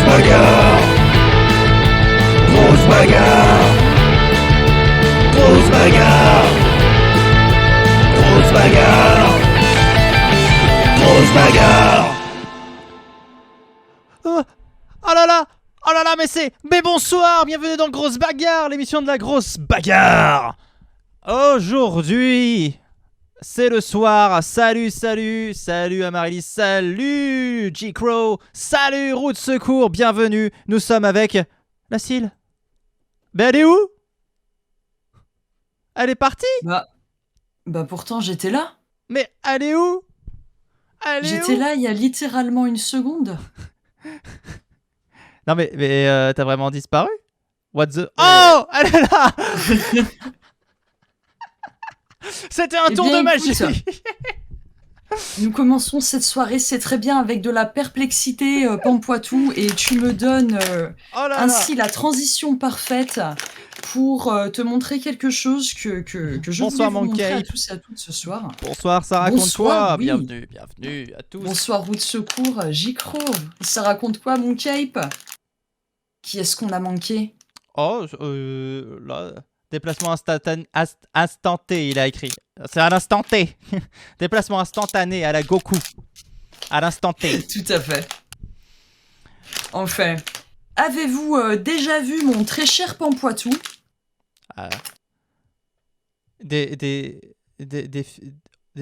bagarre. Grosse bagarre. Grosse bagarre. Grosse bagarre. Grosse bagarre. Oh là là, mais bonsoir, bienvenue dans Grosse Bagarre, l'émission de la grosse bagarre. Aujourd'hui, c'est le soir. Salut Amaryllis, salut J-Crow, salut Route Secours, bienvenue. Nous sommes avec la Cile. Ben elle est où? Elle est partie? Bah pourtant j'étais là. Mais elle est où? J'étais là il y a littéralement une seconde. Non mais t'as vraiment disparu? What the... Oh! Elle est là! C'était un tour de magie. Nous commençons cette soirée, c'est très bien, avec de la perplexité, Pampoitou, et tu me donnes ainsi la transition parfaite pour te montrer quelque chose que je voulais vous montrer à tous et à toutes ce soir. Bonsoir, ça raconte quoi? Oui. Bienvenue à tous. Bonsoir, route secours, J-Crow. Ça raconte quoi, mon cape? Qui est-ce qu'on a manqué? Oh, là, déplacement instanté, il a écrit. C'est à l'instant T. Déplacement instantané à la Goku. À l'instant T. Tout à fait. Enfin, avez-vous déjà vu mon très cher Pampoitou? Des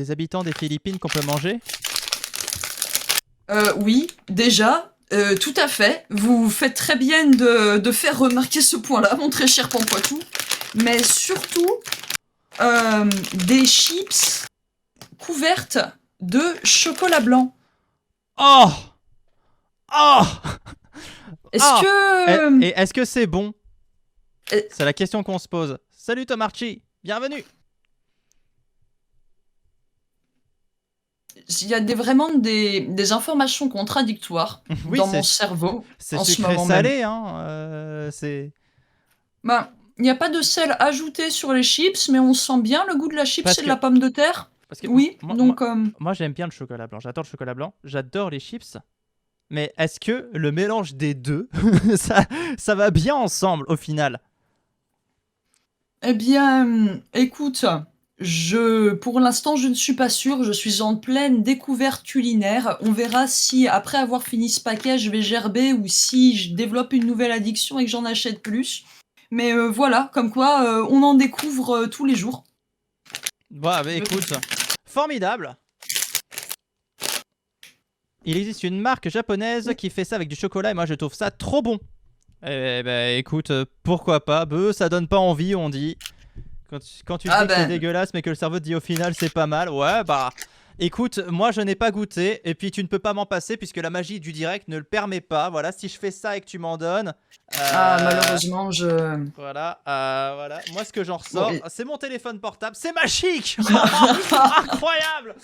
habitants des Philippines qu'on peut manger? Oui, déjà. Tout à fait. Vous faites très bien de faire remarquer ce point-là, mon très cher Pampoitou. Mais surtout, des chips couvertes de chocolat blanc. Oh! Est-ce Est-ce que c'est bon? C'est la question qu'on se pose. Salut Tom Archie, bienvenue. Il y a vraiment des informations contradictoires dans mon cerveau en ce moment même. C'est sucré salé, hein. C'est... Il n'y a pas de sel ajouté sur les chips, mais on sent bien le goût de la chips et de la pomme de terre. Oui, donc... Moi j'aime bien le chocolat blanc, j'adore le chocolat blanc, j'adore les chips. Mais est-ce que le mélange des deux, ça va bien ensemble au final? Eh bien, écoute, pour l'instant, je ne suis pas sûre. Je suis en pleine découverte culinaire. On verra si, après avoir fini ce paquet, je vais gerber ou si je développe une nouvelle addiction et que j'en achète plus. Mais voilà, comme quoi, on en découvre tous les jours. Bah écoute, formidable. Il existe une marque japonaise qui fait ça avec du chocolat et moi je trouve ça trop bon. Eh bah écoute, pourquoi pas, ça donne pas envie, on dit. Quand tu dis que c'est dégueulasse mais que le cerveau te dit au final c'est pas mal, ouais bah... Écoute, moi je n'ai pas goûté et puis tu ne peux pas m'en passer puisque la magie du direct ne le permet pas. Voilà, si je fais ça et que tu m'en donnes... malheureusement, Voilà. Moi ce que j'en ressors, c'est mon téléphone portable, c'est magique. Incroyable.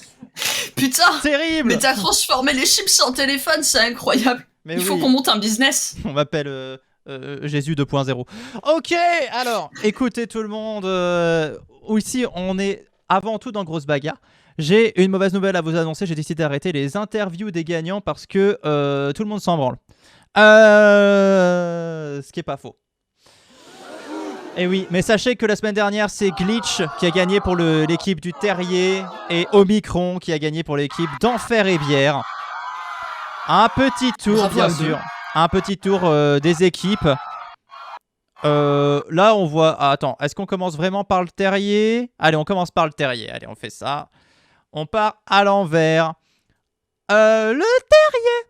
Putain. Terrible. Mais t'as transformé les chips en téléphone, c'est incroyable. Il faut qu'on monte un business. On m'appelle Jésus 2.0. Ok, alors, écoutez tout le monde. Ici, on est avant tout dans Grosse Bagarre. J'ai une mauvaise nouvelle à vous annoncer. J'ai décidé d'arrêter les interviews des gagnants parce que tout le monde s'en branle. Ce qui est pas faux. Et oui, mais sachez que la semaine dernière, c'est Glitch qui a gagné pour l'équipe du Terrier et Omicron qui a gagné pour l'équipe d'Enfer et Bière. Un petit tour, bien sûr. Un petit tour des équipes. Là, on voit... Ah, attends, est-ce qu'on commence vraiment par le Terrier? Allez, on commence par le Terrier. Allez, on fait ça. On part à l'envers. Le Terrier.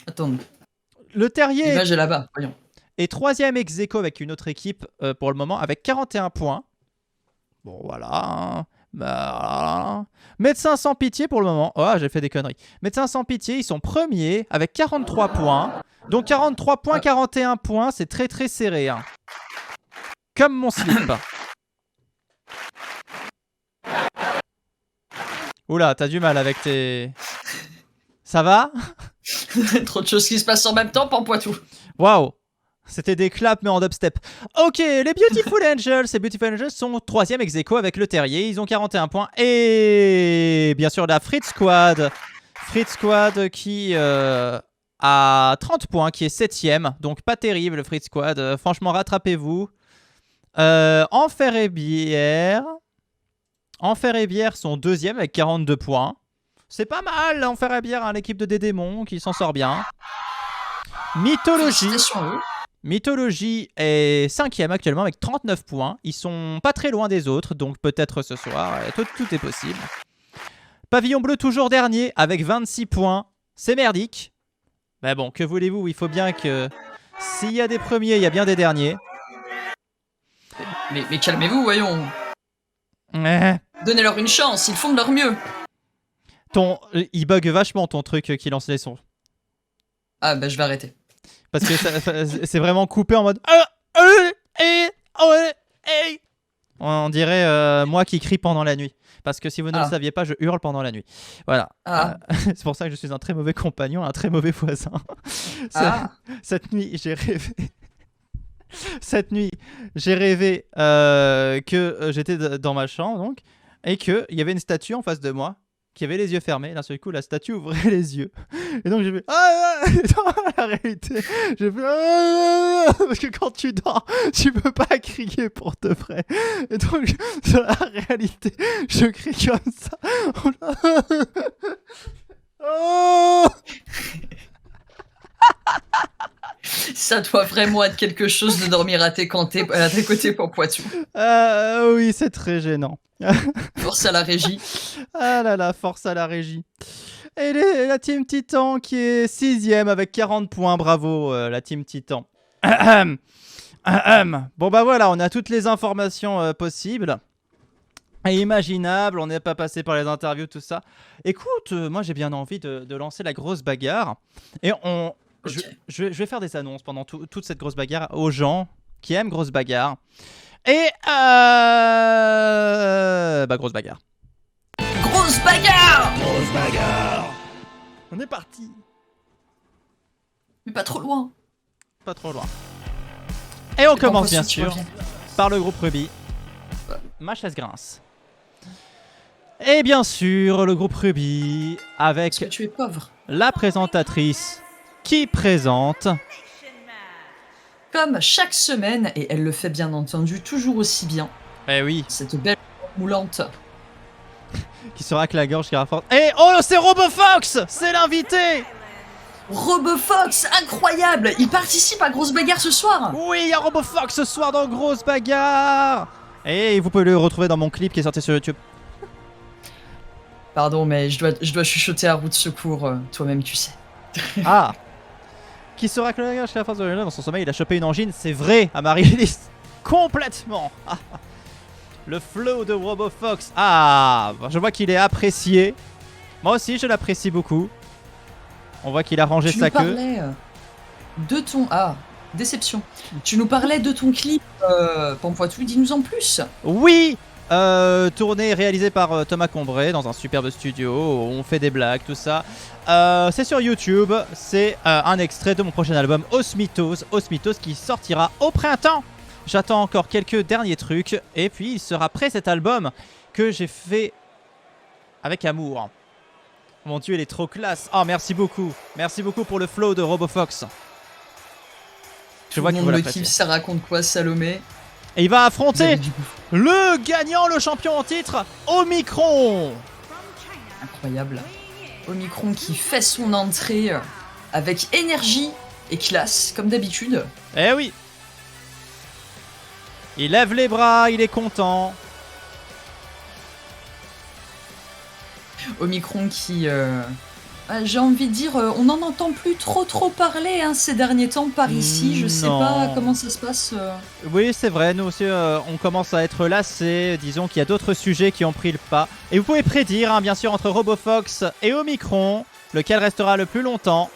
Attends. Le Terrier. L'image est là-bas, voyons. Et troisième ex-aequo avec une autre équipe pour le moment avec 41 points. Bon, voilà. Bah, Médecin sans pitié pour le moment. Oh, j'ai fait des conneries. Médecin sans pitié, ils sont premiers avec 43 points. Donc 43 points, 41 points, c'est très très serré. Hein. Comme mon slip. Oula, t'as du mal avec tes... Ça va? Trop de choses qui se passent en même temps, Pampoitou. Waouh. C'était des claps mais en dubstep. Ok, les Beautiful Angels. Ces Beautiful Angels sont troisième ex-aequo avec le Terrier. Ils ont 41 points. Et bien sûr la Fritz Squad. Fritz Squad qui à 30 points, qui est 7ème. Donc pas terrible, le Fritz Squad. Franchement, rattrapez-vous. Enfer et Bière sont 2ème avec 42 points. C'est pas mal, Enfer et Bière, hein, l'équipe de Dédémon qui s'en sort bien. Mythologie est 5ème actuellement avec 39 points. Ils sont pas très loin des autres, donc peut-être ce soir, tout est possible. Pavillon Bleu toujours dernier avec 26 points. C'est merdique. Mais bon, que voulez-vous, il faut bien que s'il y a des premiers, il y a bien des derniers. Mais calmez-vous, voyons. Donnez-leur une chance, ils font de leur mieux. Il bug vachement ton truc qui lance les sons. Ah bah je vais arrêter. Parce que c'est vraiment coupé en mode... On dirait moi qui crie pendant la nuit. Parce que si vous ne le saviez pas, je hurle pendant la nuit. Voilà. C'est pour ça que je suis un très mauvais compagnon, un très mauvais voisin. Cette nuit, j'ai rêvé... que j'étais dans ma chambre, donc, et qu'il y avait une statue en face de moi qui avait les yeux fermés. D'un seul coup, la statue ouvrait les yeux. Et donc, j'ai fait... dans la réalité, j'ai fait... parce que quand tu dors, tu peux pas crier pour de vrai. Et donc, dans la réalité, je crie comme ça. Ça doit vraiment être quelque chose de dormir à tes côtés pour Poitou. Oui, c'est très gênant. Force à la régie. Ah là là, force à la régie. Et la Team Titan qui est 6ème avec 40 points. Bravo, la Team Titan. Bon bah voilà, on a toutes les informations possibles et imaginables. On n'est pas passé par les interviews, tout ça. Écoute, moi j'ai bien envie de lancer la grosse bagarre. Et je vais faire des annonces pendant toute cette grosse bagarre aux gens qui aiment grosse bagarre. Et grosse bagarre. Grosse bagarre. Grosse bagarre. On est parti. Mais pas trop loin. Pas trop loin. Et on commence bien sûr par le groupe Ruby. Ma chaise grince. Et bien sûr le groupe Ruby avec Parce que tu es pauvre. La présentatrice qui présente. Comme chaque semaine, et elle le fait bien entendu toujours aussi bien. Eh oui. Cette belle moulante. Qui se racle la gorge, qui rafforce. Et oh, c'est RoboFox. C'est l'invité. RoboFox, incroyable. Il participe à Grosse Bagarre ce soir. Oui, il y a RoboFox ce soir dans Grosse Bagarre. Et vous pouvez le retrouver dans mon clip qui est sorti sur YouTube. Pardon, mais je dois chuchoter à roue de secours, toi-même tu sais. Ah. Qui se racle la gorge, qui rafforce dans son sommeil, il a chopé une angine, c'est vrai, à Marie-Élise. Complètement. Le flow de RoboFox. Ah, je vois qu'il est apprécié. Moi aussi, je l'apprécie beaucoup. On voit qu'il a rangé sa queue. Tu nous parlais de ton... Ah, déception. Tu nous parlais de ton clip, Pampoitou, dis-nous en plus. Oui, tourné et réalisé par Thomas Combray dans un superbe studio. On fait des blagues, tout ça. C'est sur YouTube. C'est un extrait de mon prochain album, Osmitos. Osmitos qui sortira au printemps. J'attends encore quelques derniers trucs. Et puis, il sera prêt cet album que j'ai fait avec amour. Mon dieu, il est trop classe. Oh, merci beaucoup. Merci beaucoup pour le flow de RoboFox. Je vois qu'il va l'apprécier. Ça raconte quoi, Salomé? Et il va affronter le gagnant, le champion en titre, Omicron. Incroyable. Omicron qui fait son entrée avec énergie et classe, comme d'habitude. Eh oui. Il lève les bras, il est content. Omicron qui... j'ai envie de dire, on n'en entend plus trop parler ces derniers temps par ici. Je sais pas comment ça se passe. Oui, c'est vrai. Nous aussi, on commence à être lassés. Disons qu'il y a d'autres sujets qui ont pris le pas. Et vous pouvez prédire, bien sûr, entre RoboFox et Omicron, lequel restera le plus longtemps.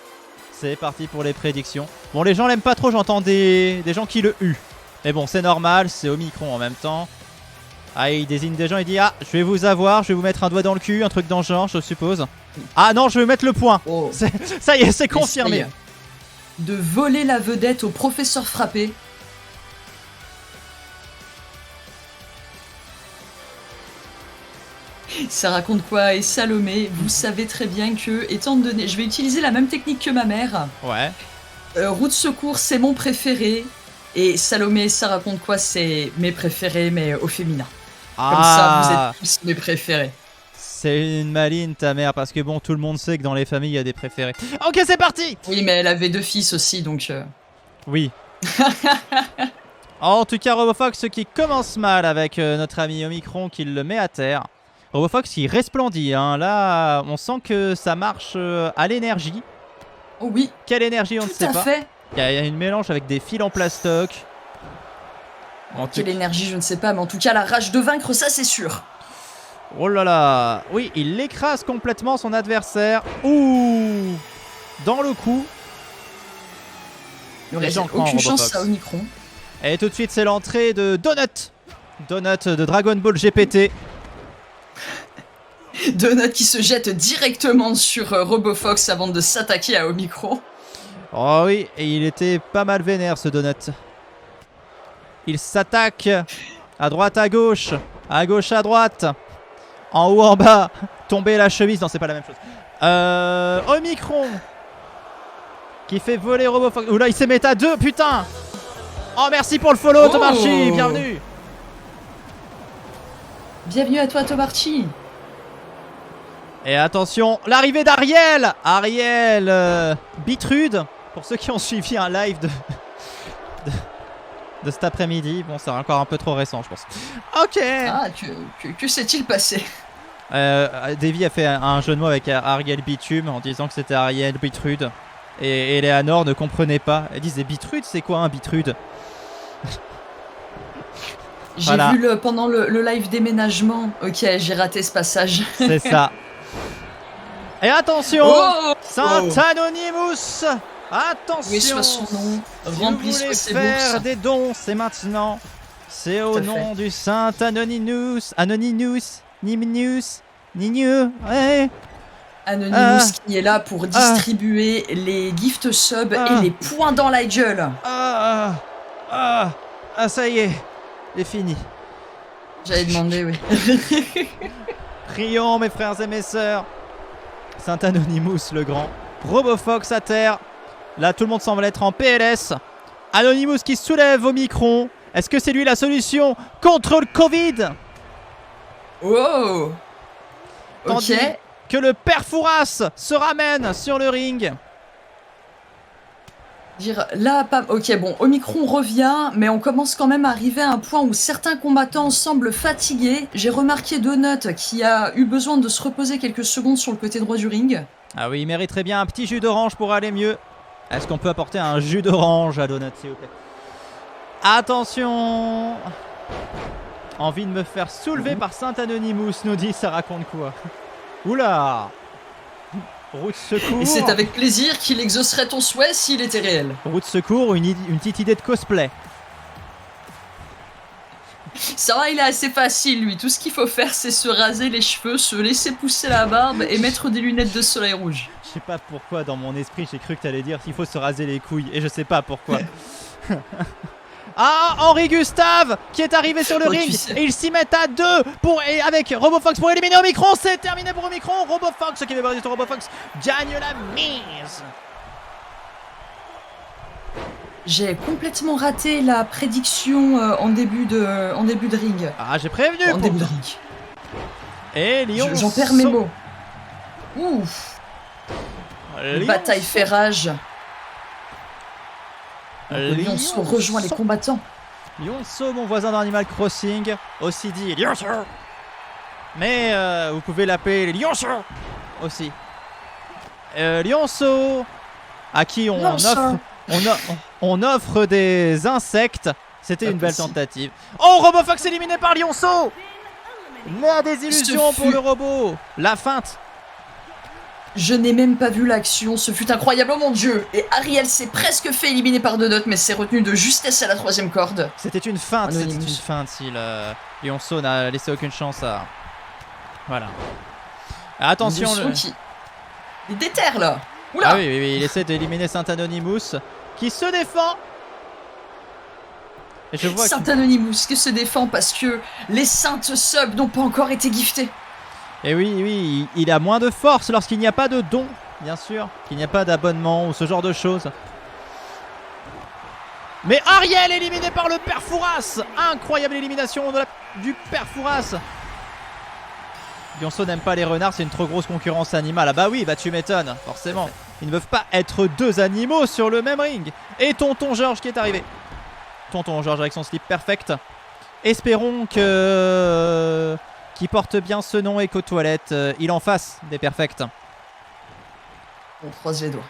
C'est parti pour les prédictions. Bon, les gens l'aiment pas trop. J'entends des gens qui le huent. Mais bon, c'est normal. C'est Omicron en même temps. Ah, il désigne des gens. Il dit, ah, je vais vous avoir. Je vais vous mettre un doigt dans le cul. Un truc dans le genre, je suppose. Ah non, je vais mettre le point. Oh. Ça y est, c'est confirmé. De voler la vedette au professeur Frappé. Ça raconte quoi? Et Salomé, vous savez très bien que, étant donné... Je vais utiliser la même technique que ma mère. Ouais. Roue de secours, c'est mon préféré. Et Salomé, ça raconte quoi? C'est mes préférés, mais au féminin. Comme ça, vous êtes tous mes préférés. C'est une maline ta mère, parce que bon, tout le monde sait que dans les familles, il y a des préférés. Ok, c'est parti. Oui, mais elle avait 2 fils aussi, donc... Oui. En tout cas, RoboFox qui commence mal avec notre ami Omicron qui le met à terre. RoboFox il resplendit, hein. Là on sent que ça marche à l'énergie. Oh oui. Quelle énergie on ne sait Tout à pas. fait. Il y a une mélange avec des fils en plastoc. Quelle énergie, je ne sais pas, mais en tout cas la rage de vaincre, ça c'est sûr. Oh là là. Oui, il écrase complètement son adversaire. Ouh. Dans le coup. Il n'aurait aucune chance à Omicron. Et tout de suite c'est l'entrée de Donut. Donut de Dragon Ball GPT. Donut qui se jette directement sur RoboFox avant de s'attaquer à Omicron. Oh oui, et il était pas mal vénère ce Donut. Il s'attaque à droite, à gauche à droite, en haut, en bas, tomber la chemise. Non, c'est pas la même chose. Omicron qui fait voler RoboFox. Oula, il s'est mis à 2, putain. Oh, merci pour le follow, Tomarchi, bienvenue. Bienvenue à toi, Tomarchi. Et attention, l'arrivée d'Ariel. Ariel Bitrude, pour ceux qui ont suivi un live de cet après-midi. Bon, c'est encore un peu trop récent, je pense. Ok. Ah, que s'est-il passé? Davy a fait un jeu de mots avec Ariel Bitume en disant que c'était Ariel Bitrude. Et Eleanor ne comprenait pas. Elle disait Bitrude, c'est quoi un Bitrude? J'ai vu pendant le live déménagement. Ok, j'ai raté ce passage. C'est ça. Et attention, Saint Anonymous. Attention. Oui, soit son nom. Remplissez ses faire bourses. des dons, c'est maintenant. C'est au nom du Saint Anonymous. Niminus, Ninu, ouais. Anonymous qui est là pour distribuer les gift subs et les points dans la gueule. Ça y est, c'est fini. J'avais demandé, oui. Prions mes frères et mes sœurs. Saint Anonymous le grand. RoboFox à terre. Là tout le monde semble être en PLS. Anonymous qui soulève Omicron. Est-ce que c'est lui la solution contre le Covid? Oh. Tandis que le père Fouras se ramène sur le ring. Ok, bon, Omicron revient, mais on commence quand même à arriver à un point où certains combattants semblent fatigués. J'ai remarqué Donut qui a eu besoin de se reposer quelques secondes sur le côté droit du ring. Ah oui, il mériterait bien un petit jus d'orange pour aller mieux. Est-ce qu'on peut apporter un jus d'orange à Donut, s'il vous plaît? Attention. Envie de me faire soulever par Saint Anonymous, nous dit, ça raconte quoi? Oula. Roue de secours. Et c'est avec plaisir qu'il exaucerait ton souhait s'il était réel. Roue de secours, une petite idée de cosplay. Ça va, il est assez facile, lui. Tout ce qu'il faut faire, c'est se raser les cheveux, se laisser pousser la barbe et mettre des lunettes de soleil rouge. Je sais pas pourquoi, dans mon esprit, j'ai cru que t'allais dire qu'il faut se raser les couilles. Et je sais pas pourquoi. Ah, Henri Gustave qui est arrivé sur le ring et ils s'y mettent à 2 avec RoboFox pour éliminer Omicron. C'est terminé pour Omicron. RoboFox qui avait perdu sur RoboFox gagne la mise. J'ai complètement raté la prédiction en début de ring. Ah, j'ai prévenu. En début de ring. Et Lyon. J'en perds mes mots. Ouf. Bataille fait rage. Lionceau rejoint les combattants. Lionceau, mon voisin d'Animal Crossing, aussi dit Lionceau. Mais vous pouvez l'appeler Lionceau aussi. Lionceau, à qui on offre des insectes. C'était une belle tentative. Oh, RoboFox éliminé par Lionceau. La désillusion pour le robot. La feinte. Je n'ai même pas vu l'action, ce fut incroyable, oh mon dieu! Et Ariel s'est presque fait éliminer par Donut, mais s'est retenu de justesse à la 3ème corde. C'était une feinte, si Lionceau n'a laissé aucune chance à... Voilà. Attention, il déterre là! Oula! Ah oui, il essaie d'éliminer Saint Anonymous, qui se défend. Et je vois Saint Anonymous qui se défend parce que les saintes subs n'ont pas encore été giftées. Et oui, oui, il a moins de force lorsqu'il n'y a pas de don, bien sûr, qu'il n'y a pas d'abonnement ou ce genre de choses. Mais Ariel éliminé par le Père Fouras. Incroyable élimination du Père Fouras. Lionceau n'aime pas les renards, c'est une trop grosse concurrence animale. Ah bah oui, bah tu m'étonnes, forcément. Ils ne peuvent pas être deux animaux sur le même ring. Et Tonton Georges qui est arrivé. Tonton Georges avec son slip perfect. Espérons que qu'il porte bien ce nom et qu'aux toilettes, il en fasse des perfects. On croise les doigts.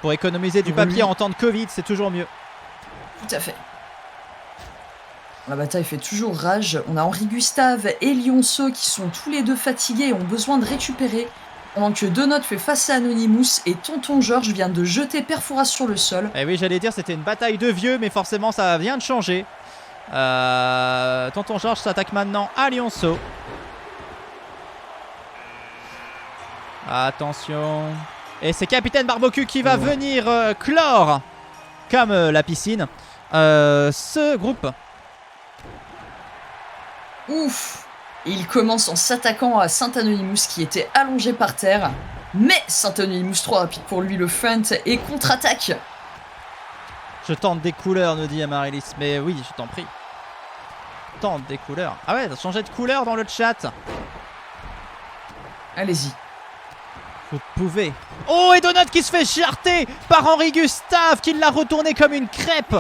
Pour économiser du papier en temps de Covid, c'est toujours mieux. Tout à fait. La bataille fait toujours rage. On a Henri Gustave et Lionceau qui sont tous les deux fatigués et ont besoin de récupérer. Pendant que Donut fait face à Anonymous et Tonton Georges vient de jeter Père Fouras sur le sol. Eh oui, j'allais dire c'était une bataille de vieux, mais forcément ça vient de changer. Tonton Georges s'attaque maintenant à Lionceau. Attention. Et c'est Capitaine Barbecue qui va venir clore, comme la piscine, ce groupe. Ouf! Il commence en s'attaquant à Saint Anonymous qui était allongé par terre. Mais Saint Anonymous trop rapide pour lui, le feint et contre-attaque. Je tente des couleurs, nous dit Amaryllis. Mais oui, je t'en prie. Tente des couleurs. Ah ouais, t'as changé de couleur dans le chat. Allez-y. Vous pouvez. Oh, et Donut qui se fait jarter par Henri Gustave qui l'a retourné comme une crêpe.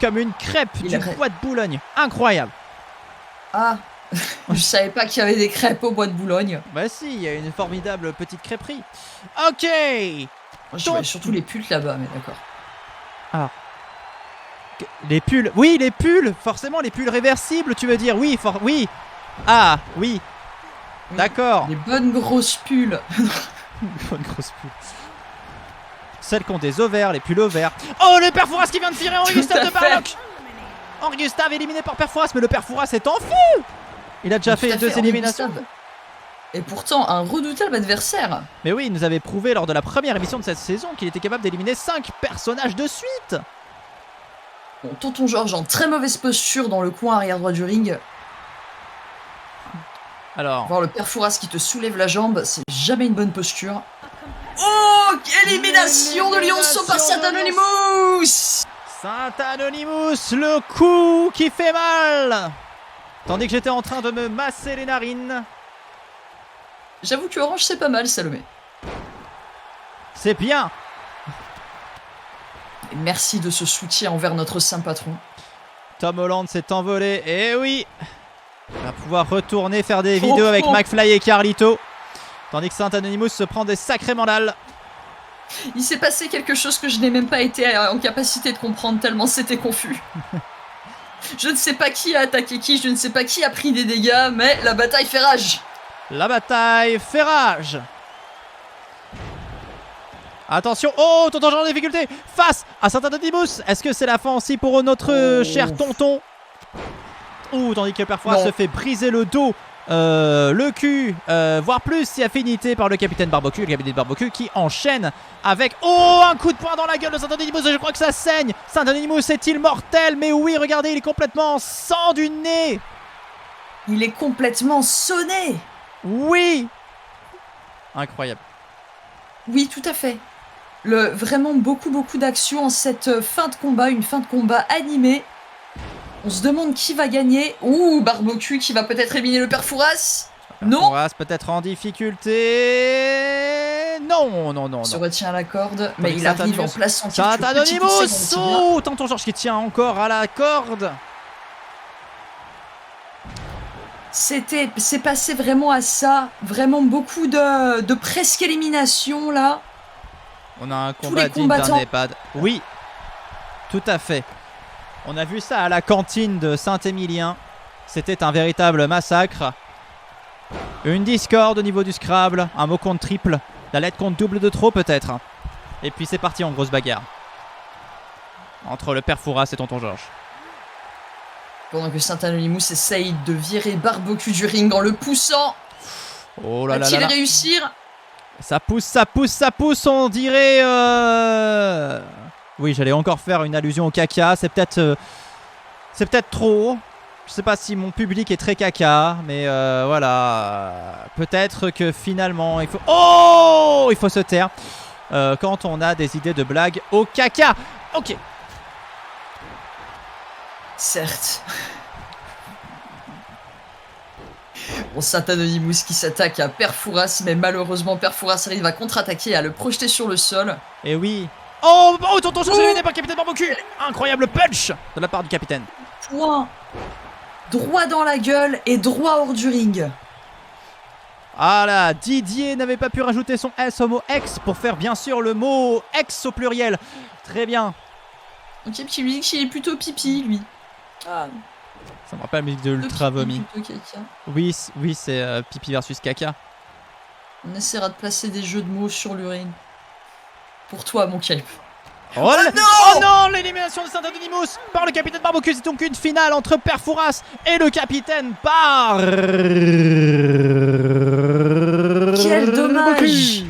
Comme une crêpe du bois de Boulogne. Incroyable. Ah, je savais pas qu'il y avait des crêpes au bois de Boulogne. Bah si, il y a une formidable petite crêperie. Ok. Je vois surtout les pulls là-bas, mais d'accord. Ah. Les pulls. Oui, les pulls. Forcément, les pulls réversibles, tu veux dire. Oui, oui. Ah, oui. Oui. D'accord. Les bonnes grosses pulls. Bonnes grosses pulls. Celles qui ont des ovaires, les pulls ovaires. Oh, le Père Fouras qui vient de tirer Henri Gustave de Barlock. Henri Gustave éliminé par Père Fouras, mais le Père Fouras est en feu. Il a déjà fait 2 éliminations. Et pourtant, un redoutable adversaire. Mais oui, il nous avait prouvé lors de la première émission de cette saison qu'il était capable d'éliminer 5 personnages de suite. Bon, Tonton Georges en très mauvaise posture dans le coin arrière droit du ring. Alors. Voir le Père Fouras qui te soulève la jambe, c'est jamais une bonne posture. Oh, élimination de Lionceau par Saint Anonymous. Saint Anonymous, le coup qui fait mal. Tandis que j'étais en train de me masser les narines. J'avoue que Orange c'est pas mal, Salomé. C'est bien. Et merci de ce soutien envers notre saint patron. Tom Holland s'est envolé, et oui. Il va pouvoir retourner faire des vidéos avec McFly et Carlito. Tandis que Saint Anonymous se prend des sacrés mandales. Il s'est passé quelque chose que je n'ai même pas été en capacité de comprendre tellement c'était confus. Je ne sais pas qui a attaqué qui, je ne sais pas qui a pris des dégâts, mais la bataille fait rage. La bataille fait rage. Attention, oh, Tonton Georges en difficulté face à Saint Anonymous. Est-ce que c'est la fin aussi pour notre cher tonton? Ouh, tandis que le Père Fouras se fait briser le dos, le cul, voire plus si affinité par le Capitaine Barbecue. Le Capitaine Barbecue qui enchaîne avec, oh, un coup de poing dans la gueule de Saint Anonymous. Je crois que ça saigne. Saint Anonymous est-il mortel? Mais oui, regardez, il est complètement sang du nez. Il est complètement sonné. Oui. Incroyable. Oui, tout à fait. Vraiment beaucoup d'action en cette fin de combat, une fin de combat animée. On se demande qui va gagner. Ouh, Barbecue qui va peut-être éliminer le Père Fouras. Non. Fouras peut-être en difficulté. Non. Il se retient à la corde, mais il arrive en place en Saint Anonymous. Oh, Tonton Georges qui tient encore à la corde. C'est passé vraiment à ça. Vraiment beaucoup de presque élimination là. On a un combat digne d'un EHPAD. Oui, tout à fait. On a vu ça à la cantine de Saint-Émilien. C'était un véritable massacre. Une discorde au niveau du Scrabble. Un mot compte triple. La lettre compte double de trop peut-être. Et puis c'est parti en grosse bagarre. Entre le Père Fouras et Tonton Georges. Pendant que Saint Anonymous essaye de virer Barbecue du ring en le poussant. Oh là là là. Va-t-il réussir? Ça pousse, on dirait... Oui, j'allais encore faire une allusion au caca. C'est peut-être trop. Je sais pas si mon public est très caca, mais voilà. Peut-être que finalement, il faut... Oh, il faut se taire quand on a des idées de blagues au caca. Ok. Certes. Bon, Saint-Anonymous qui s'attaque à Perfouras, mais malheureusement Perfouras arrive à contre-attaquer et à le projeter sur le sol. Et oui. Oh, tonton changer n'est pas capitaine Barbecue. Incroyable punch de la part du capitaine. Point. Droit dans la gueule et droit hors du ring. Ah là, Didier n'avait pas pu rajouter son S au mot ex pour faire bien sûr le mot ex au pluriel. Très bien. Ok, petit Link, il est plutôt pipi, lui. Ah, Ça me rappelle la musique de Ultra Vomi. plutôt caca. Oui, c'est pipi versus caca. On essaiera de placer des jeux de mots sur l'urine. Pour toi, mon kelp. Oh, non oh non, l'élimination de Saint-Anonymous par le capitaine Barbecue. C'est donc une finale entre Perfouras et le capitaine par... Quel dommage.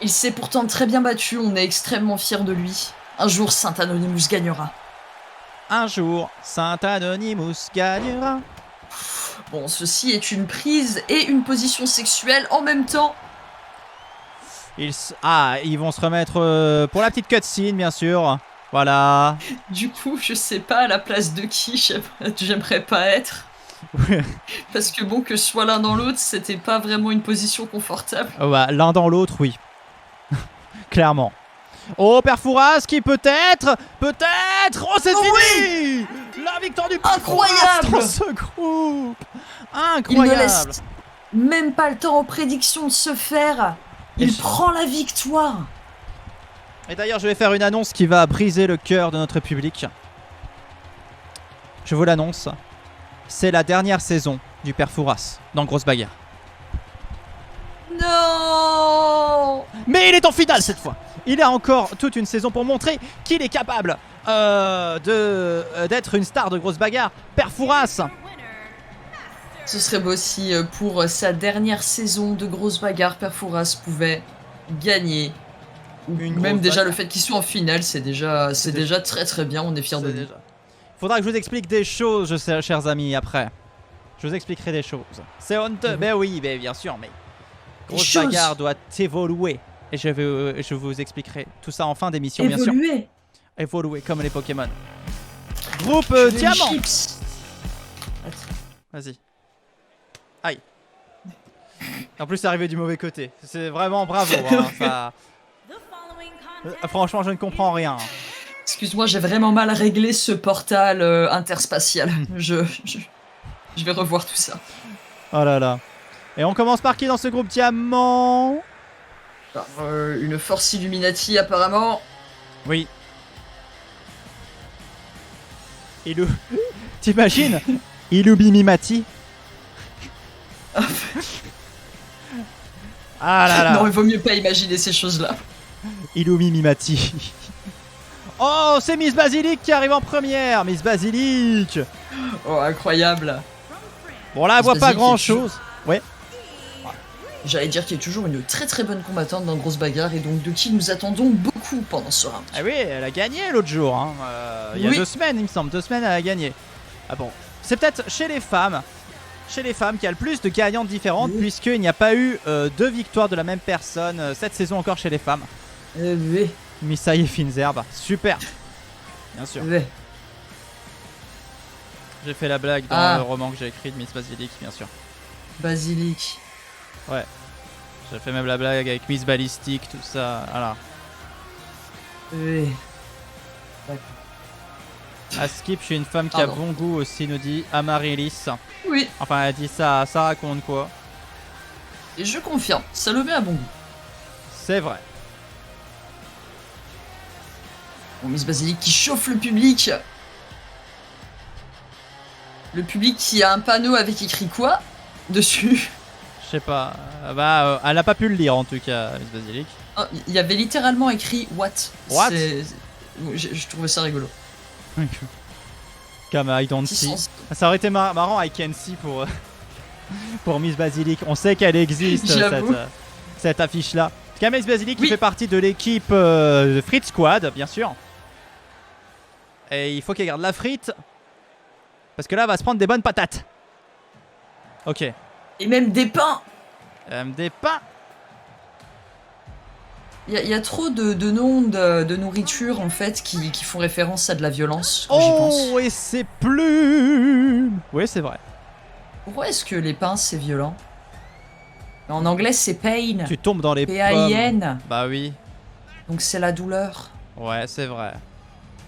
Il s'est pourtant très bien battu, on est extrêmement fiers de lui. Un jour, Saint-Anonymous gagnera. Un jour, Saint-Anonymous gagnera. Bon, ceci est une prise et une position sexuelle en même temps. Ils vont se remettre pour la petite cutscene, bien sûr. Voilà. Du coup, je sais pas à la place de qui j'aimerais pas être. Parce que bon, que ce soit l'un dans l'autre, c'était pas vraiment une position confortable. Ouais, l'un dans l'autre, oui. Clairement. Oh, Perfouras qui peut-être. Oh, c'est fini. La victoire du Perfouras Incroyable dans ce groupe. Il Incroyable. ne laisse même pas le temps aux prédictions de se faire. Il prend la victoire. Et d'ailleurs, je vais faire une annonce qui va briser le cœur de notre public. Je vous l'annonce. C'est la dernière saison du Perfouras dans Grosse Bagarre. Non. Mais il est en finale cette fois. Il a encore toute une saison pour montrer qu'il est capable d'être une star de Grosse Bagarre. Perfouras. Ce serait beau si pour sa dernière saison de Grosse Bagarre, Perfouras pouvait gagner. Ou Une même grosse déjà bagarre. le fait qu'il soit en finale, c'est déjà très très bien, on est fiers de lui. Faudra que je vous explique des choses, chers amis, après. Je vous expliquerai des choses. C'est honteux. Ben oui, ben bien sûr, mais Grosse choses. Bagarre doit évoluer. Et je vous expliquerai tout ça en fin d'émission, bien sûr. Évoluer. Évoluer comme les Pokémon. Groupe Diamant. Chips. Vas-y. Aïe. En plus, c'est arrivé du mauvais côté. C'est vraiment bravo. Hein, ça... Franchement, je ne comprends rien. Excuse-moi, j'ai vraiment mal réglé ce portal interspatial. Je vais revoir tout ça. Oh là là. Et on commence par qui dans ce groupe Diamant? Une force Illuminati apparemment. Oui. T'imagines Illumimati. Ah là là. Non, il vaut mieux pas imaginer ces choses-là. Illumimati. Oh, c'est Miss Basilic qui arrive en première. Miss Basilic. Oh, incroyable. Bon là, elle Miss voit pas Basilic grand est toujours- chose. Ouais. J'allais dire qu'il y a toujours une très très bonne combattante dans Grosse Bagarre et donc de qui nous attendons beaucoup pendant ce round. Ah oui, elle a gagné l'autre jour. Hein. Il y a Oui. 2 semaines, il me semble. 2 semaines, elle a gagné. Ah bon. C'est peut-être chez les femmes qu'il y a le plus de gagnantes différentes, Oui. puisqu'il n'y a pas eu 2 victoires de la même personne cette saison encore chez les femmes. Oui, Misai et Finzerbe. Super. Bien sûr. oui. J'ai fait la blague dans Ah. le roman que j'ai écrit de Miss Basilic, bien sûr. Basilic. Ouais. J'ai fait même la blague avec Miss Ballistic, tout ça. Voilà. Oui. À Skip, je suis une femme qui a Pardon. bon goût aussi, nous dit Amaryllis. Oui, Enfin, elle dit ça raconte quoi? et je confirme, Salomé a bon goût. C'est vrai. Bon, Miss Basilic qui chauffe le public. Le public qui a un panneau avec écrit quoi dessus? Je sais pas. Elle a pas pu le lire en tout cas, Miss Basilic. Ah, il y avait littéralement écrit What. What Je trouvais ça rigolo. Comme I don't Petit see. sens. Ça aurait été marrant I can see pour, pour Miss Basilic. On sait qu'elle existe, J'avoue. cette affiche-là. En tout cas, Miss Basilic qui Oui. fait partie de l'équipe de Frit Squad, bien sûr. Et il faut qu'elle garde la frite. Parce que là, elle va se prendre des bonnes patates. Ok. Et même des pains. Des pains. Il y a trop de noms de nourriture en fait qui font référence à de la violence. Quand j'y pense. Oh, et c'est Plume. Oui, c'est vrai. Pourquoi est-ce que les pains c'est violent? En anglais c'est pain. Tu tombes dans les pommes. P-A-I-N. Bah oui. Donc c'est la douleur. Ouais, c'est vrai.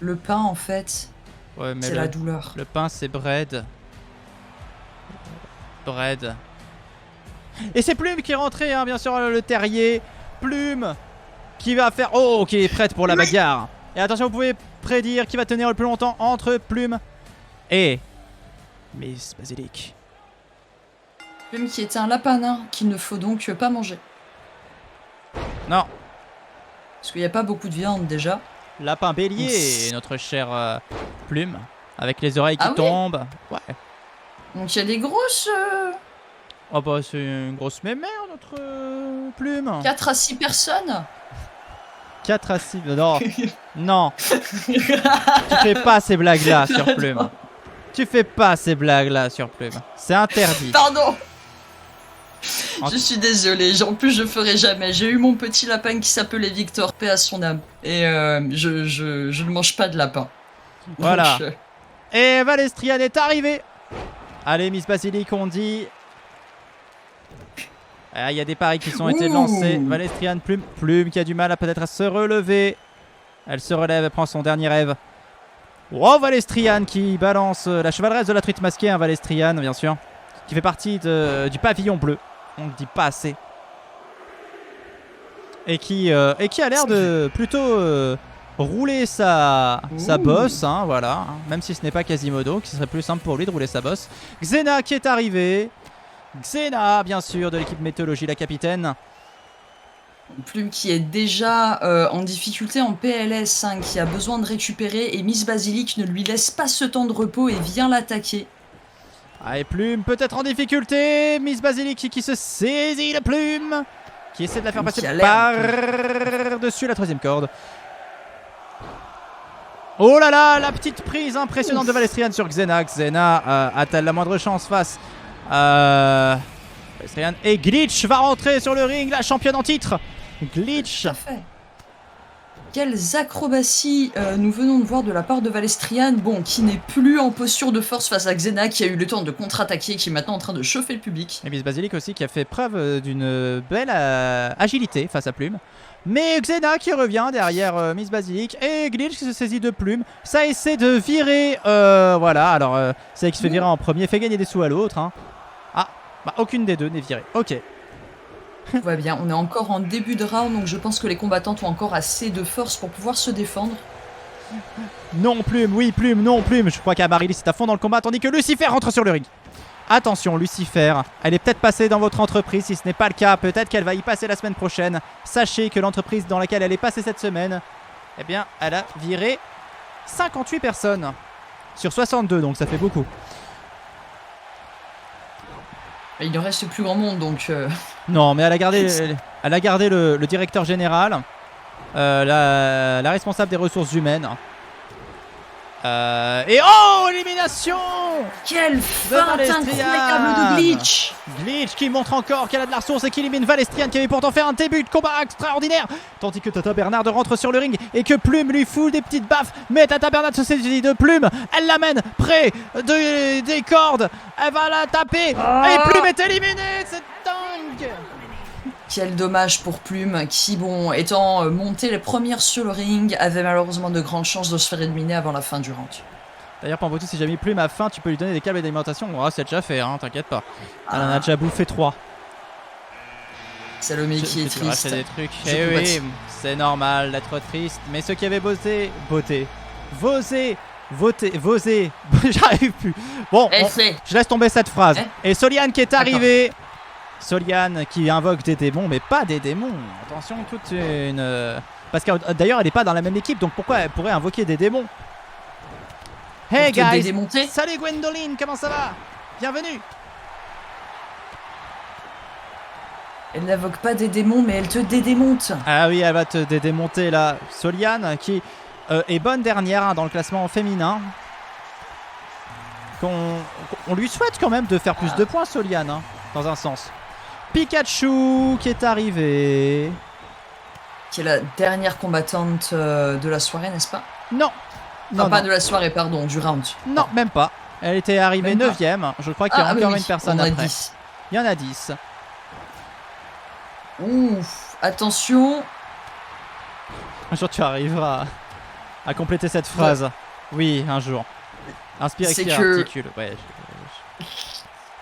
Le pain en fait, Ouais, mais c'est la douleur. le pain, c'est bread. Bread. Et c'est Plume qui est rentré, hein, bien sûr, le terrier. Plume qui va faire... Oh, qui est prête pour la bagarre. Et attention, vous pouvez prédire qui va tenir le plus longtemps entre Plume et Miss Basilic. Plume qui est un lapin nain qu'il ne faut donc pas manger. Non, Parce qu'il n'y a pas beaucoup de viande déjà. lapin bélier, notre chère Plume. Avec les oreilles qui Ah oui. tombent. Ouais. Donc il y a des grosses... Oh bah c'est une grosse mémère notre Plume. 4 à 6 personnes. 4 à 6... Non, non. Tu fais pas ces blagues là sur Plume. Tu fais pas ces blagues là sur Plume. C'est interdit. Pardon. En- Je suis désolée, en plus je ferai jamais. J'ai eu mon petit lapin qui s'appelait Victor, paix à son âme. Et je ne mange pas de lapin. Voilà. Donc, Et Valestrian est arrivé. Allez Miss Basilic, on dit. Ah, il y a des paris qui sont été Ouh. lancés. Valestrian, Plume qui a du mal à peut-être à se relever. Elle se relève, elle prend son dernier rêve. Oh, Valestrian qui balance la chevaleresse de la truite masquée, hein, Valestrian bien sûr. Qui fait partie du pavillon bleu. On ne dit pas assez. Et qui a l'air de plutôt rouler sa bosse, hein, voilà. Hein, même si ce n'est pas Quasimodo, qui serait plus simple pour lui de rouler sa bosse. Xena qui est arrivé. Xena, bien sûr, de l'équipe Mythologie, la capitaine. Plume qui est déjà en difficulté en PLS, hein, qui a besoin de récupérer, et Miss Basilic ne lui laisse pas ce temps de repos et vient l'attaquer. Ah, et Plume peut-être en difficulté. Miss Basilic qui se saisit la Plume. Qui essaie de la faire passer Qui a l'air par-dessus la troisième corde. Oh là là, la petite prise impressionnante de Valestrian sur Xena. Xena a-t-elle la moindre chance face Valestrian. Et Glitch va rentrer sur le ring, la championne en titre. Glitch. Tout à fait. Quelles acrobaties nous venons de voir de la part de Valestrian, bon, qui n'est plus en posture de force face à Xena, qui a eu le temps de contre-attaquer, qui est maintenant en train de chauffer le public. Et Miss Basilic aussi qui a fait preuve d'une belle agilité face à Plume. Mais Xena qui revient derrière Miss Basilic et Glitch qui se saisit de Plume. Ça essaie de virer, voilà, alors c'est qui se fait virer en premier, fait gagner des sous à l'autre. Hein. Ah, bah aucune des deux n'est virée, ok. Tout va bien, on est encore en début de round, donc je pense que les combattantes ont encore assez de force pour pouvoir se défendre. Non Plume, oui Plume, non Plume. Je crois qu'Amaryllis est à fond dans le combat tandis que Lucifer rentre sur le ring. Attention Lucifer, elle est peut-être passée dans votre entreprise. Si ce n'est pas le cas, peut-être qu'elle va y passer la semaine prochaine. Sachez que l'entreprise dans laquelle elle est passée cette semaine, eh bien elle a viré 58 personnes sur 62, donc ça fait beaucoup. Il ne reste plus grand monde, donc... Non mais elle a gardé le directeur général, la responsable des ressources humaines. Et oh, élimination! Quelle feinte Valestrian. incroyable de Glitch! Glitch qui montre encore qu'elle a de la ressource et qui élimine Valestrian qui avait pourtant fait un début de combat extraordinaire. Tandis que Tata Bernard rentre sur le ring et que Plume lui fout des petites baffes. Mais Tata Bernard se saisit de Plume. Elle l'amène près des cordes. Elle va la taper. Et Plume est éliminée. C'est dingue. Quel dommage pour Plume, qui, bon, étant montée les premières sur le ring, avait malheureusement de grandes chances de se faire éliminer avant la fin du round. D'ailleurs, Pambotu, si jamais Plume a faim, tu peux lui donner des câbles d'alimentation. Oh, c'est déjà fait, hein, t'inquiète pas. Elle en a déjà bouffé 3. Salomé qui est triste. Des trucs. Je Eh compatis. oui, c'est vosé, mais ceux qui avaient vosé, j'arrive plus. Bon, je laisse tomber cette phrase. Et Soliane qui est arrivée. Soliane qui invoque des démons, mais pas des démons. Attention, toute une... Parce que d'ailleurs, elle n'est pas dans la même équipe, donc pourquoi elle pourrait invoquer des démons? Hey Pour te guys! démonter. Salut Gwendoline, comment ça va? Bienvenue! Elle n'invoque pas des démons, mais elle te dédémonte. Ah oui, elle va te démonter là. Soliane qui est bonne dernière, hein, dans le classement féminin. qu'on lui souhaite quand même de faire plus de points, Soliane, hein, dans un sens. Pikachu qui est arrivé. Qui est la dernière combattante de la soirée, n'est-ce pas? Non. Enfin, Non, pas non. de la soirée, pardon, du round. Non, même pas. Elle était arrivée Même pas. 9ème. Je crois qu'il y a encore une personne on a après. 10. Il y en a 10. Ouf, attention. Un jour tu arriveras à compléter cette phrase. Oui, un jour. Inspire, C'est expire, que- articule. Ouais,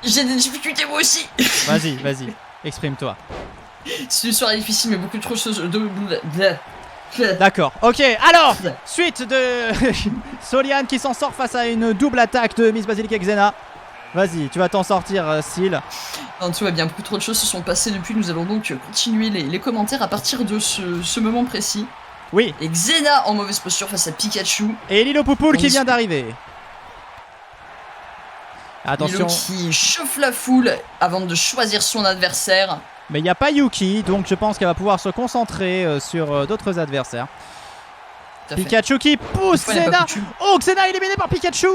J'ai des difficultés moi aussi. Vas-y, vas-y. Exprime-toi. C'est une soirée difficile, mais beaucoup trop choses de... D'accord, ok, alors, suite de Soliane qui s'en sort face à une double attaque de Miss Basilic et Xena. Vas-y, tu vas t'en sortir, Syl. Non, tout va bien, beaucoup trop de choses se sont passées depuis. Nous allons donc continuer les commentaires à partir de ce moment précis. Oui, Et Xena en mauvaise posture face à Pikachu. et Lilo Poupoule qui On vient se- d'arriver. Attention, Milo qui chauffe la foule avant de choisir son adversaire. mais il n'y a pas Yuki, donc je pense qu'elle va pouvoir se concentrer sur d'autres adversaires. Tout à fait. Pikachu qui pousse Une fois n'est pas Xena. coutume. Oh, Xena éliminé par Pikachu.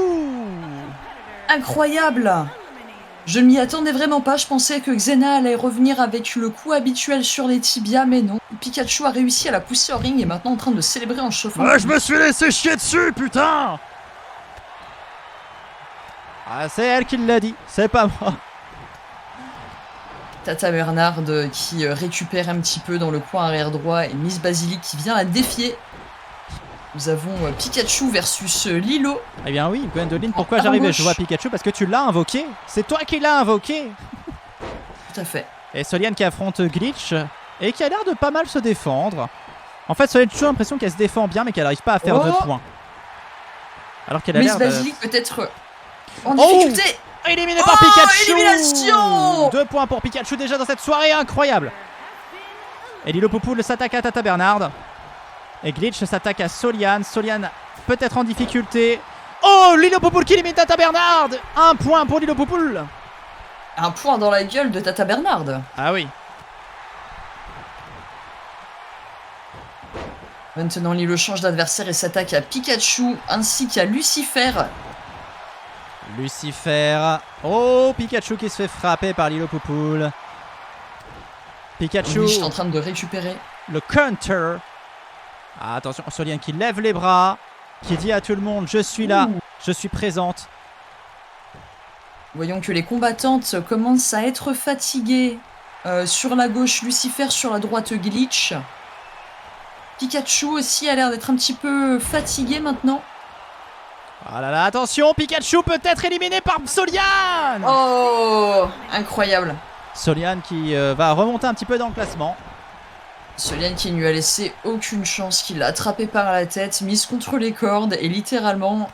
Incroyable! Je ne m'y attendais vraiment pas, je pensais que Xena allait revenir avec le coup habituel sur les tibias, mais non. Pikachu a réussi à la pousser au ring et est maintenant en train de célébrer en chauffant. Ah, je me suis laissé chier dessus, putain! Ah, c'est elle qui l'a dit, c'est pas moi. Tata Bernard qui récupère un petit peu dans le coin arrière droit et Miss Basilic qui vient la défier. Nous avons Pikachu versus Lilo. Eh bien oui, Gwendoline, pourquoi En j'arrivais? gauche. Je vois Pikachu parce que tu l'as invoqué. C'est toi qui l'as invoqué. Tout à fait. Et Soliane qui affronte Glitch et qui a l'air de pas mal se défendre. En fait, Soliane a toujours l'impression qu'elle se défend bien mais qu'elle n'arrive pas à faire de Oh. points. Alors qu'elle a Miss l'air de... Basilic peut-être en Oh. difficulté. Éliminé par Oh, Pikachu. élimination. 2 points pour Pikachu déjà dans cette soirée incroyable. Et Lilo Poupoule s'attaque à Tata Bernard. Et Glitch s'attaque à Soliane. Soliane peut-être en difficulté. Oh, Lilo Poupoule qui élimine Tata Bernard. 1 point pour Lilo Poupoule. Un point dans la gueule de Tata Bernard. Ah oui. Maintenant, Lilo change d'adversaire et s'attaque à Pikachu ainsi qu'à Lucifer. Lucifer. Oh, Pikachu qui se fait frapper par Lilo Poupoule. Pikachu, Glitch est en train de récupérer. le counter. Ah, attention, Soliane qui lève les bras, qui dit à tout le monde, je suis là, Ouh. je suis présente. Voyons que les combattantes commencent à être fatiguées. Sur la gauche, Lucifer, sur la droite, Glitch. Pikachu aussi a l'air d'être un petit peu fatigué maintenant. Ah là là, attention, Pikachu peut être éliminé par Soliane. Oh, incroyable. Soliane qui va remonter un petit peu dans le classement. Soliane qui ne lui a laissé aucune chance, qui l'a attrapé par la tête, mise contre les cordes et littéralement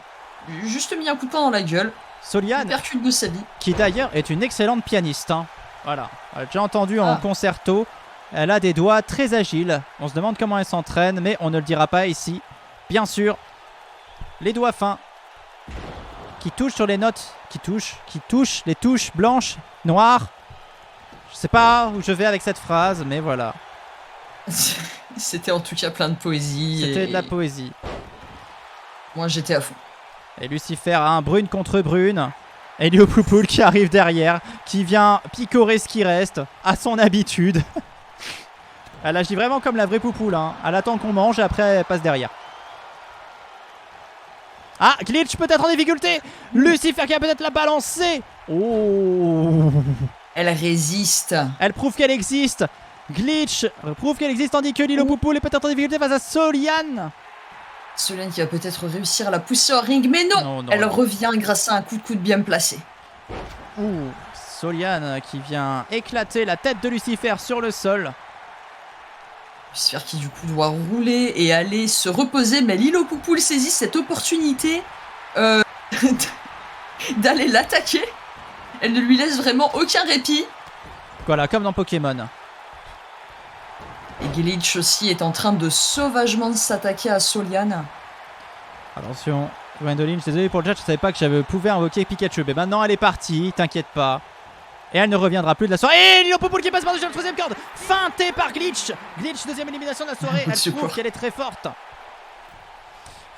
juste mis un coup de poing dans la gueule. Soliane, Percute de sa vie. qui d'ailleurs est une excellente pianiste. Hein. Voilà, on l'a déjà entendu en Ah. concerto. Elle a des doigts très agiles. On se demande comment elle s'entraîne, mais on ne le dira pas ici. Bien sûr, les doigts fins qui touchent sur les notes, qui touchent les touches blanches, noires. Je sais pas où je vais avec cette phrase, mais voilà. C'était en tout cas plein de poésie. C'était et de la poésie. Moi j'étais à fond. Et Lucifer a un brune contre brune. Et Lilo Poupoule qui arrive derrière, qui vient picorer ce qui reste, à son habitude. Elle agit vraiment comme la vraie Poupoule. Hein. Elle attend qu'on mange et après elle passe derrière. Ah, Glitch peut-être en difficulté. Lucifer qui a peut-être la balancée. Oh. Elle résiste. Elle prouve qu'elle existe. Glitch prouve qu'elle existe tandis que Lilo Poupoule est peut-être en difficulté face à Soliane. Soliane qui va peut-être réussir à la pousser au ring, mais non, Non, non, elle non. revient grâce à un coup de coude bien placé. Ouh, Soliane qui vient éclater la tête de Lucifer sur le sol. Lucifer qui du coup doit rouler et aller se reposer, mais Lilo Poupoule saisit cette opportunité d'aller l'attaquer. Elle ne lui laisse vraiment aucun répit. Voilà, comme dans Pokémon. Et Glitch aussi est en train de sauvagement s'attaquer à Soliane. Attention, Gwendoline, je suis désolé pour le chat, je savais pas que j'avais pouvais invoquer Pikachu. Mais maintenant elle est partie, t'inquiète pas. Et elle ne reviendra plus de la soirée. Et Lilo Poupoule qui passe par-dessus la troisième corde. Feinté par Glitch. Glitch, deuxième élimination de la soirée. Coup de Elle secours. prouve qu'elle est très forte.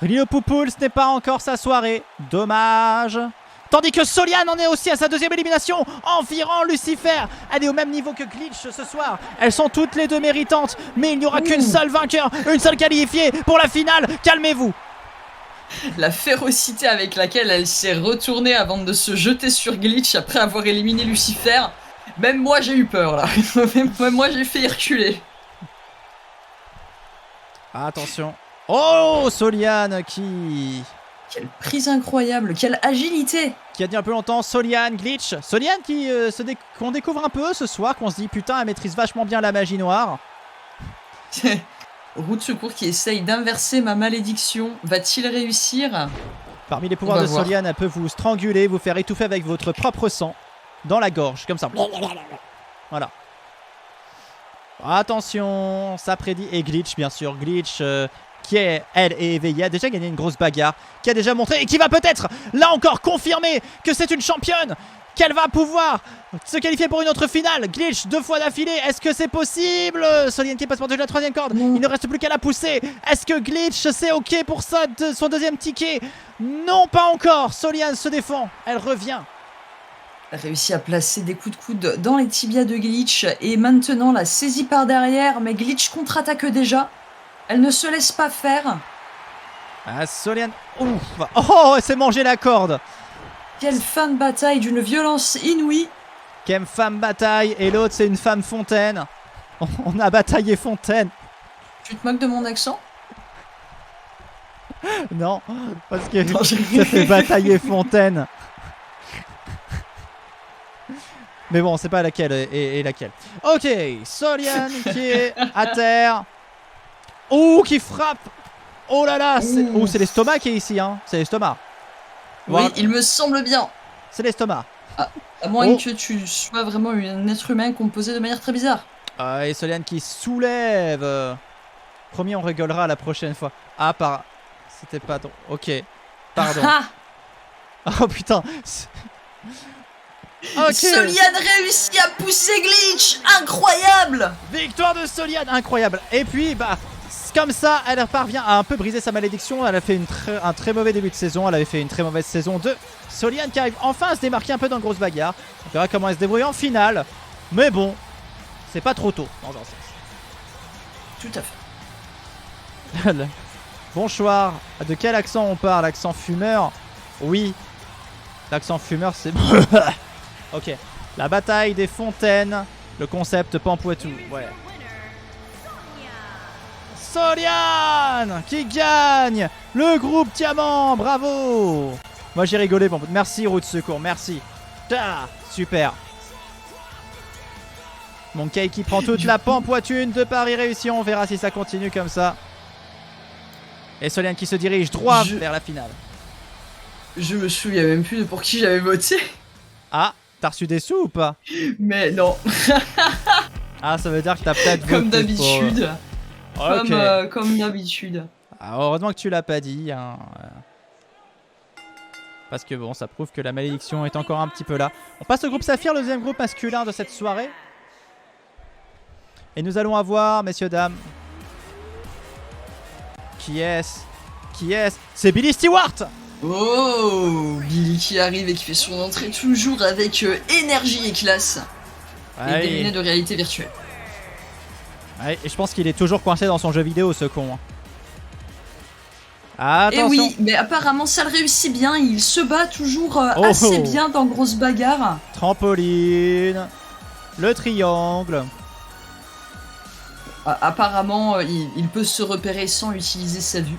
Lilo Poupoule, ce n'est pas encore sa soirée. Dommage. Tandis que Soliane en est aussi à sa deuxième élimination en virant Lucifer. Elle est au même niveau que Glitch ce soir. Elles sont toutes les deux méritantes. Mais il n'y aura qu'une seule vainqueur, une seule qualifiée pour la finale. Calmez-vous. La férocité avec laquelle elle s'est retournée avant de se jeter sur Glitch après avoir éliminé Lucifer. Même moi j'ai eu peur là. Même moi j'ai fait reculer. Attention. Oh, Soliane qui Quelle prise incroyable, quelle agilité. a dit un peu longtemps. Soliane, Glitch. Soliane qu'on découvre un peu ce soir, qu'on se dit putain, elle maîtrise vachement bien la magie noire. Roue de secours qui essaye d'inverser ma malédiction. Va-t-il réussir? Parmi les pouvoirs On de va voir. Soliane, elle peut vous stranguler, vous faire étouffer avec votre propre sang dans la gorge, comme ça. Voilà. Attention, ça prédit. Et Glitch, bien sûr. Glitch, qui est, elle, est éveillée, a déjà gagné une grosse bagarre, qui a déjà montré et qui va peut-être, là encore, confirmer que c'est une championne, qu'elle va pouvoir se qualifier pour une autre finale. Glitch, 2 fois d'affilée, est-ce que c'est possible? Soliane qui passe par-dessus la 3e corde, Non. il ne reste plus qu'à la pousser. Est-ce que Glitch, c'est ok pour ça, son 2e ticket? Non, pas encore. Soliane se défend, elle revient. Elle a réussi à placer des coups de coude dans les tibias de Glitch et maintenant la saisie par derrière, mais Glitch contre-attaque déjà. Elle ne se laisse pas faire. Ah, Soliane, ouf. Oh, elle s'est mangé la corde. Quelle fin de bataille d'une violence inouïe. Quelle femme bataille et l'autre c'est une femme fontaine. On a bataillé Fontaine. Tu te moques de mon accent? Non, parce que Non, ça fait batailler Fontaine. Mais bon, c'est pas laquelle et laquelle. Ok, Soliane qui est à terre. Ouh, qui frappe. Oh là là, c'est l'estomac qui est ici, hein. C'est l'estomac. Oui, Voilà. il me semble bien. C'est l'estomac. À moins Oh. que tu sois vraiment un être humain composé de manière très bizarre. Et Soliane qui soulève. Promis, on rigolera la prochaine fois. Ah, c'était pas... Ok, pardon. Ah, Oh putain. Ok. Soliane réussit à pousser Glitch. Incroyable. Victoire de Soliane, incroyable. Et puis, bah, comme ça, elle parvient à un peu briser sa malédiction. Elle a fait un très mauvais début de saison. Elle avait fait une très mauvaise saison 2. Soliane qui arrive enfin à se démarquer un peu dans une grosse bagarre. On verra comment elle se débrouille en finale. Mais bon, c'est pas trop tôt dans un sens. Tout à fait. Bonsoir. De quel accent on parle? L'accent fumeur? Oui. L'accent fumeur, c'est... Ok. La bataille des fontaines. Le concept Pampoitou. Ouais. Soliane qui gagne le groupe Diamant. Bravo. Moi j'ai rigolé. Merci roue de secours. Merci. Ah, super. Mon Kay qui prend toute la pampoitune de Paris réussi. On verra si ça continue comme ça. Et Soliane qui se dirige droit vers la finale. Je me souviens même plus de pour qui j'avais voté. Ah, t'as reçu des sous ou pas? Mais non, Ah, ça veut dire que t'as peut-être voté comme d'habitude. pour... Ok. Comme d'habitude. Ah, heureusement que tu l'as pas dit. Hein. Parce que bon, ça prouve que la malédiction est encore un petit peu là. On passe au groupe Saphir, le deuxième groupe masculin de cette soirée. Et nous allons avoir, messieurs, dames... Qui est-ce? Qui est-ce? C'est Billy Stewart! Oh, Billy qui arrive et qui fait son entrée toujours avec énergie et classe. Et des lunettes de réalité virtuelle. Ouais, et je pense qu'il est toujours coincé dans son jeu vidéo, ce con. Et Attention. oui, mais apparemment ça le réussit bien. Il se bat toujours assez bien dans grosses bagarres. Trampoline. Le triangle. Apparemment, il peut se repérer sans utiliser sa vue.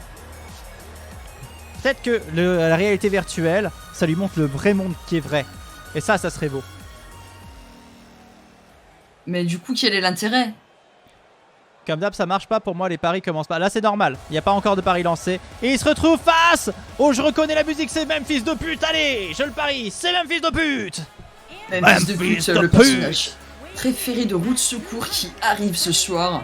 Peut-être que la réalité virtuelle, ça lui montre le vrai monde qui est vrai. Et ça serait beau. Mais du coup, quel est l'intérêt? Comme d'hab, ça marche pas pour moi, les paris commencent pas. Là, c'est normal, il n'y a pas encore de paris lancé. Et il se retrouve face. Oh, je reconnais la musique, c'est même fils de pute. Allez, je le parie, c'est même fils de pute. Memphis de pute, le personnage préféré de roue de secours qui arrive ce soir.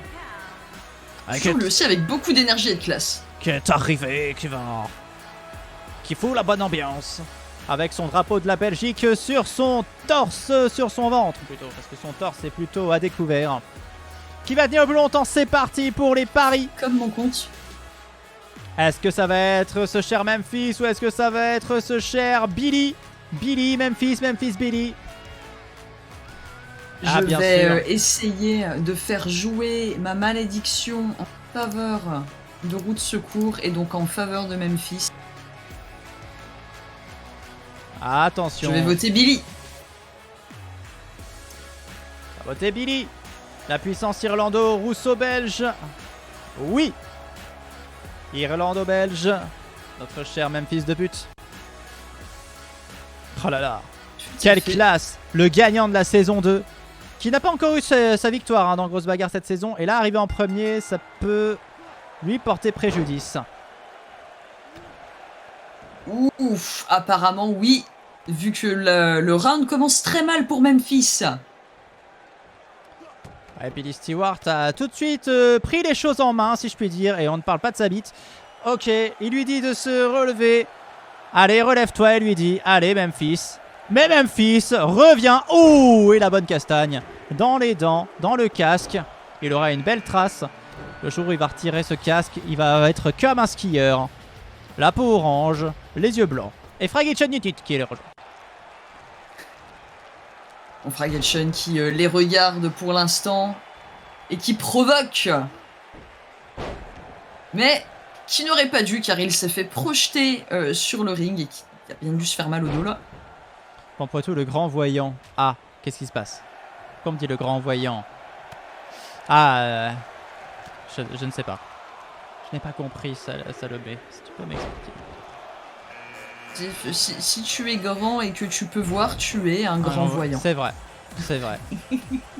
Joue lui aussi avec beaucoup d'énergie et de classe. Qui est arrivé, qui fout la bonne ambiance. Avec son drapeau de la Belgique sur son torse, sur son ventre plutôt. Parce que son torse est plutôt à découvert. Qui va tenir le plus longtemps, c'est parti pour les paris. Comme mon compte. Est-ce que ça va être ce cher Memphis ou est-ce que ça va être ce cher Billy? Billy, Memphis, Billy. Je bien vais sûr. essayer de faire jouer ma malédiction en faveur de roue de secours et donc en faveur de Memphis. Attention. Je vais voter Billy. Votez Billy. La puissance irlando-rousseau-belge. Oui. Irlando-belge. Notre cher Memphis de pute. Oh là là. Quelle classe. Le gagnant de la saison 2. Qui n'a pas encore eu sa victoire dans Grosse Bagarre cette saison. Et là, arrivé en premier, ça peut lui porter préjudice. Ouf, apparemment oui. Vu que le round commence très mal pour Memphis. Et Billy Stewart a tout de suite pris les choses en main, si je puis dire, et on ne parle pas de sa bite. Ok, il lui dit de se relever. Allez, relève-toi, il lui dit. Allez, Memphis. Mais Memphis revient. Oh, et la bonne castagne. Dans les dents, dans le casque. Il aura une belle trace. Le jour où il va retirer ce casque, il va être comme un skieur. La peau orange, les yeux blancs. Et Fragile United qui est le rejoint. On Fragelchen qui les regarde pour l'instant et qui provoque. Mais qui n'aurait pas dû car il s'est fait projeter sur le ring et qui a bien dû se faire mal au dos là. Pampoitou, le grand voyant. Ah, qu'est-ce qui se passe? Comme dit le grand voyant. Ah, je ne sais pas. Je n'ai pas compris, Salomé. Si tu peux m'expliquer. Si tu es grand et que tu peux voir, tu es un grand voyant. C'est vrai. C'est vrai.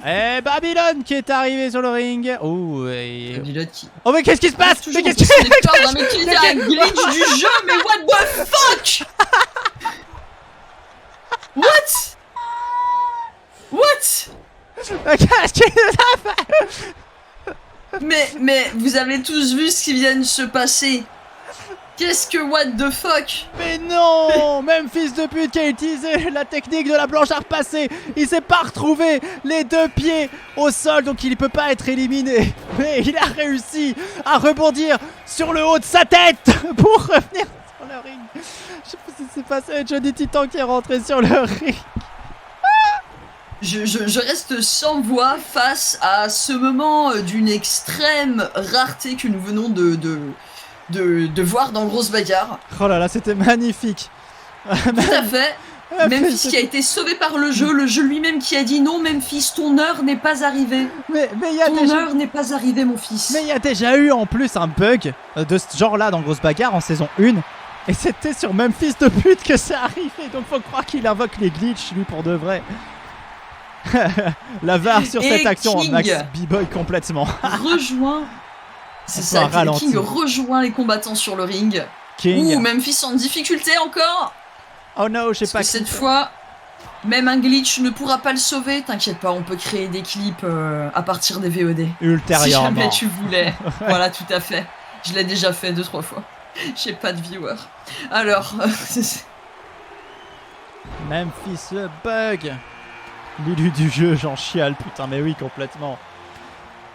Et Babylone qui est arrivé sur le ring. Oh, et... Babylone qui... Oh, mais qu'est-ce qui se passe? Mais qu'est-ce qui se passe? Mais il y a un glitch du jeu, mais what the fuck? What? What? Qu'est-ce qui se passe? Mais vous avez tous vu ce qui vient de se passer. Qu'est-ce que what the fuck? Mais non! Même fils de pute qui a utilisé la technique de la planche à repasser. Il s'est pas retrouvé les deux pieds au sol, donc il ne peut pas être éliminé. Mais il a réussi à rebondir sur le haut de sa tête pour revenir sur le ring. Je sais pas si c'est passé Johnny Titan qui est rentré sur le ring. Je reste sans voix face à ce moment d'une extrême rareté que nous venons de voir dans Grosse Bagarre. Oh là là, c'était magnifique. Tout à fait. Memphis qui a été sauvé par le jeu lui-même qui a dit non Memphis, ton heure n'est pas arrivée. Mais y a ton heure n'est pas arrivée mon fils. Mais il y a déjà eu en plus un bug de ce genre là dans Grosse Bagarre en saison 1. Et c'était sur Memphis de pute que c'est arrivé. Donc faut croire qu'il invoque les glitches lui pour de vrai. La VAR sur cette action, King Max B-Boy complètement. Rejoint. C'est ça, King rejoint les combattants sur le ring. King. Ouh, Memphis en difficulté encore. Oh no, je sais pas. Cette fois, même un glitch ne pourra pas le sauver. T'inquiète pas, on peut créer des clips à partir des VOD. Ultérieurement. Si jamais tu voulais. Voilà, tout à fait. Je l'ai déjà fait 2-3 fois. J'ai pas de viewer. Alors. Memphis le bug. L'élu du jeu, j'en chiale, putain, mais oui, complètement.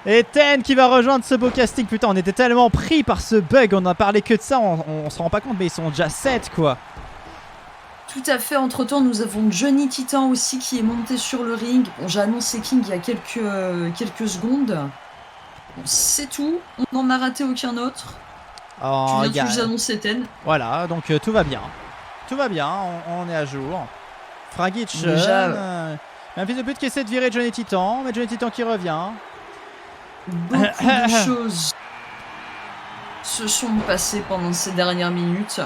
Et Ten qui va rejoindre ce beau casting, putain, on était tellement pris par ce bug, on a parlé que de ça, on se rend pas compte, mais ils sont déjà 7, quoi. Tout à fait, entre temps, nous avons Johnny Titan aussi qui est monté sur le ring. Bon, j'ai annoncé King il y a quelques secondes. Bon, c'est tout, on n'en a raté aucun autre. Oh, tu viens de nous annoncer Ten. Voilà, donc tout va bien. Tout va bien, on est à jour. Fragitch. Memphis de pute qui essaie de virer Johnny Titan, mais Johnny Titan qui revient. Beaucoup de choses se sont passées pendant ces dernières minutes.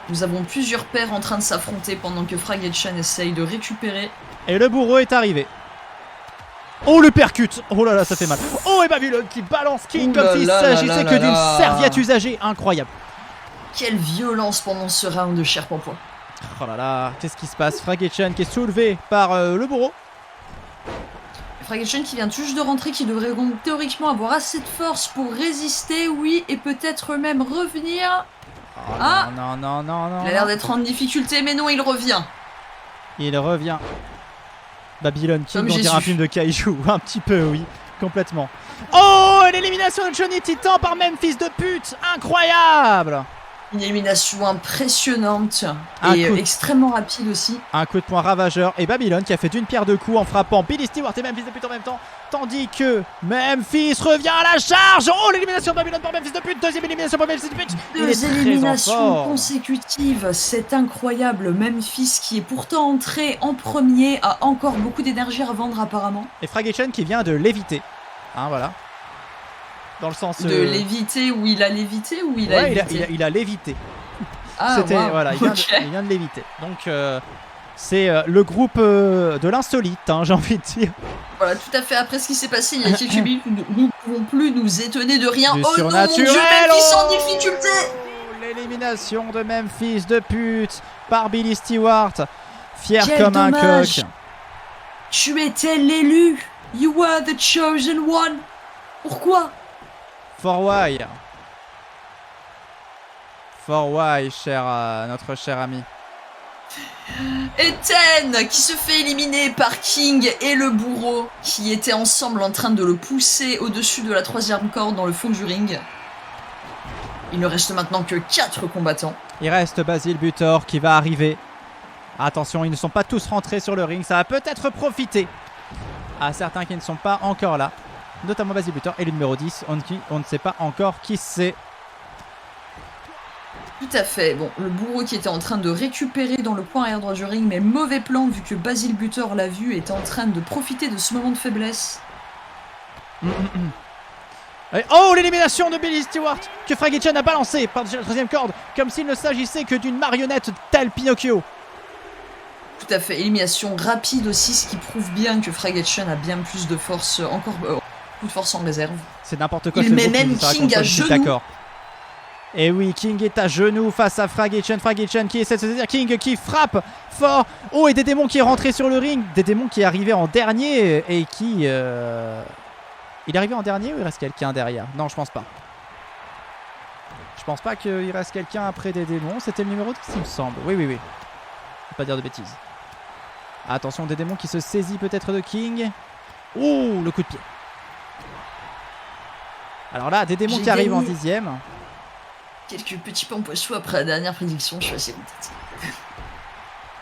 Nous avons plusieurs paires en train de s'affronter pendant que Fragetchan essaye de récupérer. Et le bourreau est arrivé. Oh, le percute. Oh là là, ça fait mal. Oh, et Babylone qui balance King comme s'il s'agissait que d'une serviette usagée. Incroyable. Quelle violence pendant ce round de cher Pampois. Oh là là, qu'est-ce qui se passe? Fragetchan qui est soulevé par le bourreau. Fragetchan qui vient tout juste de rentrer, qui devrait donc théoriquement avoir assez de force pour résister, oui, et peut-être même revenir. Oh, ah non. Il a l'air d'être en difficulté, mais non, il revient. Il revient. Babylone King, on dirait un film de kaiju. Un petit peu, oui, complètement. Oh, l'élimination de Johnny Titan par Memphis de pute. Incroyable. Une élimination impressionnante et extrêmement rapide aussi. Un coup de poing ravageur et Babylone qui a fait d'une pierre deux coups en frappant Billy Stewart et Memphis de Pute en même temps. Tandis que Memphis revient à la charge. Oh, l'élimination de Babylone pour Memphis de Pute. Deuxième élimination pour Memphis de Pute. Deux éliminations consécutives, c'est incroyable. Memphis qui est pourtant entré en premier a encore beaucoup d'énergie à revendre apparemment. Et Fragation qui vient de léviter. Hein, voilà. Dans le sens... De léviter, où il a lévité ou il a ouais, lévité. il a lévité. Ah, wow. Voilà, il vient de léviter. Donc, c'est le groupe de l'insolite, hein, j'ai envie de dire. Voilà, tout à fait. Après ce qui s'est passé il y a quelques minutes, nous ne pouvons plus nous étonner de rien. Du oh surnaturel, non, Memphis en difficulté. L'élimination de Memphis de Pute par Billy Stewart. Fier Quel comme dommage. un coq. Tu étais l'élu. You were the chosen one. Pourquoi? For why? For why, notre cher ami. Eten qui se fait éliminer par King et le bourreau qui étaient ensemble en train de le pousser au-dessus de la troisième corde dans le fond du ring. Il ne reste maintenant que 4 combattants. Il reste Basil Butor qui va arriver. Attention, ils ne sont pas tous rentrés sur le ring. Ça va peut-être profiter à certains qui ne sont pas encore là. Notamment Basil Butor et le numéro 10. On ne sait pas encore qui c'est. Tout à fait. Bon, le bourreau qui était en train de récupérer dans le coin arrière droit du ring, mais mauvais plan vu que Basil Butor l'a vu, était en train de profiter de ce moment de faiblesse. Et oh, l'élimination de Billy Stewart que Fragation a balancé par-dessus la troisième corde, comme s'il ne s'agissait que d'une marionnette telle Pinocchio. Tout à fait. Élimination rapide aussi, ce qui prouve bien que Fragation a bien plus de force, encore beaucoup de force en réserve. C'est n'importe quoi. Il met même King à genoux. D'accord. Et oui, King est à genoux face à Fragation. Fragation qui essaie de se saisir. King qui frappe fort. Oh, et des démons qui est rentré sur le ring. Des démons qui est arrivé en dernier et qui... Il est arrivé en dernier ou il reste quelqu'un derrière? Non, je pense pas. Je pense pas qu'il reste quelqu'un après des démons. C'était le numéro 10, il me semble. Oui, oui, oui. Faut pas dire de bêtises. Attention, des démons qui se saisit peut-être de King. Oh, le coup de pied. Alors là, des démons qui arrivent en 10e. Quelques petits points poissons après la dernière prédiction, je suis assez contente.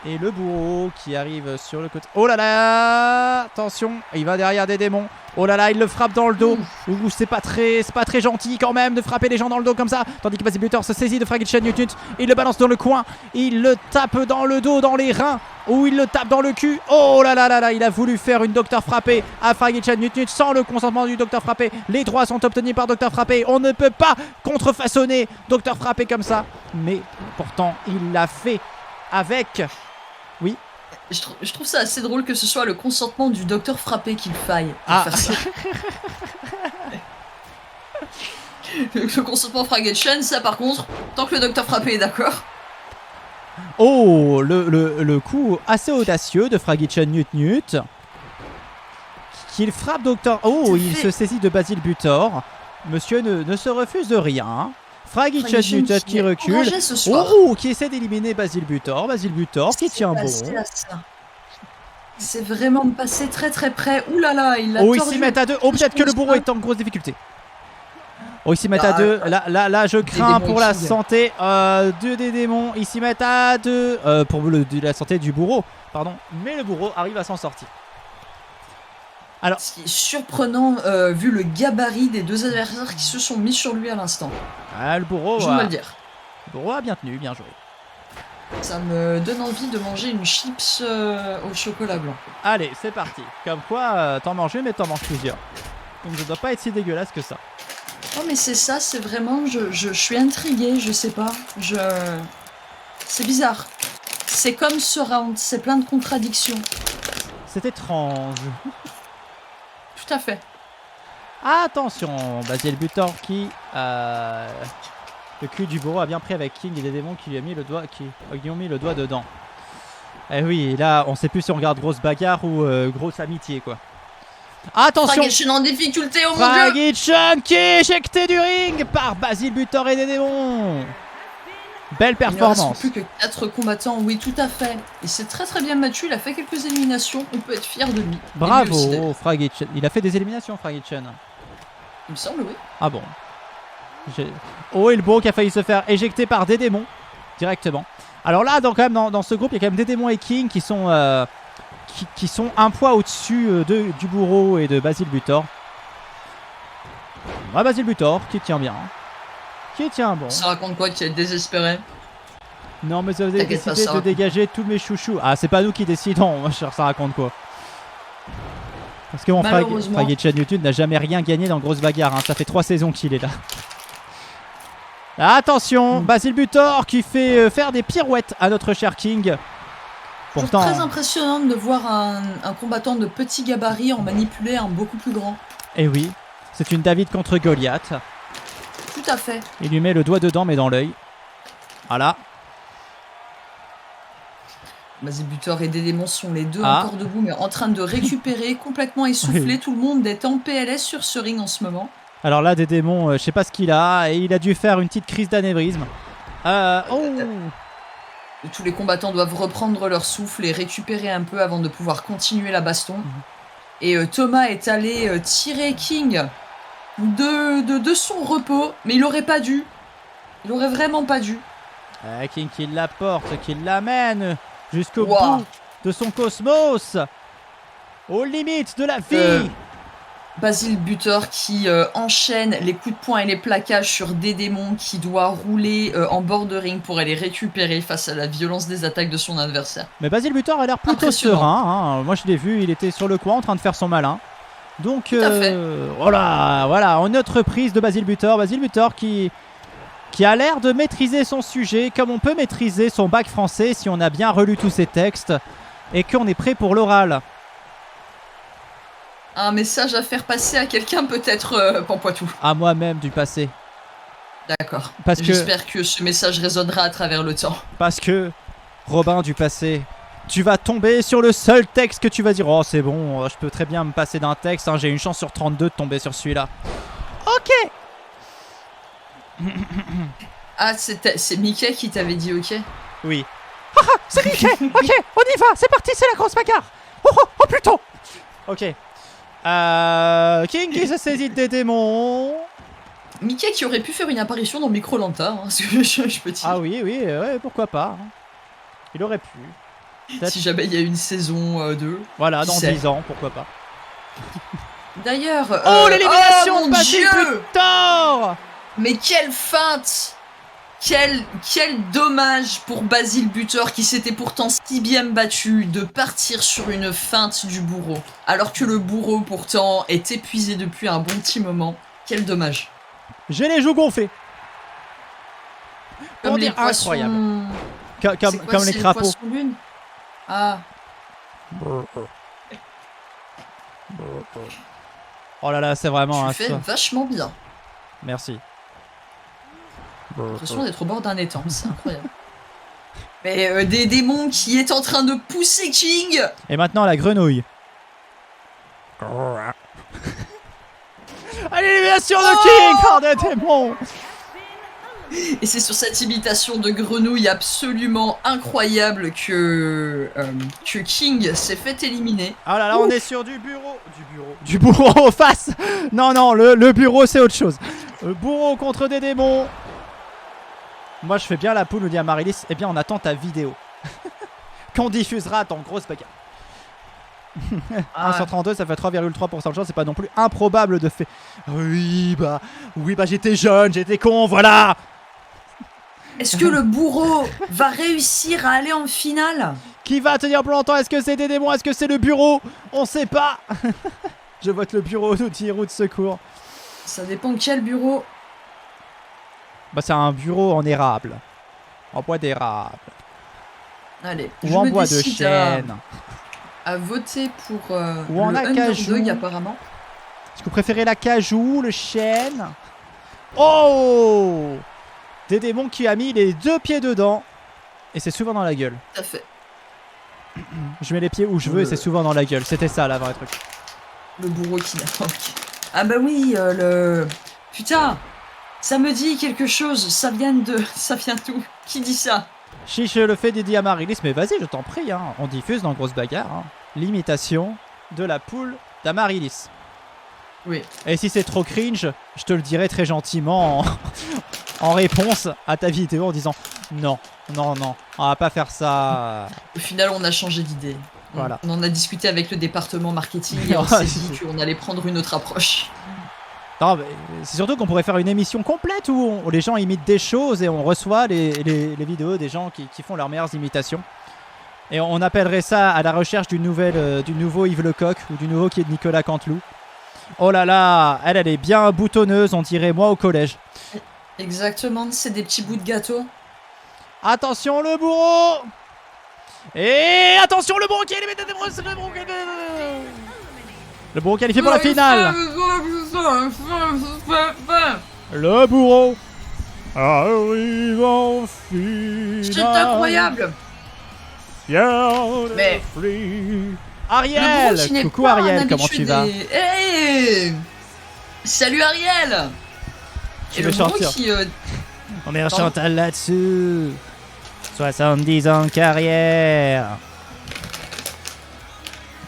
Et le bourreau qui arrive sur le côté. Oh là là! Attention, il va derrière des démons. Oh là là, il le frappe dans le dos. Ouh, c'est pas très gentil quand même de frapper les gens dans le dos comme ça. Tandis que Basil Butor se saisit de Fragation Newt. Il le balance dans le coin. Il le tape dans le dos, dans les reins. Ou il le tape dans le cul. Oh là là là là, il a voulu faire une Docteur Frappé à Fragation Newt sans le consentement du Docteur Frappé. Les droits sont obtenus par Docteur Frappé. On ne peut pas contrefaçonner Docteur Frappé comme ça. Mais pourtant, il l'a fait avec... Oui. Je trouve ça assez drôle que ce soit le consentement du Docteur Frappé qu'il faille pour faire ça. Le consentement Fragation, ça par contre, tant que le Docteur Frappé est d'accord. Oh, le coup assez audacieux de Fragation Newt. Qu'il frappe Docteur... Oh, il se saisit de Basil Butor. Monsieur ne se refuse de rien. Fragation Newt qui recule. Oh, qui essaie d'éliminer Basil Butor. Basil Butor qui tient bon. C'est vraiment passé très très près. Ouh là là, il a ils s'y mettent à deux. Oh, peut-être que le bourreau est en grosse difficulté. Oh, ils s'y mettent à deux. Là, je crains pour la santé des démons. Ils s'y mettent à deux. Pour la santé du bourreau. Pardon. Mais le bourreau arrive à s'en sortir. Alors, ce qui est surprenant vu le gabarit des deux adversaires qui se sont mis sur lui à l'instant. Le bourreau, je dois le dire. Le bourreau a bien tenu, bien joué. Ça me donne envie de manger une chips au chocolat blanc. Allez, c'est parti. Comme quoi, t'en manges une mais t'en manges plusieurs. Donc ça doit pas être si dégueulasse que ça. Non mais c'est ça, c'est vraiment... Je suis intriguée, je sais pas. C'est bizarre. C'est comme ce round, c'est plein de contradictions. C'est étrange. Tout à fait. Attention, Basil Butor qui... le cul du bourreau a bien pris avec King et des démons qui lui ont mis le doigt, dedans. Et oui, là, on sait plus si on regarde grosse bagarre ou grosse amitié, quoi. Attention! Fragation en difficulté, oh mon dieu! Fragation qui est éjecté du ring par Basil Butor et des démons. Belle performance. Il ne reste plus que 4 combattants, oui, tout à fait. Et c'est très très bien battu, il a fait quelques éliminations, on peut être fier de lui. Bravo, Fragation. Il a fait des éliminations, Fragation. Il me semble, oui. Ah bon? Oh, et le bourreau qui a failli se faire éjecter par des démons directement. Alors là, quand même, dans ce groupe, il y a quand même des démons et King qui sont un poids au-dessus du bourreau et de Basile Butor. Ouais, Basile Butor qui tient bien. Qui tient bon. Ça raconte quoi, tu es désespéré? Non, mais ça vous avez décidé de dégager tous mes chouchous. Ah, c'est pas nous qui décidons. Moi, ça raconte quoi? Parce que mon Fraggy Chan YouTube n'a jamais rien gagné dans Grosse Bagarre. Hein. Ça fait 3 saisons qu'il est là. Attention, Basile Butor qui fait faire des pirouettes à notre cher King. Pourtant, très impressionnant de voir un combattant de petit gabarit en manipuler un beaucoup plus grand. Eh oui, c'est une David contre Goliath. Tout à fait. Il lui met le doigt dedans mais dans l'œil. Voilà. Basile Butor et Dédémon sont les deux encore debout mais en train de récupérer, complètement essoufflé. Oui. Tout le monde est en PLS sur ce ring en ce moment. Alors là, Dédémon, je sais pas ce qu'il a et il a dû faire une petite crise d'anévrisme. Tous les combattants doivent reprendre leur souffle et récupérer un peu avant de pouvoir continuer la baston. Et Thomas est allé tirer King de son repos, mais il aurait pas dû. Il aurait vraiment pas dû. King qui l'apporte, qui l'amène jusqu'au bout de son cosmos, aux limites de la vie. Basile Butor qui enchaîne les coups de poing et les plaquages sur Dédémon qui doit rouler en bord de ring pour aller récupérer face à la violence des attaques de son adversaire. Mais Basile Butor a l'air plutôt serein. Hein. Moi je l'ai vu, il était sur le coin en train de faire son malin. Donc voilà, en autre prise de Basile Butor. Basile Butor qui a l'air de maîtriser son sujet comme on peut maîtriser son bac français si on a bien relu tous ses textes et qu'on est prêt pour l'oral. Un message à faire passer à quelqu'un peut-être Pampoitou. À moi-même du passé. D'accord. J'espère que ce message résonnera à travers le temps. Parce que, Robin du passé, tu vas tomber sur le seul texte que tu vas dire. Oh c'est bon, je peux très bien me passer d'un texte, hein, j'ai une chance sur 32 de tomber sur celui-là. Ok. Ah, c'est Mickey qui t'avait dit ok? Oui. Haha, c'est Mickey. Ok, on y va, c'est parti, c'est la grosse bagarre. Oh putain. Ok. King qui se saisit des démons. Mickey qui aurait pu faire une apparition dans Microlanta, hein, je peux dire. Ah oui, ouais, pourquoi pas. Il aurait pu. Si jamais il y a une saison 2. Voilà, dans 10 ans, pourquoi pas. D'ailleurs... l'élimination de Basile Butor. Mais quelle feinte! Quel dommage pour Basile Butor qui s'était pourtant si bien battu de partir sur une feinte du bourreau. Alors que le bourreau pourtant est épuisé depuis un bon petit moment. Quel dommage. J'ai les joues gonflées. Comme les poissons... incroyable. Comme les crapauds. Ah. Oh là là, c'est vraiment... Tu fais vachement bien. Merci. J'ai l'impression d'être au bord d'un étang, c'est incroyable. Mais des démons qui est en train de pousser King. Et maintenant la grenouille. À l'élimination de King par des démons. Et c'est sur cette imitation de grenouille absolument incroyable que King s'est fait éliminer. Ah là là, on est sur du bureau. Du bourreau en face. Non, le bureau c'est autre chose. Le bourreau contre des démons. Moi je fais bien la poule, nous dit Amaryllis. Eh bien on attend ta vidéo qu'on diffusera dans Grosse Bagarre. 1 sur 32, ça fait 3,3% de chance. C'est pas non plus improbable de faire. Oui bah j'étais jeune, j'étais con, voilà. Est-ce que le bourreau va réussir à aller en finale? Qui va tenir plus longtemps? Est-ce que c'est des démons? Est-ce que c'est le bureau? On sait pas. Je vote le bureau, nous dit roue de secours. Ça dépend de quel bureau. Bah c'est un bureau en érable. En bois d'érable. Allez, ou en bois de chêne. À voter pour ou en Underdog apparemment. Est-ce que vous préférez l'acajou, le chêne? Oh! Des démons qui a mis les 2 pieds dedans. Et c'est souvent dans la gueule. Tout à fait. Je mets les pieds où je veux et c'est souvent dans la gueule. C'était ça la vraie truc. Le bourreau qui n'a pas. Ah bah oui, le... Putain! Ça me dit quelque chose, ça vient d'où? Qui dit ça? Chiche le fait Didi Amaryllis, mais vas-y, je t'en prie, hein. On diffuse dans Grosse Bagarre. Hein. L'imitation de la poule d'Amaryllis. Oui. Et si c'est trop cringe, je te le dirai très gentiment en réponse à ta vidéo en disant non, non, non, on va pas faire ça. Au final, on a changé d'idée. Voilà. On en a discuté avec le département marketing et on s'est dit qu'on allait prendre une autre approche. Non, c'est surtout qu'on pourrait faire une émission complète où les gens imitent des choses et on reçoit les vidéos des gens qui font leurs meilleures imitations. Et on appellerait ça à la recherche du nouveau Yves Lecoq ou du nouveau qui est de Nicolas Canteloup. Oh là là, elle est bien boutonneuse, on dirait moi au collège. Exactement, c'est des petits bouts de gâteau. Attention le bourreau. Et attention le bourreau qui est le bourreau qualifié pour la finale. Le bourreau arrive en finale. C'est incroyable. Mais Ariel, coucou Ariel, comment tu vas? Hey, salut Ariel. Et le bourreau qui... On met un Chantal là-dessus. 70 ans de carrière.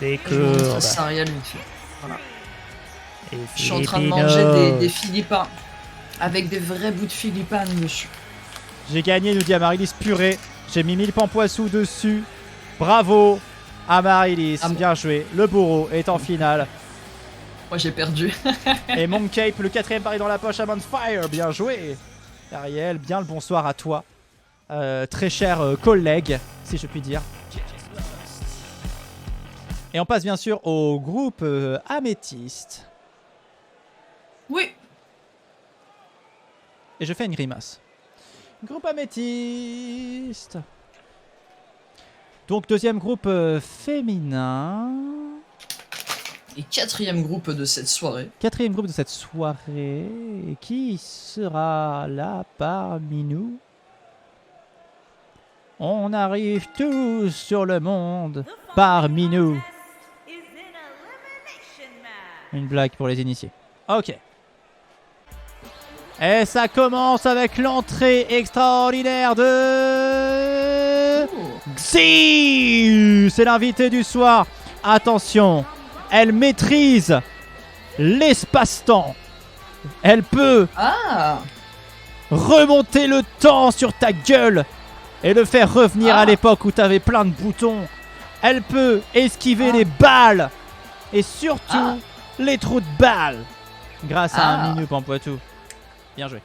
Des courbes. Ça, Ariel, voilà. Et je suis en train de manger des philippins. Avec des vrais bouts de philippins dessus. J'ai gagné, nous dit Amaryllis purée. J'ai mis 1000 pampoissous dessus. Bravo Amaryllis, bien joué. Le bourreau est en finale. Moi j'ai perdu. Et mon cape, le 4ème pari dans la poche à Fire, bien joué. Ariel, bien le bonsoir à toi. Très cher collègue, si je puis dire. Et on passe bien sûr au groupe Améthyste. Oui. Et je fais une grimace. Groupe Améthyste. Donc deuxième groupe féminin. Et quatrième groupe de cette soirée. Quatrième groupe de cette soirée. Qui sera là parmi nous? On arrive tous sur le monde parmi nous. Une blague pour les initiés. Ok. Et ça commence avec l'entrée extraordinaire de... Xi. C'est l'invité du soir. Attention, elle maîtrise l'espace-temps. Elle peut remonter le temps sur ta gueule et le faire revenir à l'époque où t'avais plein de boutons. Elle peut esquiver les balles et surtout les trous de balles grâce à un Minu Pampoitou. Bien joué.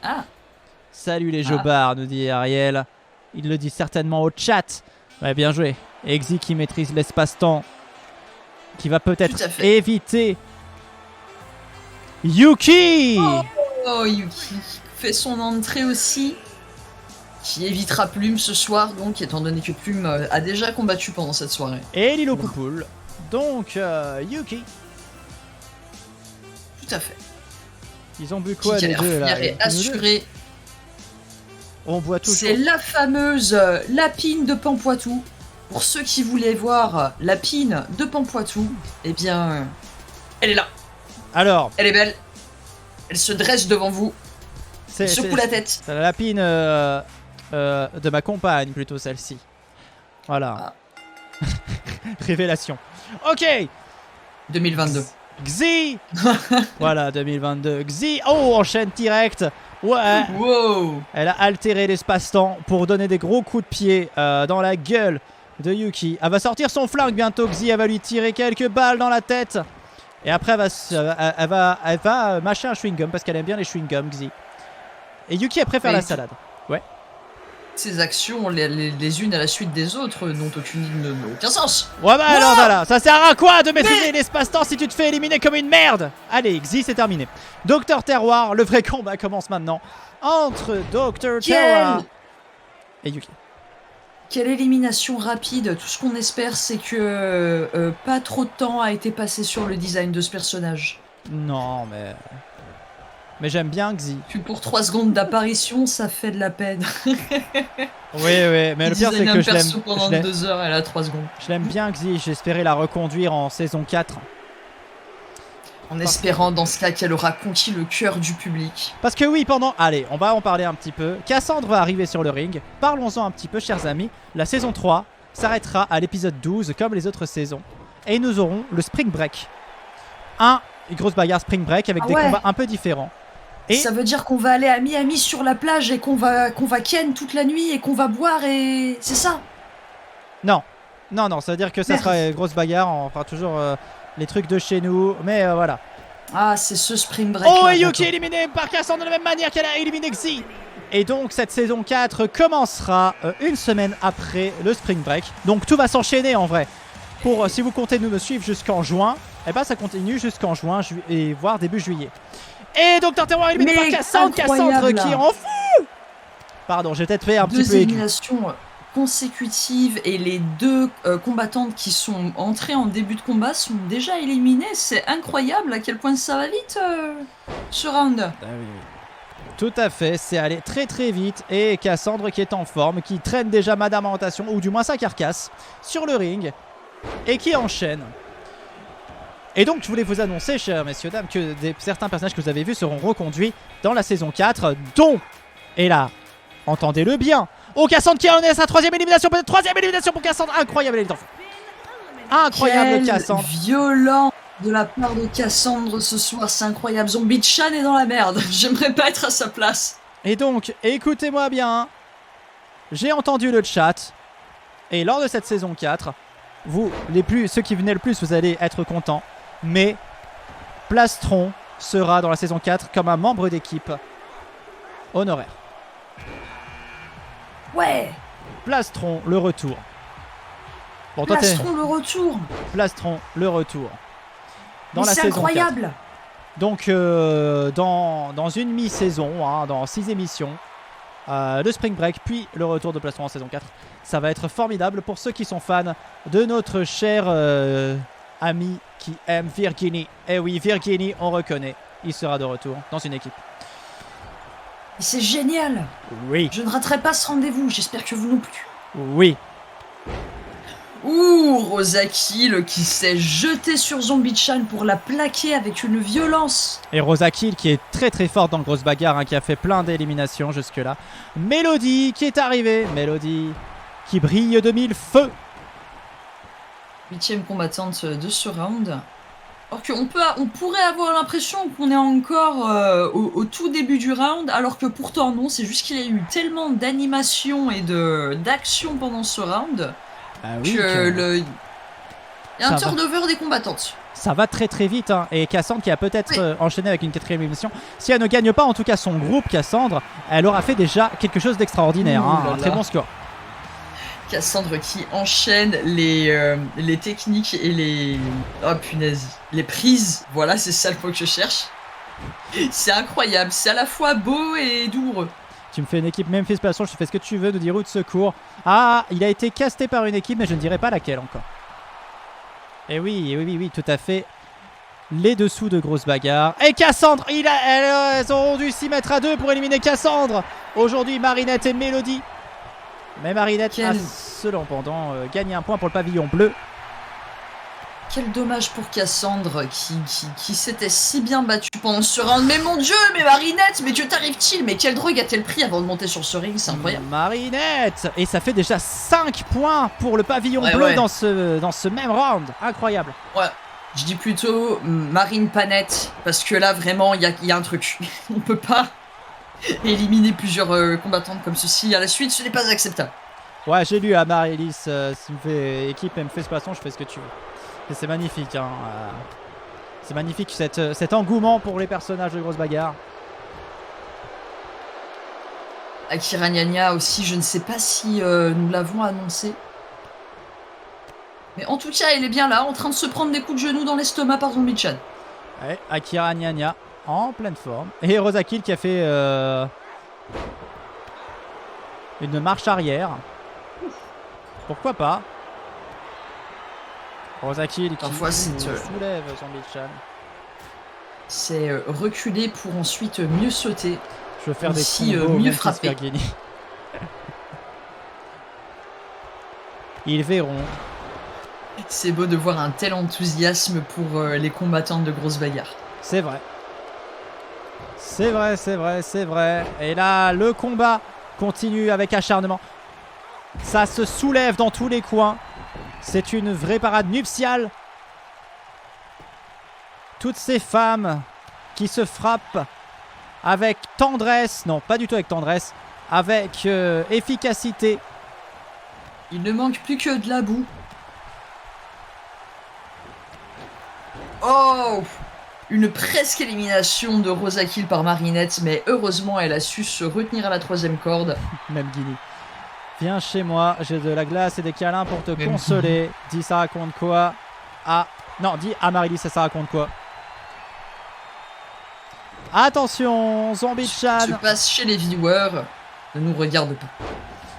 Salut les jobards, nous dit Ariel. Il le dit certainement au chat. Ouais, bien joué. Exi qui maîtrise l'espace-temps. Qui va peut-être éviter Yuki. Oh, Yuki fait son entrée aussi. Qui évitera Plume ce soir, donc, étant donné que Plume a déjà combattu pendant cette soirée. Et Lilo Poupoule. Donc, Yuki. Tout à fait. Ils ont bu quoi les deux là? Et assuré. On boit toujours. C'est la fameuse lapine de Pampoitou. Pour ceux qui voulaient voir la pine de Pampoitou, eh bien, elle est là. Alors. Elle est belle. Elle se dresse devant vous. Elle secoue la tête. C'est la lapine de ma compagne, plutôt celle-ci. Voilà. Révélation. Ok. 2022. Xi. Voilà, 2022. Xi. Oh, enchaîne direct. Ouais. Wow. Elle a altéré l'espace-temps pour donner des gros coups de pied dans la gueule de Yuki. Elle va sortir son flingue bientôt. Xi, elle va lui tirer quelques balles dans la tête. Et après, elle va mâcher un chewing-gum parce qu'elle aime bien les chewing-gums, Xi. Et Yuki, elle préfère la salade. Ouais. Ces actions, les unes à la suite des autres, n'ont aucun sens. Ouais, bah alors voilà, ça sert à quoi de maîtriser l'espace-temps si tu te fais éliminer comme une merde? Allez, Xi, c'est terminé. Docteur Terroir, le vrai combat commence maintenant entre Docteur Terroir et Yuki. Quelle élimination rapide. Tout ce qu'on espère, c'est que pas trop de temps a été passé sur le design de ce personnage. Non, mais j'aime bien Xi. Puis pour 3 secondes d'apparition, ça fait de la peine. Oui, mais le pire c'est que je l'aime. Pendant 2 heures, elle a 3 secondes. Je l'aime bien Xi, j'espérais la reconduire en saison 4. En espérant dans ce cas qu'elle aura conquis le cœur du public. Parce que oui, allez, on va en parler un petit peu. Cassandre va arriver sur le ring. Parlons-en un petit peu, chers amis. La saison 3 s'arrêtera à l'épisode 12, comme les autres saisons. Et nous aurons le Spring Break. Un grosse bagarre Spring Break avec des combats un peu différents. Et ça veut dire qu'on va aller à Miami sur la plage et qu'on va ken toute la nuit et qu'on va boire et... C'est ça? Non, ça veut dire que ça sera une grosse bagarre, on fera toujours les trucs de chez nous, mais voilà. Ah, c'est ce Spring Break. Oh, et Yuki est éliminé par Cassandre de la même manière qu'elle a éliminé Xi. Et donc cette saison 4 commencera une semaine après le Spring Break. Donc tout va s'enchaîner en vrai. Pour si vous comptez nous me suivre jusqu'en juin, et ça continue jusqu'en juin et voire début juillet. Et donc Tartarouin éliminé par Cassandre qui en fout. Pardon, j'ai peut-être fait un petit peu aigu. 2 éliminations consécutives et les 2 combattantes qui sont entrées en début de combat sont déjà éliminées. C'est incroyable à quel point ça va vite ce round. Oui. Tout à fait, c'est allé très très vite. Et Cassandre qui est en forme, qui traîne déjà Madame Orientation, ou du moins sa carcasse, sur le ring. Et qui enchaîne. Et donc je voulais vous annoncer, chers messieurs dames, que certains personnages que vous avez vus seront reconduits dans la saison 4, dont, et là, entendez-le bien, Cassandre qui en est à sa 3e élimination, peut-être 3e élimination pour Cassandre, incroyable les enfants. Incroyable Cassandre. Violent de la part de Cassandre ce soir, c'est incroyable. Zombie Chan est dans la merde, j'aimerais pas être à sa place. Et donc, écoutez-moi bien, j'ai entendu le chat, et lors de cette saison 4, vous, ceux qui venaient le plus, vous allez être contents, mais Plastron sera dans la saison 4 comme un membre d'équipe honoraire. Ouais. Plastron, le retour. Bon, Plastron, le retour. Plastron, le retour. Dans la c'est saison incroyable. 4. Donc, dans une mi-saison, dans 6 émissions, de Spring Break, puis le retour de Plastron en saison 4. Ça va être formidable pour ceux qui sont fans de notre cher ami qui aime Virginie. Eh oui, Virginie, on reconnaît. Il sera de retour dans une équipe. C'est génial. Oui. Je ne raterai pas ce rendez-vous, j'espère que vous non plus. Oui. Ouh, Rosa Kill qui s'est jetée sur Zombie Chan pour la plaquer avec une violence. Et Rosa Kill qui est très très forte dans le grosse bagarre, qui a fait plein d'éliminations jusque là. Mélodie qui est arrivée. Mélodie qui brille de 1000 feux. 8e combattante de ce round. Alors qu'on pourrait avoir l'impression qu'on est encore au tout début du round, alors que pourtant non, c'est juste qu'il y a eu tellement d'animation et d'action pendant ce round il y a un turnover des combattantes. Ça va très très vite et Cassandre qui a peut-être enchaîné avec une 4e élimination. Si elle ne gagne pas en tout cas son groupe, Cassandre, elle aura fait déjà quelque chose d'extraordinaire, un très bon score. Cassandre qui enchaîne les techniques et les... Oh punaise, les prises, voilà c'est ça le mot que je cherche. C'est incroyable, c'est à la fois beau et douloureux. Tu me fais une équipe Memphis Plastron, je te fais ce que tu veux, nous dit route de secours. Ah, il a été casté par une équipe mais je ne dirai pas laquelle encore. Et oui, tout à fait. Les dessous de grosses bagarres. Et Cassandre, elles ont dû s'y mettre à 2 pour éliminer Cassandre. Aujourd'hui Marinette et Mélodie. Mais Marinette a cependant gagné un point pour le pavillon bleu. Quel dommage pour Cassandre qui s'était si bien battue pendant ce round. Mais mon dieu, mais Marinette, mais Dieu t'arrive-t-il? Mais quelle drogue a-t-elle pris avant de monter sur ce ring? C'est incroyable. Marinette. Et ça fait déjà 5 points pour le pavillon bleu dans ce même round. Incroyable. Ouais, je dis plutôt Marine Panette, parce que là vraiment il y a un truc. On peut pas éliminer plusieurs combattantes comme ceci à la suite, ce n'est pas acceptable. Ouais, j'ai lu à Marie-Elise, si me fait équipe et me fait ce poisson, je fais ce que tu veux. Et c'est magnifique, c'est magnifique cet engouement pour les personnages de grosses bagarres. Akira Nyanya aussi, je ne sais pas si nous l'avons annoncé. Mais en tout cas, elle est bien là, en train de se prendre des coups de genoux dans l'estomac par Zombie Chan. Ouais, Akira Nyanya en pleine forme. Et Rosa Kill qui a fait une marche arrière. Pourquoi pas? Rosa Kill qui soulève Zombie Chan. C'est reculer pour ensuite mieux sauter. Je veux faire des combos, mieux frapper. Ils verront. C'est beau de voir un tel enthousiasme pour les combattantes de grosses bagarres. C'est vrai. C'est vrai. Et là, le combat continue avec acharnement. Ça se soulève dans tous les coins. C'est une vraie parade nuptiale. toutes ces femmes qui se frappent avec tendresse, non pas du tout avec tendresse, avec efficacité. Il ne manque plus que de la boue. Oh! Une presque élimination de Rosa Kill par Marinette, mais heureusement elle a su se retenir à la 3e corde. Même Guinée. Viens chez moi, j'ai de la glace et des câlins pour te Même consoler. Dis ça raconte quoi? Ah, non, dis à Marie-Lise ça raconte quoi? Attention, Zombie-chan. Ce qui se passe chez les viewers ne nous regarde pas.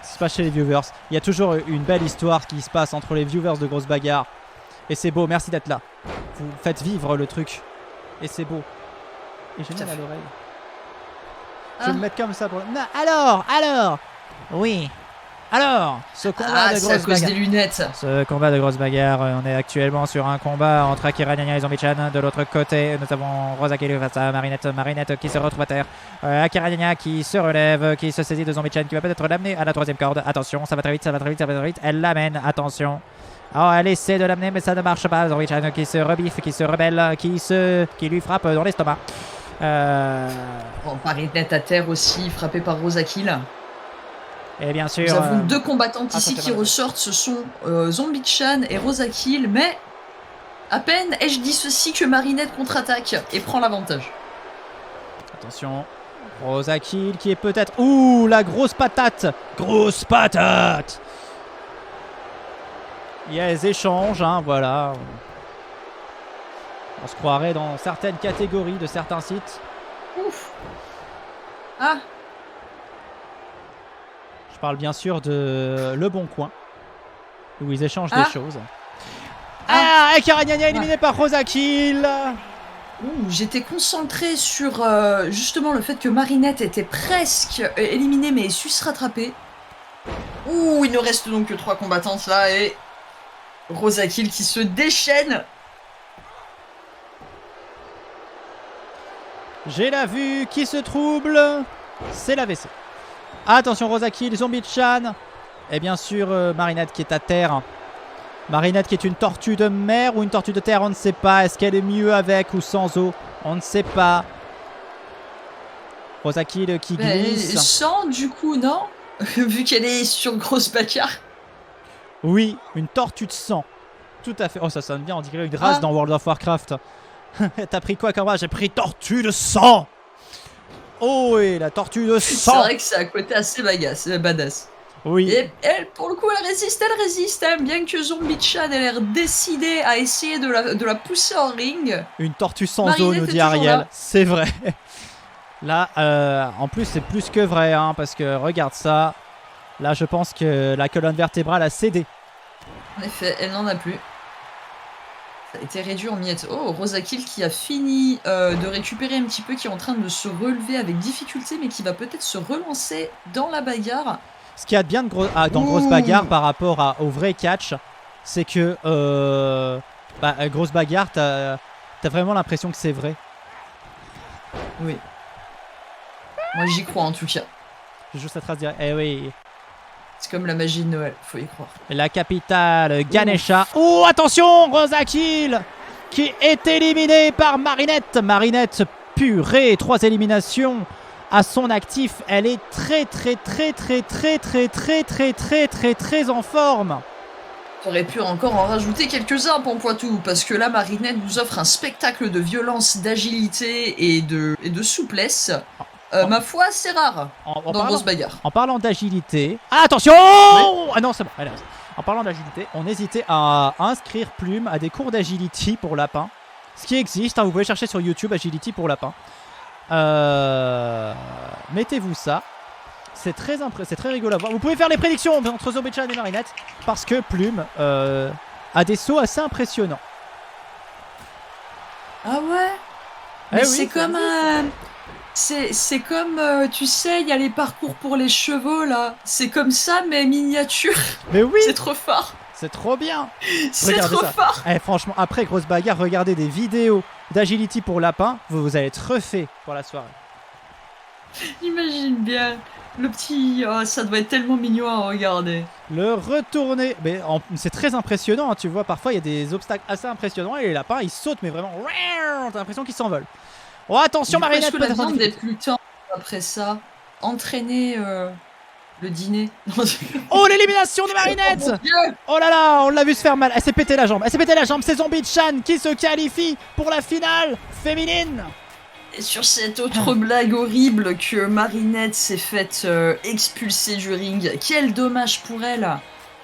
Ce qui se passe chez les viewers. Il y a toujours une belle histoire qui se passe entre les viewers de Grosse Bagarre. Et c'est beau, merci d'être là. Vous faites vivre le truc. Et c'est beau. Et j'ai mal à l'oreille. Je vais Ah. le mettre comme ça pour... Non, alors oui. Alors, ce combat de C'est à Grosse cause Bagarre. des lunettes. Ce combat de Grosse Bagarre, on est actuellement sur un combat entre Akira Nyanya et Zombie-chan. De l'autre côté, nous avons Rosa Kill face à Marinette. Marinette qui se retrouve à terre. Akira Nyanya qui se relève, qui se saisit de Zombie-chan, qui va peut-être l'amener à la 3e corde. Attention, ça va très vite, ça va très vite, ça va très vite. Elle l'amène, attention. Oh, elle essaie de l'amener, mais ça ne marche pas. Zombie-chan qui se rebiffe, qui se rebelle, qui lui frappe dans l'estomac. Oh, Marinette à terre aussi, frappée par Rosa Kill. Et bien sûr. Nous avons 2 combattantes ici c'est qui pas mal. ressortent, ce sont Zombie-chan et Rosa Kill, mais à peine ai-je dit ceci que Marinette contre-attaque et prend l'avantage. Attention. Rosa Kill qui est peut-être... Ouh, la grosse patate. Grosse patate. Il y a les échanges, hein, voilà. On se croirait dans certaines catégories de certains sites. Ouf. Ah, Je parle bien sûr de Le Bon Coin, où ils échangent Ah. des choses. Ah, Akira Nyanya éliminé par Rosa Kill. ouh, j'étais concentrée sur justement le fait que Marinette était presque éliminée mais su se rattraper. Ouh, il ne reste donc que 3 combattantes là et Rosa Kill qui se déchaîne. J'ai la vue qui se trouble. C'est l'AVC. Attention, Rosa Kill, Zombie-chan. Et bien sûr, Marinette qui est à terre. Marinette qui est une tortue de mer ou une tortue de terre, on ne sait pas. Est-ce qu'elle est mieux avec ou sans eau? On ne sait pas. Rosa Kill qui glisse. Sans du coup, non? Vu qu'elle est sur Grosse Bagarre. Oui, une tortue de sang. Tout à fait. Oh, ça sonne bien, on dirait une race Ah. dans World of Warcraft. T'as pris quoi comme race? J'ai pris tortue de sang. Oh oui, la tortue de C'est sang. vrai que c'est à côté assez badass. Oui. Et elle, pour le coup, elle résiste, hein, bien que Zombie-chan ait l'air décidé à essayer de la pousser en ring. Une tortue sans eau, Marinette nous est dit toujours Ariel. là. C'est vrai. Là, en plus, c'est plus que vrai, hein, parce que regarde ça. Là, je pense que la colonne vertébrale a cédé. En effet, elle n'en a plus. Ça a été réduit en miettes. Oh, Rosa Kill qui a fini de récupérer un petit peu, qui est en train de se relever avec difficulté, mais qui va peut-être se relancer dans la bagarre. Ce qu'il y a de bien dans Grosse Ouh. Bagarre par rapport au vrai catch, c'est que Grosse Bagarre, t'as vraiment l'impression que c'est vrai. Oui. Moi, j'y crois en tout cas. Je joue cette trace directe. Eh oui. C'est comme la magie de Noël, faut y croire. La capitale Ganesha. Oh, attention, Rosa Kill qui est éliminée par Marinette. Marinette purée, 3 éliminations à son actif. Elle est très en forme. T'aurais pu encore en rajouter quelques-uns, Pampoitou, parce que là, Marinette nous offre un spectacle de violence, d'agilité et de souplesse. Ma foi, c'est rare dans Grosse Bagarre. En parlant d'agilité... Ah, attention. Ah non, c'est bon. Allez, en parlant d'agilité, on hésitait à inscrire Plume à des cours d'agility pour lapin. Ce qui existe, hein, vous pouvez chercher sur YouTube agility pour lapin. Mettez-vous ça. C'est très rigolo à voir. Vous pouvez faire les prédictions entre Zombie-chan et Marinette, parce que Plume a des sauts assez impressionnants. Ah ouais. Mais Eh c'est oui, comme un... C'est comme, tu sais, il y a les parcours pour les chevaux, là. C'est comme ça, mais miniature. Mais oui, C'est trop fort. c'est trop bien. C'est Regardez trop ça. fort. Eh, franchement, après Grosse Bagarre, regardez des vidéos d'agility pour lapin, vous allez être refait pour la soirée. J'imagine bien. Le petit... Oh, ça doit être tellement mignon à regarder. Le retourner. Mais c'est très impressionnant, hein, tu vois. Parfois, il y a des obstacles assez impressionnants et les lapins, ils sautent, mais vraiment. T'as l'impression qu'ils s'envolent. Oh, attention, Du coup, Marinette. est-ce que la viande est plus tendre après ça? Entraîner le dîner. Oh, l'élimination de Marinette. Oh mon Dieu. Oh là là, on l'a vu se faire mal. Elle s'est pété la jambe. Elle s'est pété la jambe. C'est Zombie-chan qui se qualifie pour la finale féminine. Et sur cette autre blague horrible que Marinette s'est faite expulser du ring, quel dommage pour elle.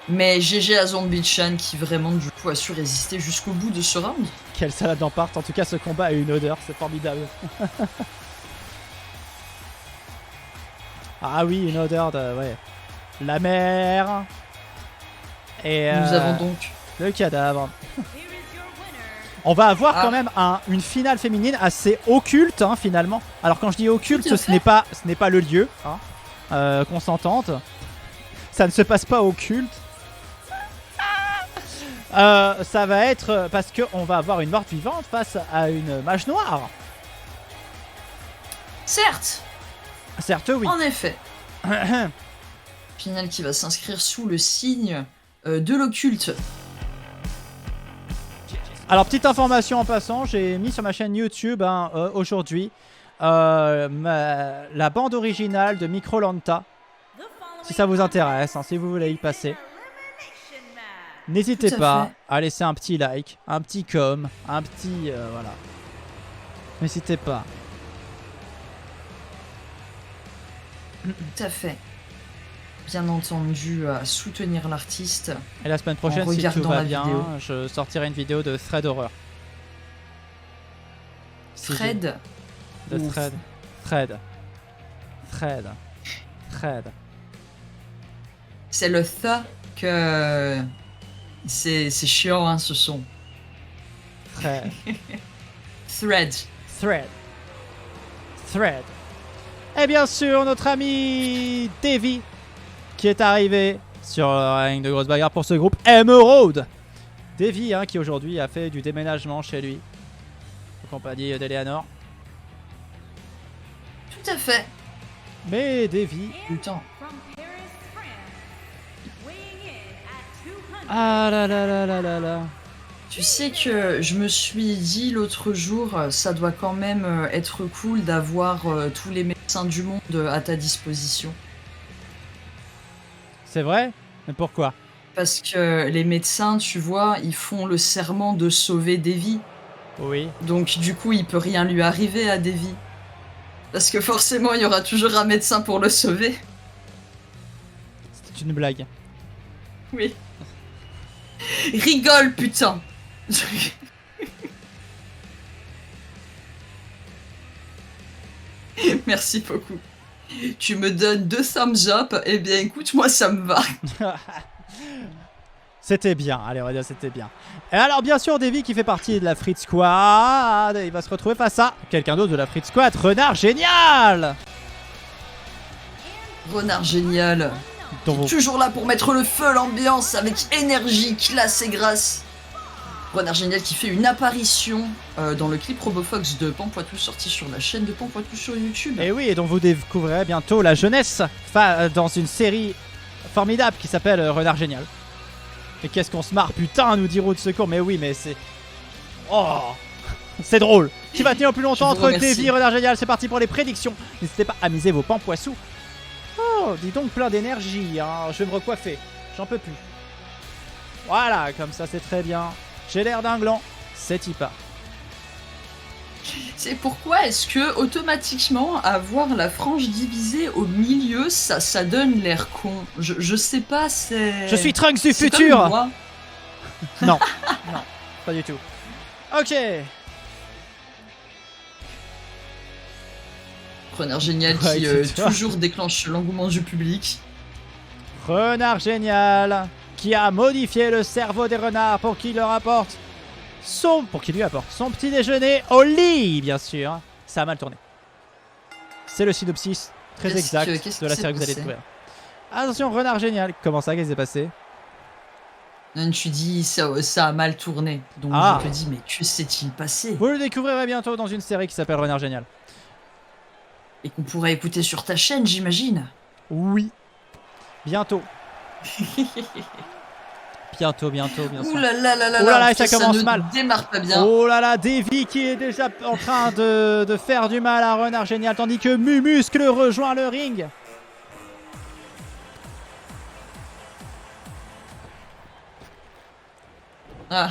Mais GG à Zombie-chan qui vraiment du coup a su résister jusqu'au bout de ce round. Quelle salade d'emparte. En tout cas, ce combat a une odeur. C'est formidable. Ah oui, une odeur de... Ouais. La mer. Et Nous avons donc... le cadavre. On va avoir quand même une finale féminine assez occulte, hein, finalement. Alors quand je dis occulte, ce n'est pas le lieu, hein, qu'on s'entende. Ça ne se passe pas occulte. Ça va être parce qu'on va avoir une morte vivante face à une mage noire. Certes. Certes, oui. En effet. Finale qui va s'inscrire sous le signe de l'occulte. Alors, petite information en passant, j'ai mis sur ma chaîne YouTube aujourd'hui la bande originale de Microlanta. Si ça vous intéresse, hein, si vous voulez y passer. N'hésitez pas à laisser un petit like, un petit com, un petit... voilà. N'hésitez pas. Tout à fait. Bien entendu, à soutenir l'artiste. Et la semaine prochaine, si tout va bien, vidéo. je sortirai une vidéo de Thread Horror. Fred. De Thread. Thread. C'est le th que... C'est chiant, hein, ce son. Thread. Thread. Et bien sûr, notre ami Davy qui est arrivé sur le ring de grosse bagarre pour ce groupe Emerald. Davy, hein, qui aujourd'hui a fait du déménagement chez lui, en compagnie d'Eleanor. Tout à fait. Mais Davy... Putain. Ah là là là là là là. Tu sais que je me suis dit l'autre jour, ça doit quand même être cool d'avoir tous les médecins du monde à ta disposition. C'est vrai? Mais pourquoi? Parce que les médecins, tu vois, ils font le serment de sauver des vies. Oui. Donc du coup, il peut rien lui arriver à Davy. Parce que forcément, il y aura toujours un médecin pour le sauver. C'était une blague. Oui. Rigole, putain. Merci beaucoup. Tu me donnes 2 thumbs up, eh bien écoute, moi ça me va. C'était bien, allez on va dire c'était bien. Et alors bien sûr Davy qui fait partie de la Frit Squad, il va se retrouver face à quelqu'un d'autre de la Frit Squad, Renard Génial. Renard Génial. Toujours là pour mettre le feu à l'ambiance avec énergie, classe et grâce. Renard Génial qui fait une apparition dans le clip Robofox de Pampoitou sorti sur la chaîne de Pampoitou sur YouTube. Et oui, et dont vous découvrirez bientôt la jeunesse dans une série formidable qui s'appelle Renard Génial. Et qu'est-ce qu'on se marre, putain, nous dit Roue de Secours. Mais oui, mais c'est... Oh, c'est drôle. Qui va tenir plus longtemps entre Davy et Renard Génial. C'est parti pour les prédictions. N'hésitez pas à miser vos Pampoissous. Oh, dis donc plein d'énergie, hein. Je vais me recoiffer. J'en peux plus. Voilà, comme ça c'est très bien. J'ai l'air d'un gland. C'est Tipa. C'est pourquoi est-ce que automatiquement avoir la frange divisée au milieu, ça donne l'air con. Je sais pas, c'est... Je suis Trunks du futur. Comme moi. Non, non, pas du tout. Ok. Renard Génial Ouais, qui toujours déclenche l'engouement du public. Renard Génial qui a modifié le cerveau des renards pour qu'il leur apporte pour qu'il lui apporte son petit déjeuner au lit, bien sûr. Ça a mal tourné. C'est le synopsis très exact de la série que vous allez découvrir. Attention, Renard Génial. Comment ça, qu'est-ce qui s'est passé? Non, tu dis ça a mal tourné. Donc je te dis, mais que s'est-il passé? Vous le découvrirez bientôt dans une série qui s'appelle Renard Génial. Et qu'on pourrait écouter sur ta chaîne, j'imagine. Oui. Bientôt. Bientôt. Ouh là là là là Oh là là, là, ça commence ne mal. Démarre pas bien. Oh là là, Davy qui est déjà en train de faire du mal à Renard Génial, tandis que Mumuscle rejoint le ring. Ah.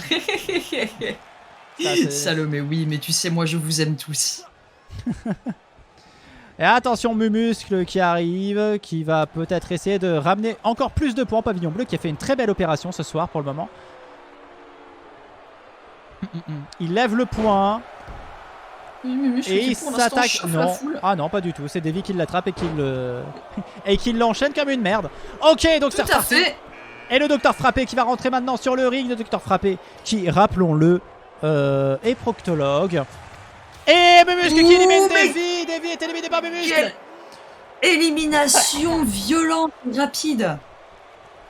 Ça, Salomé, oui, mais tu sais, moi je vous aime tous. Et attention, Mumuscle qui arrive, qui va peut-être essayer de ramener encore plus de points. Pavillon Bleu qui a fait une très belle opération ce soir pour le moment. Il lève le point. Et il s'attaque. Non, ah non, pas du tout. C'est Davy qui l'attrape et qui l'enchaîne comme une merde. Ok, donc c'est reparti. Et le Docteur Frappé qui va rentrer maintenant sur le ring. Le Docteur Frappé qui, rappelons-le, est proctologue. Et Mumuscle qui élimine Davy. Davy est éliminé par Mumuscle. Quelle élimination violente, rapide.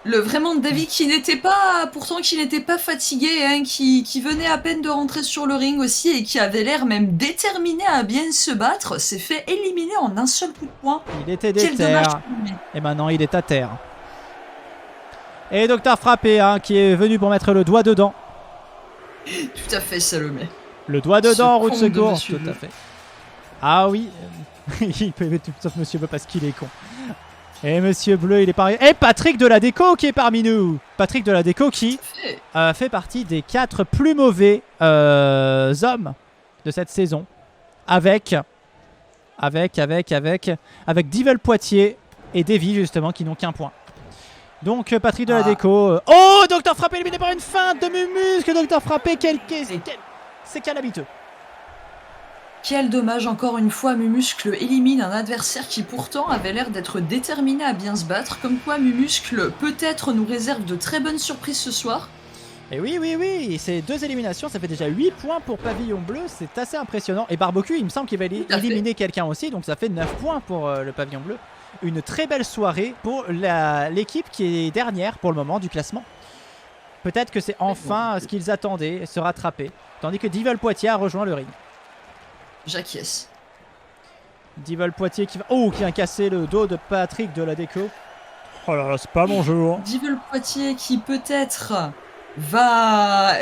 Vraiment Davy qui n'était pas, pourtant qui n'était pas fatigué, hein, qui venait à peine de rentrer sur le ring aussi et qui avait l'air même déterminé à bien se battre, s'est fait éliminer en un seul coup de poing. Il était déter. Et maintenant il est à terre. Et Docteur Frappé hein, qui est venu pour mettre le doigt dedans. Tout à fait, Salomé. Le doigt dedans en route de secours. Tout à fait. Ah oui. Il peut aimer tout sauf Monsieur Bleu parce qu'il est con. Et Monsieur Bleu, il est pareil. Et Patrick de la Déco qui est parmi nous. Patrick de la Déco qui fait partie des 4 plus mauvais hommes de cette saison. Avec Devil Poitiers et Davy justement qui n'ont qu'un point. Donc Patrick de la Déco. Oh, Docteur Frappé éliminé par une feinte de Mumuscle. Docteur Frappé, c'est calamiteux. Quel dommage, encore une fois, Mumuscle élimine un adversaire qui pourtant avait l'air d'être déterminé à bien se battre. Comme quoi Mumuscle peut-être nous réserve de très bonnes surprises ce soir. Et oui, ces 2 éliminations, ça fait déjà 8 points pour Pavillon Bleu, c'est assez impressionnant. Et Barbecue, il me semble qu'il va éliminer quelqu'un aussi, donc ça fait 9 points pour le Pavillon Bleu. Une très belle soirée pour l'équipe qui est dernière pour le moment du classement. Peut-être que c'est enfin ce qu'ils attendaient, se rattraper. Tandis que Devil Poitiers a rejoint le ring. J'acquiesce. Devil Poitiers qui a cassé le dos de Patrick de la Déco. Oh là là, c'est pas mon jour. Devil Poitiers qui peut-être va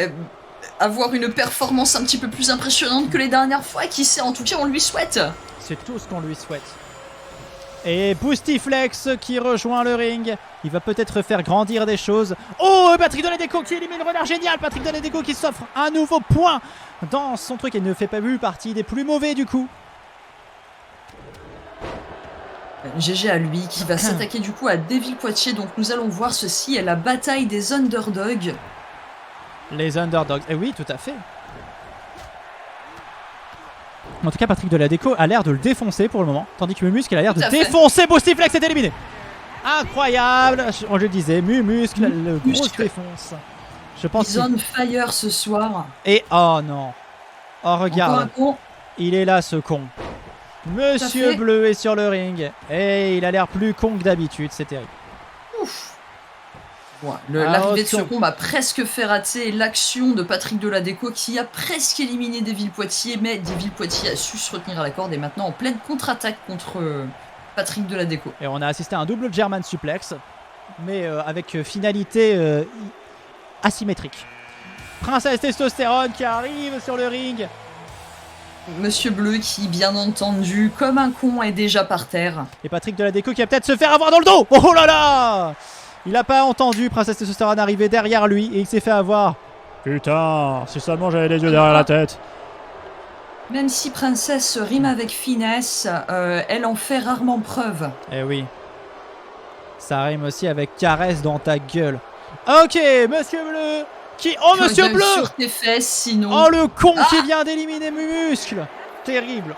avoir une performance un petit peu plus impressionnante que les dernières fois. Qui sait, en tout cas on lui souhaite. C'est tout ce qu'on lui souhaite. Et Boostiflex qui rejoint le ring. Il va peut-être faire grandir des choses. Oh, Patrick de la Déco qui élimine Renard Génial. Patrick de la Déco qui s'offre un nouveau point dans son truc. Il ne fait pas partie des plus mauvais du coup. GG à lui qui va s'attaquer du coup à Devil Poitiers. Donc nous allons voir ceci est la bataille des underdogs. Les underdogs. Et oui, tout à fait. En tout cas, Patrick de la Déco a l'air de le défoncer pour le moment. Tandis que Mumuscle a l'air de défoncer. Boostiflex est éliminé. Incroyable. Je le disais, Mumuscle le gros défonce. Je pense qu'ils on fire ce soir. Et oh non. Oh regarde. Il est là ce con. Monsieur Bleu est sur le ring. Et il a l'air plus con que d'habitude. C'est terrible. Ouf. L'arrivée de ce combat a presque fait rater l'action de Patrick de la Déco qui a presque éliminé Devil Poitiers, mais Devil Poitiers a su se retenir à la corde et maintenant en pleine contre-attaque contre Patrick de la Déco. Et on a assisté à un double German suplex, mais avec finalité asymétrique. Princesse Testostérone qui arrive sur le ring. Monsieur Bleu qui, bien entendu, comme un con, est déjà par terre. Et Patrick de la Déco qui va peut-être se faire avoir dans le dos. Oh là là! Il n'a pas entendu Princesse Testostérone arriver derrière lui et il s'est fait avoir. Putain, si seulement j'avais les yeux derrière la tête. Même si Princesse rime avec finesse, elle en fait rarement preuve. Eh oui. Ça rime aussi avec caresse dans ta gueule. Ok, Monsieur Bleu qui... Oh, Monsieur Bleu sur tes fesses, sinon... Oh, le con qui vient d'éliminer Mumuscle. Terrible.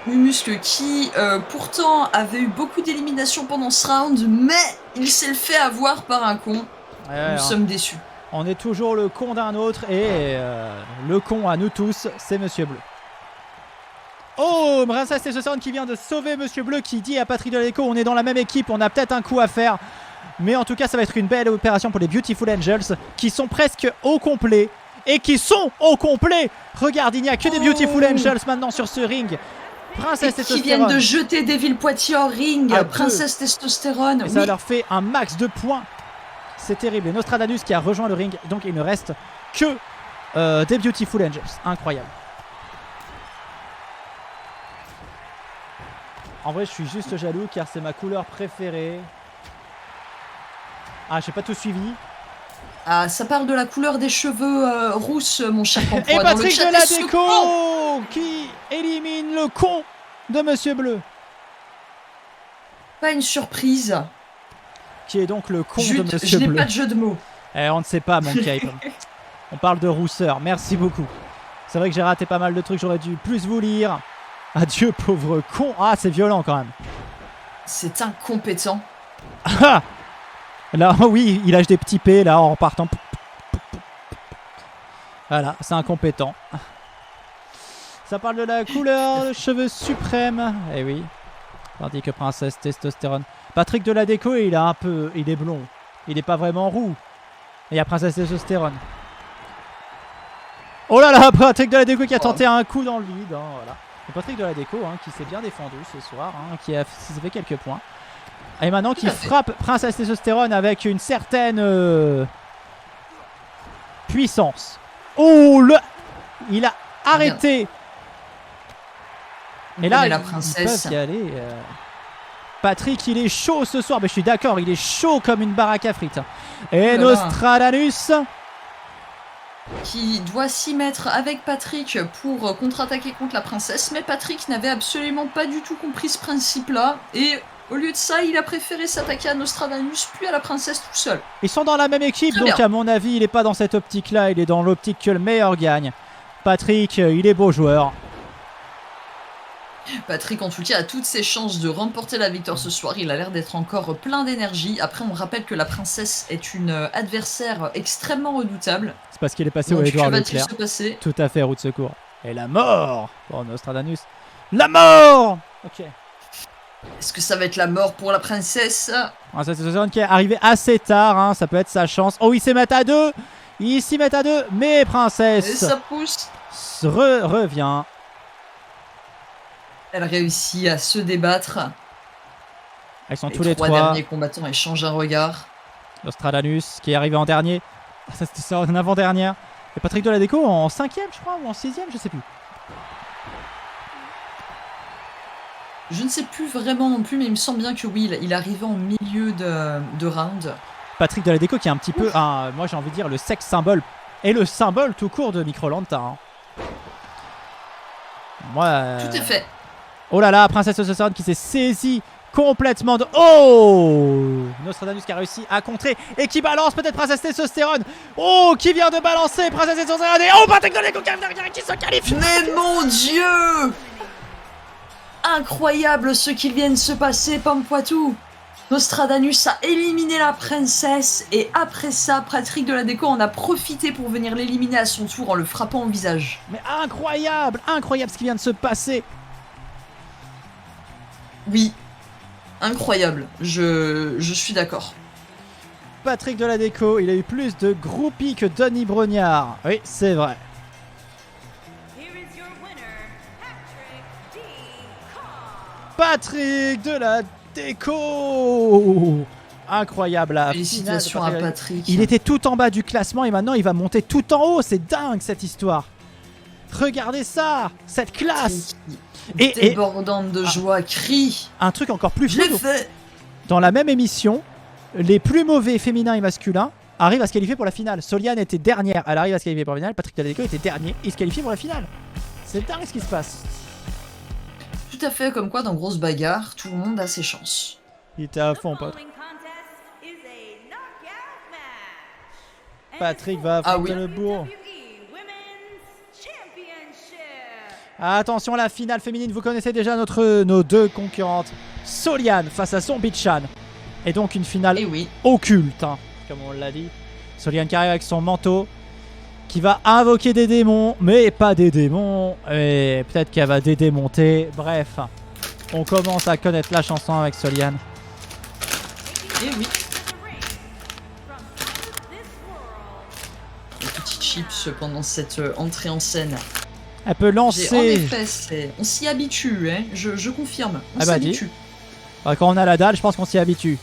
Mumuscle qui pourtant avait eu beaucoup d'éliminations pendant ce round, mais il s'est fait avoir par un con. Nous sommes déçus. On est toujours le con d'un autre et le con à nous tous, c'est Monsieur Bleu. Oh, Princesse Testostérone qui vient de sauver Monsieur Bleu qui dit à Patrick de la Déco, on est dans la même équipe, on a peut-être un coup à faire. Mais en tout cas, ça va être une belle opération pour les Beautiful Angels qui sont presque au complet. Et qui sont au complet. Regarde, il n'y a que des Beautiful Angels maintenant sur ce ring. Princesse qui viennent Testostérone. de jeter Devil Poitiers en ring. À Princesse Testostérone. Et Oui. ça leur fait un max de points. C'est terrible. Et Nostradamus qui a rejoint le ring. Donc il ne reste que des Beautiful Angels. Incroyable. En vrai, je suis juste jaloux car c'est ma couleur préférée. Ah, j'ai pas tout suivi. Ah, ça parle de la couleur des cheveux rousses, mon cher Pampois. Et Dans le Patrick chat, de la est-ce que- Oh, Déco qui élimine le con de Monsieur Bleu. pas une surprise. Qui est donc le con de Jut, je Monsieur n'ai Bleu. pas de jeu de mots. Eh, on ne sait pas, mon cape. On parle de rousseur. Merci beaucoup. C'est vrai que j'ai raté pas mal de trucs. J'aurais dû plus vous lire. Adieu, pauvre con. Ah, c'est violent quand même. C'est incompétent. Ah là, oui, il lâche des petits P là en partant. Voilà, c'est incompétent. Ça parle de la couleur de cheveux suprême. Eh oui. Tandis que Princesse Testostérone. Patrick de la Déco, il est blond. Il n'est pas vraiment roux. Et il y a Princesse Testostérone. Oh là là, Patrick de la Déco qui a tenté un coup dans le vide. Hein, voilà. Et Patrick de la Déco qui s'est bien défendu ce soir, qui s'est fait quelques points. Et maintenant qui frappe Princesse Testostérone avec une certaine puissance. Oh le... Il a arrêté. Et là, la ils princesse. peuvent y aller. Patrick, il est chaud ce soir. Mais je suis d'accord, il est chaud comme une baraque à frites. Et Nostradamus qui doit s'y mettre avec Patrick pour contre-attaquer contre la princesse. Mais Patrick n'avait absolument pas du tout compris ce principe-là. Et au lieu de ça, il a préféré s'attaquer à Nostradamus puis à la princesse tout seul. Ils sont dans la même équipe, Très donc bien. à mon avis, il n'est pas dans cette optique-là. Il est dans l'optique que le meilleur gagne. Patrick, il est beau joueur. Patrick, en tout cas, a toutes ses chances de remporter la victoire ce soir. Il a l'air d'être encore plein d'énergie. Après, on rappelle que la princesse est une adversaire extrêmement redoutable. C'est parce qu'il est passé au Donc, Édouard que va-t-il Leclerc. se passer? Tout à fait, roue de secours. Et la mort pour Nostradamus. La mort. Ok. Est-ce que ça va être la mort pour la princesse? Ah, ça, c'est une zone qui est arrivée assez tard, hein, ça peut être sa chance. Oh, ils s'y mettent à deux. Ils s'y mettent à deux, mais Et Princesse ça pousse. revient. Elle réussit à se débattre. Ils sont tous les trois trois. derniers combattants échangent un regard. Nostradamus qui est arrivé en dernier. Ah, ça, c'était en avant-dernière. Et Patrick de la Déco en 5ème, je crois, ou en 6ème, je sais plus. Je ne sais plus vraiment non plus, mais il me semble bien que oui, il est arrivé en milieu de round. Patrick de la Déco qui est un petit peu, moi j'ai envie de dire, le sexe symbole. Et le symbole tout court de Microlanta. Hein. Moi, Tout est fait. Oh là là, Princesse Testostérone qui s'est saisie complètement de... Oh, Nostradamus qui a réussi à contrer et qui balance peut-être Princesse Testostérone. Oh, qui vient de balancer Princesse Testostérone. Et oh, Patrick de la Déco qui arrive derrière et qui se qualifie. Mais mon Dieu! Incroyable ce qu'il vient de se passer, Pampoitou! Nostradamus a éliminé la princesse et après ça, Patrick de la Déco en a profité pour venir l'éliminer à son tour en le frappant au visage. Mais incroyable, incroyable ce qui vient de se passer. Oui, incroyable, je suis d'accord. Patrick de la Déco, il a eu plus de groupies que Denis Brognard. Oui, c'est vrai. Patrick de la Déco. Incroyable la Félicitations finale à de Patrick. Il était tout en bas du classement et maintenant il va monter tout en haut. C'est dingue cette histoire. Regardez ça, cette classe. Et Débordante de joie, crie. un truc encore plus Je l'ai fou. fait. Dans la même émission, les plus mauvais féminins et masculins arrivent à se qualifier pour la finale. Soliane était dernière, elle arrive à se qualifier pour la finale. Patrick de la Déco était dernier, il se qualifie pour la finale. C'est dingue ce qui se passe. Tout à fait, comme quoi dans Grosse Bagarre, tout le monde a ses chances. Il était à fond, pote. Patrick va affronter le bourg. Attention, la finale féminine, vous connaissez déjà nos deux concurrentes. Soliane face à Zombie-chan. Et donc une finale Et oui. occulte, hein, comme on l'a dit. Soliane qui arrive avec son manteau, qui va invoquer des démons, mais pas des démons. Et peut-être qu'elle va démonter. Bref, on commence à connaître la chanson avec Soliane. Et oui. Les petits chips pendant cette entrée en scène. Elle peut En lancer. effet, on s'y habitue, hein. Je confirme. On Ah bah, dis. s'habitue. Quand on a la dalle, je pense qu'on s'y habitue.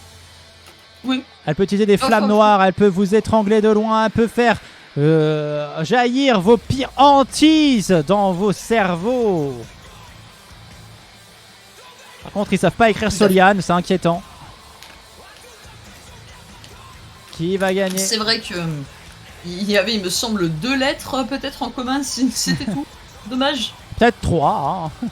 Oui. Elle peut utiliser des flammes noires, elle peut vous étrangler de loin, elle peut faire jaillir vos pires hantises dans vos cerveaux. Par contre, ils savent pas écrire Soliane, c'est inquiétant. Qui va gagner? C'est vrai que il y avait, il me semble, 2 lettres peut-être en commun, si c'était tout. Dommage. Peut-être 3. Hein.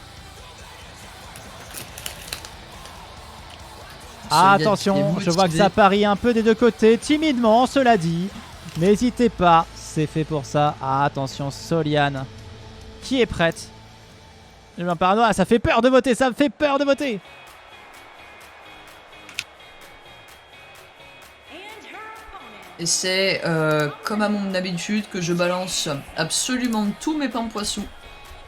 Ah, attention, je vois que ça parie un peu des deux côtés, timidement, cela dit. N'hésitez pas, c'est fait pour ça. Ah, attention, Soliane, qui est prête? Je m'en parle. Ah, ça fait peur de voter, ça me fait peur de voter. Et c'est comme à mon habitude que je balance absolument tous mes pains poissons.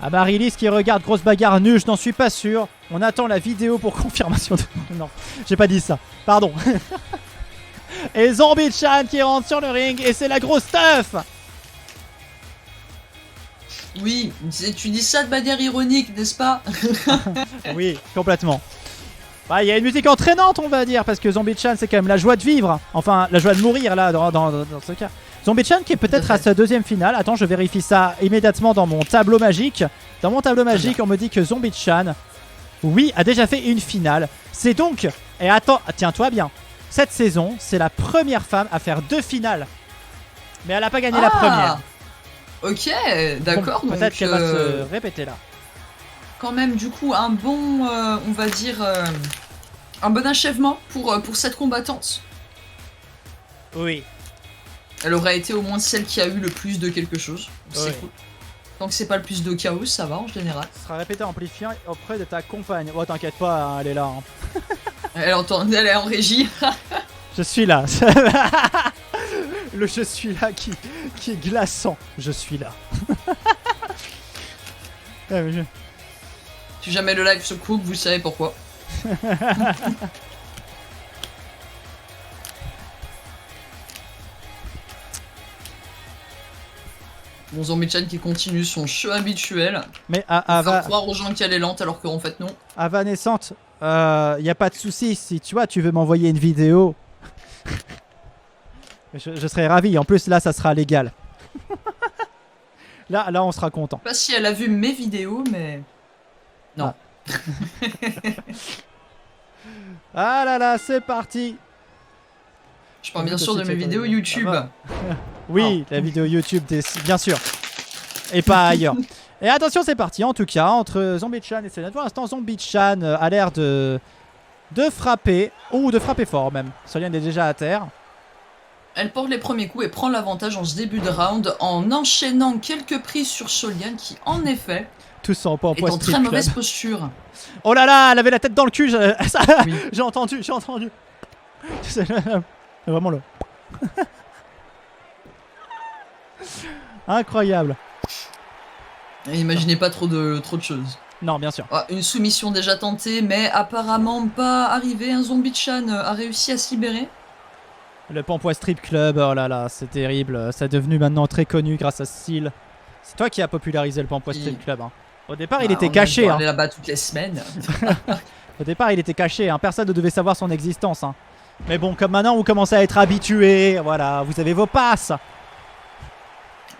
Ah, Marylis qui regarde grosse bagarre nue, je n'en suis pas sûr. On attend la vidéo pour confirmation de... Non, j'ai pas dit ça, pardon. Et Zombie-chan qui rentre sur le ring et c'est la grosse stuff. Oui, tu dis ça de manière ironique, n'est-ce pas? Oui, complètement. Bah, il y a une musique entraînante, on va dire, parce que Zombie-chan, c'est quand même la joie de vivre. Enfin, la joie de mourir, là, dans ce cas. Zombie-chan qui est peut-être à sa deuxième finale. Attends, je vérifie ça immédiatement dans mon tableau magique. Dans mon tableau magique, on me dit que Zombie-chan, oui, a déjà fait une finale. C'est donc... Et attends, tiens-toi bien. Cette saison, c'est la première femme à faire 2 finales. Mais elle n'a pas gagné la première. Ok, d'accord. Bon, peut-être qu'elle va se répéter là. Quand même, du coup, un bon, on va dire, un bon achèvement pour cette combattante. Oui. Elle aurait été au moins celle qui a eu le plus de quelque chose. C'est cool. Tant que c'est pas le plus de chaos, ça va en général. Ça sera répété amplifiant auprès de ta compagne. Oh, t'inquiète pas, hein, elle est là. Hein. Elle est en régie. Je suis là. Le je suis là qui est glaçant. Je suis là. Si jamais le live se coupe, vous savez pourquoi. Bon, Zombie-chan qui continue son jeu habituel. Mais faire croire aux gens qu'elle est lente alors qu'en fait non. Ava naissante, y a pas de souci. Si tu vois, tu veux m'envoyer une vidéo, je serais ravi. En plus, là, ça sera légal. là, on sera content. Je sais pas si elle a vu mes vidéos, mais non. Ah là là, c'est parti. Je parle bien sûr de mes vidéos YouTube. Oui, la vidéo YouTube, bien sûr. Et pas ailleurs. Et attention, c'est parti en tout cas, entre Zombie-chan et Soliane. Pour l'instant, Zombie-chan a l'air de frapper, ou de frapper fort même. Soliane est déjà à terre. Elle porte les premiers coups et prend l'avantage en ce début de round en enchaînant quelques prises sur Soliane qui, en effet, tous en poids est en très mauvaise posture. Oh là là, elle avait la tête dans le cul. Oui. J'ai entendu. C'est vraiment le... Incroyable. Et imaginez pas trop de choses. Non, bien sûr. Ah, une soumission déjà tentée, mais apparemment pas arrivée. Un Zombie-chan a réussi à se libérer. Le Pampois Strip Club, oh là là, c'est terrible. C'est devenu maintenant très connu grâce à Seal. C'est toi qui as popularisé le Pampois Strip Club. Hein. Au départ, il était caché. On est là-bas toutes les semaines. Au départ, il était caché. Hein. Personne ne devait savoir son existence. Hein. Mais bon, comme maintenant, vous commencez à être habitués. Voilà, vous avez vos passes.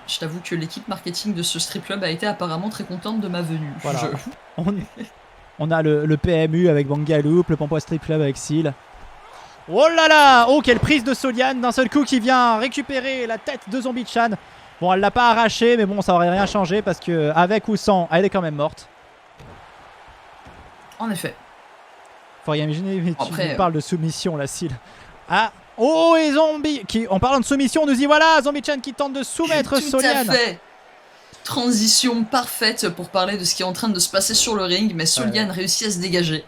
Je t'avoue que l'équipe marketing de ce strip club a été apparemment très contente de ma venue. Voilà. On a le PMU avec Bangaloo, le Pampois Strip Club avec Seal. Oh là là! Oh, quelle prise de Soliane d'un seul coup qui vient récupérer la tête de Zombie-chan. Bon, elle l'a pas arraché, mais bon, ça aurait rien changé parce que avec ou sans, elle est quand même morte. En effet. Faut rien imaginer, mais après, tu parles de soumission, la Seal. Ah! Oh, et Zombie qui, en parlant de soumission, nous dit voilà, Zombie-chan qui tente de soumettre Soliane. Tout à fait. Transition parfaite pour parler de ce qui est en train de se passer sur le ring, mais Soliane réussit à se dégager.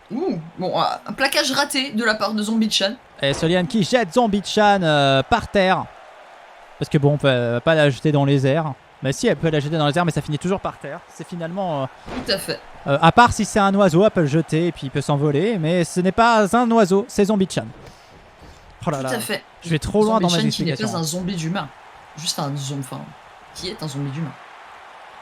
Ouh, bon, un plaquage raté de la part de Zombie-chan. Et Soliane qui jette Zombie-chan par terre. Parce que bon, on peut pas la jeter dans les airs. Mais si, elle peut la jeter dans les airs, mais ça finit toujours par terre. C'est finalement... Tout à fait. à part si c'est un oiseau, elle peut le jeter et puis il peut s'envoler. Mais ce n'est pas un oiseau, c'est Zombie-chan. Oh là là. Tout à fait. Je vais trop loin dans ma Zombie-chan explication. qui n'est pas un zombie d'humain. Juste un zombie... Enfin, qui est un zombie d'humain.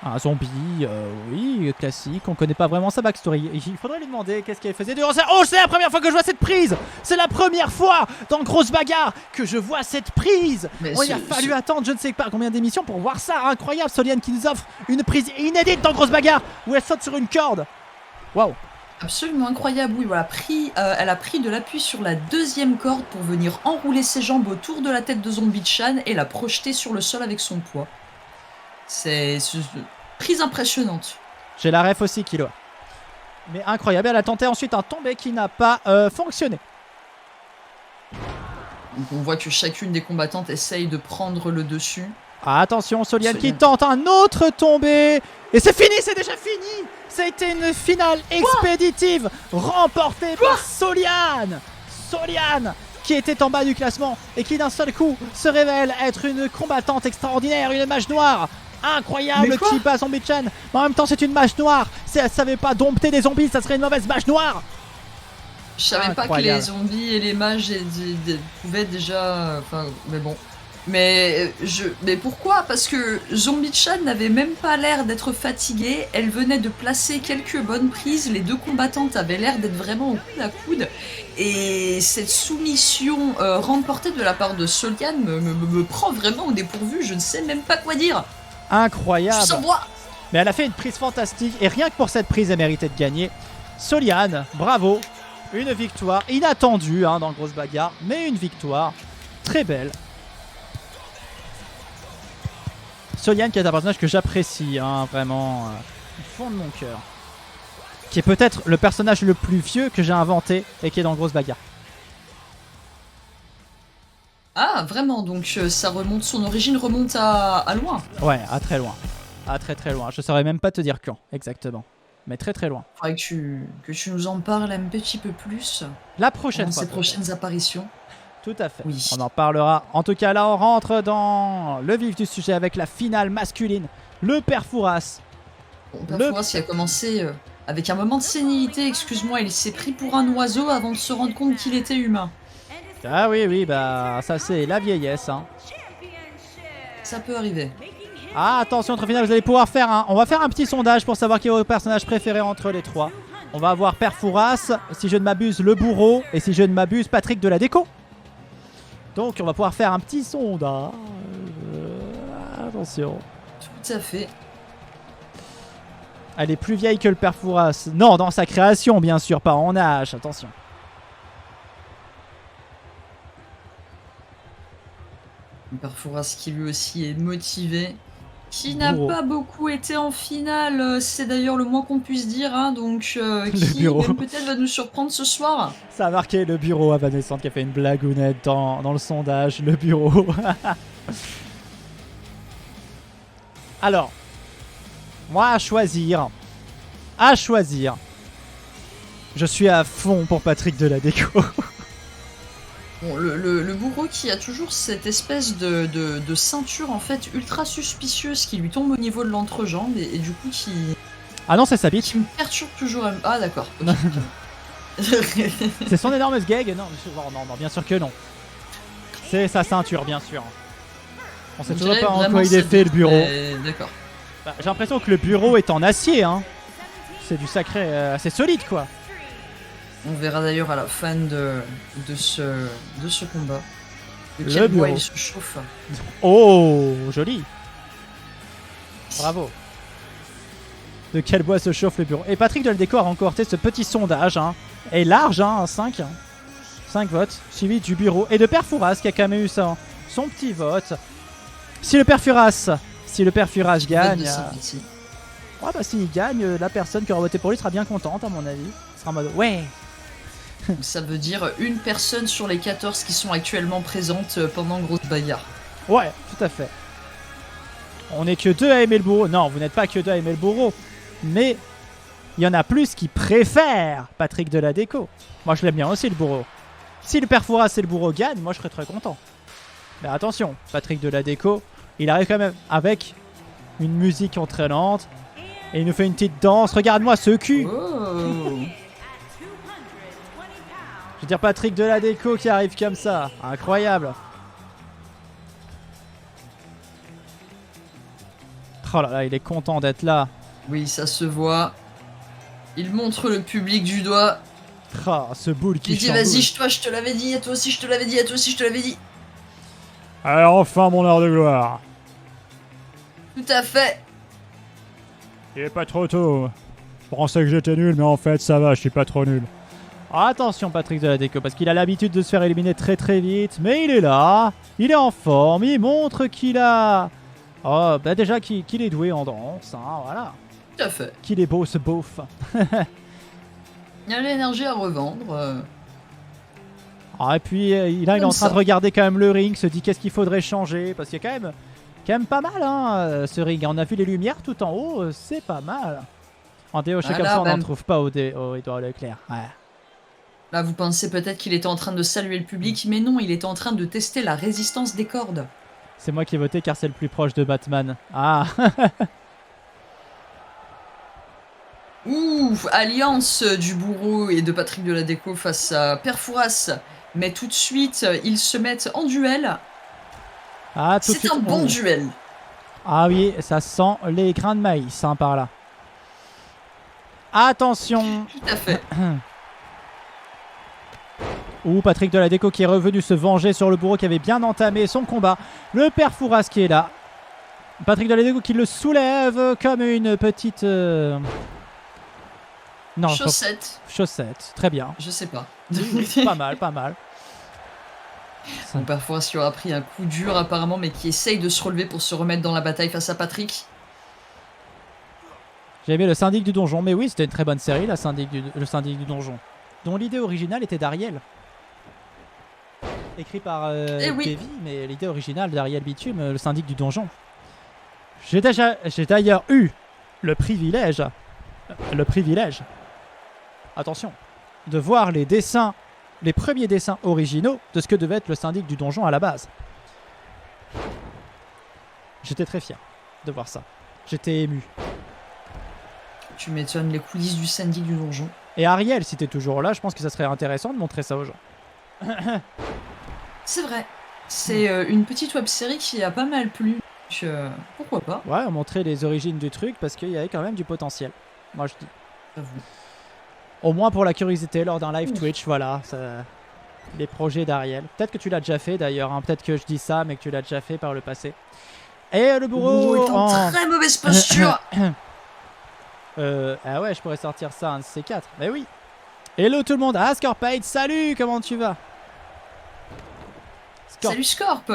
Un zombie, oui, classique. On connaît pas vraiment sa backstory. Il faudrait lui demander qu'est-ce qu'elle faisait durant ça. Oh, c'est la première fois que je vois cette prise. C'est la première fois dans Grosse Bagarre que je vois cette prise. Il a fallu attendre je ne sais pas combien d'émissions pour voir ça. Incroyable, Soliane qui nous offre une prise inédite dans Grosse Bagarre où elle saute sur une corde. Waouh. Absolument incroyable, oui, voilà, elle a pris de l'appui sur la deuxième corde pour venir enrouler ses jambes autour de la tête de Zombie-chan et la projeter sur le sol avec son poids. C'est prise impressionnante. J'ai la ref aussi, Kilo. Mais incroyable, elle a tenté ensuite un tombé qui n'a pas fonctionné. Donc on voit que chacune des combattantes essaye de prendre le dessus. Ah, attention, Soliane qui tente un autre tombé. Et c'est fini, c'est déjà fini. Ça a été une finale expéditive remportée par Soliane. Soliane qui était en bas du classement et qui d'un seul coup se révèle être une combattante extraordinaire, une mage noire. Incroyable qui passe Zombie-chan. Mais en même temps, c'est une mage noire. Si elle savait pas dompter des zombies, ça serait une mauvaise mage noire. Je savais pas que les zombies et les mages pouvaient déjà... Enfin, mais bon. Mais pourquoi? Parce que Zombie-chan n'avait même pas l'air d'être fatiguée. Elle venait de placer quelques bonnes prises. Les deux combattantes avaient l'air d'être vraiment au coude à coude. Et cette soumission remportée de la part de Soliane me prend vraiment au dépourvu. Je ne sais même pas quoi dire. Incroyable. Je sens moi. Mais elle a fait une prise fantastique. Et rien que pour cette prise, elle méritait de gagner. Soliane, bravo. Une victoire inattendue dans Grosse Bagarre. Mais une victoire très belle. Soliane qui est un personnage que j'apprécie, vraiment, du fond de mon cœur. Qui est peut-être le personnage le plus vieux que j'ai inventé et qui est dans Grosse Bagarre. Ah, vraiment, donc ça remonte, son origine remonte à loin. Ouais, à très loin. À très très loin. Je saurais même pas te dire quand, exactement. Mais très très loin. Faudrait que tu nous en parles un petit peu plus. La prochaine fois. Ces prochaines apparitions. Tout à fait. Oui. On en parlera. En tout cas, là, on rentre dans le vif du sujet avec la finale masculine. Le Père Fouras. Bon, Père Fouras qui a commencé avec un moment de sénilité. Excuse-moi, il s'est pris pour un oiseau avant de se rendre compte qu'il était humain. Ah oui, bah ça c'est la vieillesse. Ça peut arriver. Ah, attention, entre finale, vous allez pouvoir faire on va faire un petit sondage pour savoir qui est votre personnage préféré entre les trois. On va avoir Père Fouras, si je ne m'abuse, le bourreau, et si je ne m'abuse, Patrick de la déco. Donc on va pouvoir faire un petit sondage. Attention. Tout à fait. Elle est plus vieille que le Père Fouras. Non, dans sa création, bien sûr, pas en âge. Attention. Le Père Fouras qui lui aussi est motivé. Qui n'a pas beaucoup été en finale, c'est d'ailleurs le moins qu'on puisse dire, donc qui peut-être va nous surprendre ce soir. Ça a marqué le bureau à Vanessa qui a fait une blagounette dans le sondage, le bureau. Alors, moi à choisir, je suis à fond pour Patrick de la déco. Bon, le bourreau qui a toujours cette espèce de ceinture en fait ultra suspicieuse qui lui tombe au niveau de l'entrejambe et du coup qui... Ah non, c'est sa bite. Qui me perturbe toujours. Ah d'accord. Okay. C'est son énorme gag? Non, bien sûr que non. C'est sa ceinture, bien sûr. On sait toujours pas en quoi il est fait le bureau. D'accord. Bah, j'ai l'impression que le bureau est en acier. C'est du sacré, assez solide quoi. On verra d'ailleurs à la fin de ce combat. De quel bois il se chauffe. Oh, joli. Bravo. De quel bois se chauffe le bureau. Et Patrick de la déco a remporté ce petit sondage. Et large, 5 votes. Suivi du bureau. Et de Père Fouras qui a quand même eu son petit vote. Si le Père Fouras gagne... Ouais, bah s'il gagne, la personne qui aura voté pour lui sera bien contente à mon avis. Sera en mode ouais. Ça veut dire une personne sur les 14 qui sont actuellement présentes pendant Grosse Bagarre. Ouais, tout à fait. On n'est que 2 à aimer le bourreau. Non, vous n'êtes pas que 2 à aimer le bourreau. Mais il y en a plus qui préfèrent Patrick de la déco. Moi je l'aime bien aussi le bourreau. Si le Père Fouras et le bourreau gagnent, moi je serais très content. Mais attention, Patrick de la déco, il arrive quand même avec une musique entraînante. Et il nous fait une petite danse. Regarde-moi ce cul. Oh. Je veux dire Patrick de la déco qui arrive comme ça. Incroyable. Oh là là, il est content d'être là. Oui, ça se voit. Il montre le public du doigt. Ah, ce boule qui Il dit chamboule. vas-y, toi je te l'avais dit, à toi aussi je te l'avais dit, à toi aussi je te l'avais dit. Alors enfin mon heure de gloire. Tout à fait. Il est pas trop tôt. Je pensais que j'étais nul, mais en fait ça va, je suis pas trop nul. Attention Patrick de la Déco, parce qu'il a l'habitude de se faire éliminer très très vite, mais il est là, il est en forme, il montre qu'il a... Oh, bah déjà qu'il est doué en danse, hein, voilà. Tout à fait. Qu'il est beau ce beauf. Il y a l'énergie à revendre. Ah, et puis il est en train de regarder quand même le ring, se dit qu'est-ce qu'il faudrait changer, parce qu'il y a quand même pas mal hein, ce ring. On a vu les lumières tout en haut, c'est pas mal. En DOC comme ça, on n'en trouve pas au Édouard Leclerc. Ouais. Là, vous pensez peut-être qu'il était en train de saluer le public, mais non, il était en train de tester la résistance des cordes. C'est moi qui ai voté car c'est le plus proche de Batman. Ah. Ouf, alliance du bourreau et de Patrick de la Déco face à Père Fouras. Mais tout de suite, ils se mettent en duel. Ah, tout de C'est suite, un bon duel. Ah oui, ça sent les grains de maïs hein, par là. Attention. Tout à fait. Ouh, Patrick de la Déco qui est revenu se venger sur le bourreau qui avait bien entamé son combat. Le Père Fouras qui est là. Patrick de la Déco qui le soulève comme une petite... Non, chaussette. Chaussette, très bien. Je sais pas. Pas mal, pas mal. Mon Père Fouras qui aura pris un coup dur apparemment, mais qui essaye de se relever pour se remettre dans la bataille face à Patrick. J'ai aimé le syndic du donjon, mais oui, c'était une très bonne série, le syndic du donjon. Dont l'idée originale était d'Ariel. Écrit par Davy, mais l'idée originale d'Ariel Bitume, le syndic du donjon. J'ai d'ailleurs eu le privilège, attention, de voir les dessins, les premiers dessins originaux de ce que devait être le syndic du donjon à la base. J'étais très fier de voir ça. J'étais ému. Tu m'étonnes, les coulisses du syndic du donjon. Et Ariel, si t'es toujours là, je pense que ça serait intéressant de montrer ça aux gens. C'est vrai. C'est une petite web-série qui a pas mal plu. Donc, pourquoi pas. Ouais, on montrait les origines du truc parce qu'il y avait quand même du potentiel. Moi, je dis. J'avoue. Au moins pour la curiosité lors d'un live Twitch, voilà. Ça... Les projets d'Ariel. Peut-être que tu l'as déjà fait d'ailleurs. Hein. Peut-être que je dis ça, mais que tu l'as déjà fait par le passé. Et le bourreau est en très mauvaise posture. Ah ouais, je pourrais sortir ça un de ces quatre. Mais oui. Hello tout le monde. Ah, Scorpade, salut, comment tu vas? Salut Scorp.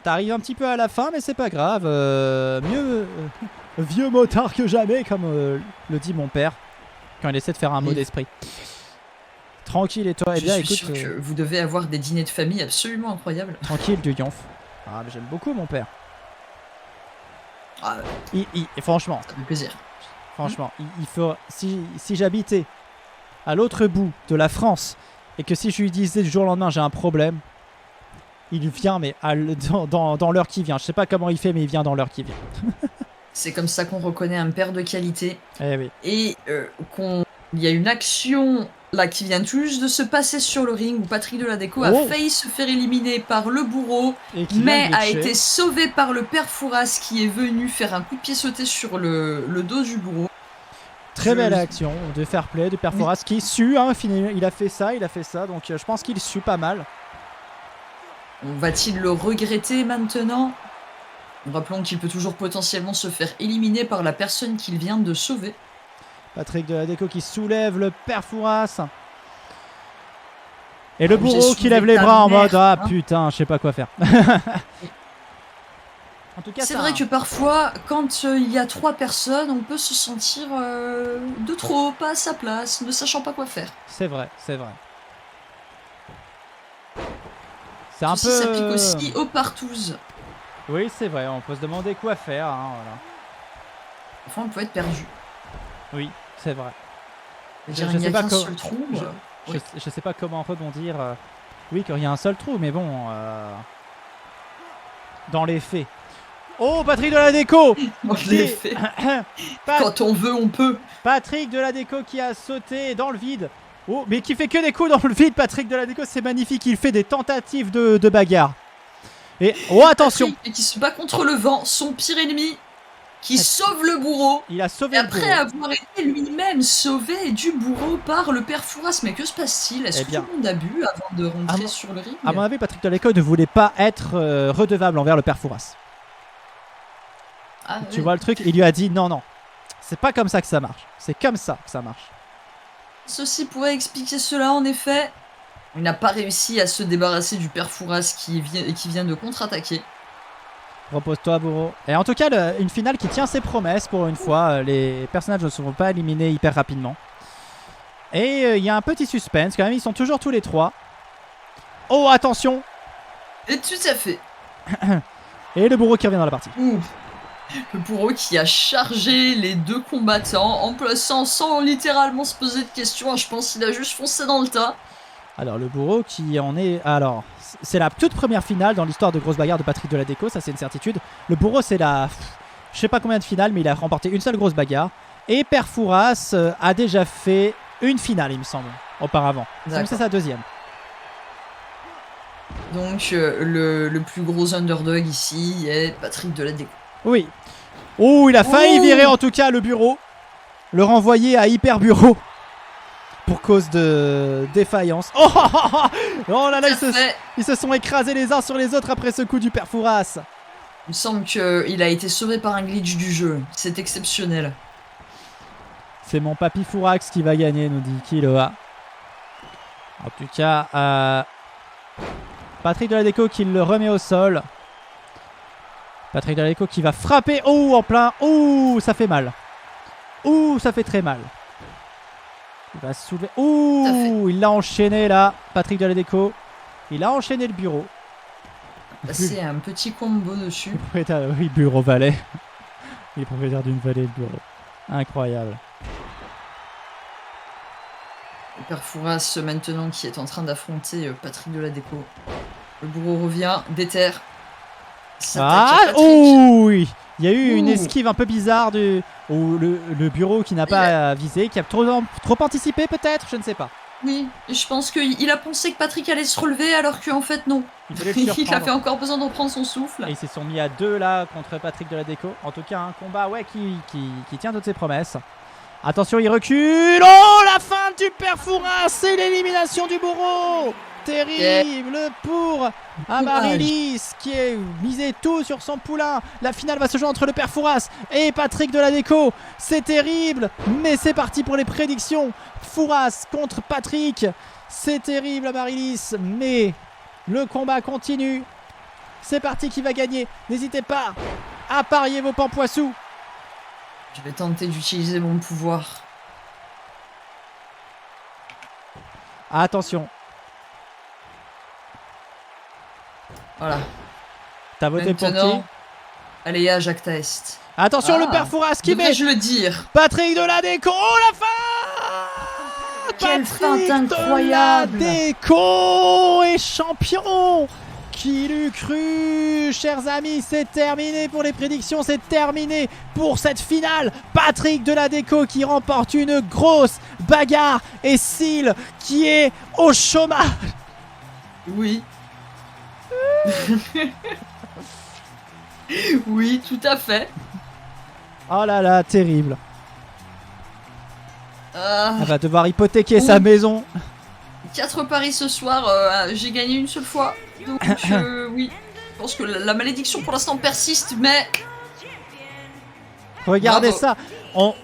T'arrives un petit peu à la fin, mais c'est pas grave. Vieux motard que jamais, comme le dit mon père quand il essaie de faire un mot d'esprit. Tranquille, et toi? Eh bien, écoute, écoute. Je suis sûr que vous devez avoir des dîners de famille absolument incroyables. Tranquille, du yonf. Ah, mais j'aime beaucoup mon père. Ah, et franchement. Ça fait plaisir. Franchement, il faut. Si j'habitais à l'autre bout de la France et que si je lui disais du jour au lendemain j'ai un problème, il vient, mais dans l'heure qui vient. Je sais pas comment il fait, mais il vient dans l'heure qui vient. C'est comme ça qu'on reconnaît un père de qualité. Eh oui. Et il y a une action là qui vient tout juste de se passer sur le ring où Patrick de la Déco a failli se faire éliminer par le bourreau, mais a été sauvé par le Père Fouras qui est venu faire un coup de pied sauté sur le dos du bourreau. Très belle action de fair play de Père Fouras qui sue, hein, il a fait ça, donc je pense qu'il sue pas mal. Va-t-il le regretter maintenant? Rappelons qu'il peut toujours potentiellement se faire éliminer par la personne qu'il vient de sauver. Patrick de la Déco qui soulève le Père Fouras. Et le bourreau qui lève les bras en mode ah putain, je sais pas quoi faire. En tout cas, c'est vrai que parfois, quand il y a 3 personnes, on peut se sentir de trop, pas à sa place, ne sachant pas quoi faire. C'est vrai, c'est vrai. C'est un peu. Ça s'applique aussi aux partous. Oui, c'est vrai, on peut se demander quoi faire. Hein, voilà. Enfin, on peut être perdu. Oui, c'est vrai. Il n'y a qu'un seul trou. Je sais pas comment rebondir. Oui, qu'il y a un seul trou, mais bon. Dans les faits. Oh, Patrick de la Déco. Dans les faits. Quand on veut, on peut. Patrick de la Déco qui a sauté dans le vide. Oh, mais qui fait que des coups dans le vide, Patrick de la Déco, c'est magnifique. Il fait des tentatives de bagarre. Et oh, attention. Patrick qui se bat contre le vent, son pire ennemi. qui sauve le bourreau. Il a sauvé Et le bourreau. après avoir été lui-même sauvé du bourreau par le père Fouras. Mais que se passe-t-il? Est-ce que tout le monde a bu avant de rentrer sur le ring? À mon avis, Patrick Deladeco ne voulait pas être redevable envers le père Fouras. Ah, Tu vois le truc? Il lui a dit non, non. C'est pas comme ça que ça marche. C'est comme ça que ça marche. Ceci pourrait expliquer cela, en effet. Il n'a pas réussi à se débarrasser du père Fouras qui vient de contre-attaquer. Repose-toi, bourreau. Et en tout cas, une finale qui tient ses promesses pour une fois. Les personnages ne seront pas éliminés hyper rapidement. Et il y a un petit suspense quand même. Ils sont toujours tous les trois. Oh, attention! Et tout à fait. Et le bourreau qui revient dans la partie. Ouh. Le bourreau qui a chargé les deux combattants en plaçant sans littéralement se poser de questions. Je pense qu'il a juste foncé dans le tas. Alors, le bourreau qui en est... Alors, c'est la toute première finale dans l'histoire de grosse bagarre de Patrick Deladeco. Ça, c'est une certitude. Le bourreau, c'est la... Je sais pas combien de finales, mais il a remporté une seule grosse bagarre. Et Père Fouras a déjà fait une finale, il me semble, auparavant. C'est sa deuxième. Donc, le plus gros underdog ici est Patrick Deladeco. Oui. Oh, il a failli virer en tout cas le bureau. Le renvoyer à Hyper Bureau. Pour cause de défaillance. Oh, oh, oh, oh, oh là là, ils se sont écrasés les uns sur les autres après ce coup du Père Fouras. Il me semble qu'il a été sauvé par un glitch du jeu. C'est exceptionnel. C'est mon papy Fourax qui va gagner, nous dit Kiloa. En tout cas, Patrick Deladeco qui le remet au sol. Patrick Deladeco qui va frapper. Oh, en plein. Oh, ça fait mal. Oh, ça fait très mal. Il va soulever. Oh, il l'a enchaîné là, Patrick Deladeco. Il a enchaîné le bureau. C'est un petit combo dessus. Oui, bureau valet. Il est propriétaire d'une vallée de bureau. Incroyable. Le père Fouras maintenant qui est en train d'affronter Patrick Deladeco. Le bourreau revient, déterre. Oh oui. Il y a eu une esquive un peu bizarre du le bureau qui n'a pas visé, qui a trop anticipé peut-être, je ne sais pas. Oui, je pense qu'il a pensé que Patrick allait se relever alors qu'en fait non. Il a fait encore besoin de reprendre son souffle. Et ils se sont mis à 2 là contre Patrick Deladeco. En tout cas un combat qui tient toutes ses promesses. Attention, il recule. Oh, la fin du Père Fouras, c'est l'élimination du bourreau. Terrible pour Amaryllis qui est misé tout sur son poulain. La finale va se jouer entre le Père Fouras et Patrick Deladeco. C'est terrible, mais c'est parti pour les prédictions. Fouras contre Patrick. C'est terrible, Amaryllis, mais le combat continue. C'est parti, qui va gagner? N'hésitez pas à parier vos pampoissous. Je vais tenter d'utiliser mon pouvoir. Attention. Voilà. T'as voté pour qui? Allez, à Jacques Taest. Attention, le Père Fouras qui met... je le dire. Patrick Deladeco, oh la fin! Quelle fin incroyable! Deladeco est champion! Qui l'eût cru, chers amis, c'est terminé pour les prédictions, c'est terminé pour cette finale. Patrick Deladeco qui remporte une grosse bagarre et Seal qui est au chômage. Oui. Oui, tout à fait. Oh là là, terrible. Elle va devoir hypothéquer sa maison. 4 paris ce soir, j'ai gagné une seule fois. Donc oui, je pense que la malédiction pour l'instant persiste, mais... Regardez ça. On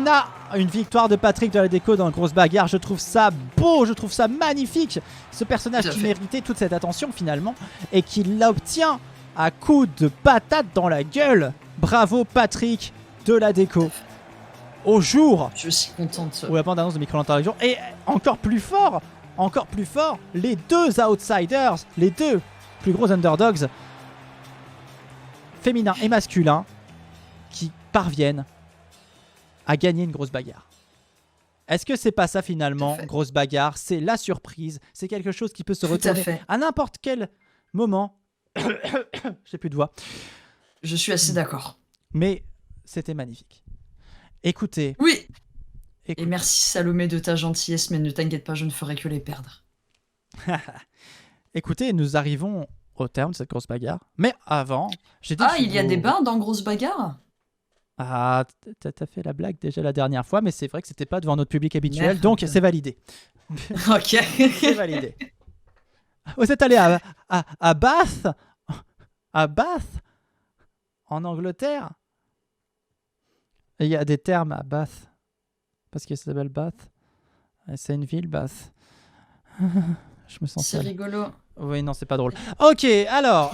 a une victoire de Patrick Deladeco dans une grosse bagarre. Je trouve ça beau, je trouve ça magnifique. Ce personnage qui méritait toute cette attention finalement et qui l'obtient à coups de patate dans la gueule. Bravo Patrick Deladeco. Au jour. Je suis contente. Où la bande-annonce de Micro-Interrogation. Et encore plus fort, les deux outsiders, les deux plus gros underdogs, féminins et masculins, qui parviennent à gagner une grosse bagarre. Est-ce que c'est pas ça finalement, grosse bagarre? C'est la surprise, c'est quelque chose qui peut se retourner à n'importe quel moment. J'ai plus de voix. Je suis assez d'accord. Mais c'était magnifique. Écoutez. Oui. Et merci Salomé de ta gentillesse, mais ne t'inquiète pas, je ne ferai que les perdre. Écoutez, nous arrivons au terme de cette grosse bagarre. Mais avant, j'ai dit... il y a des bains dans grosse bagarre? Ah, t'as fait la blague déjà la dernière fois, mais c'est vrai que c'était pas devant notre public habituel, Merde. donc c'est validé. Ok. C'est validé. Vous êtes allé à Bath? À Bath? En Angleterre? Il y a des termes à Bath. Parce que ça s'appelle Bath. C'est une ville, Bath. Je me sens C'est seul. rigolo. Oui, non, c'est pas drôle. Ok, alors,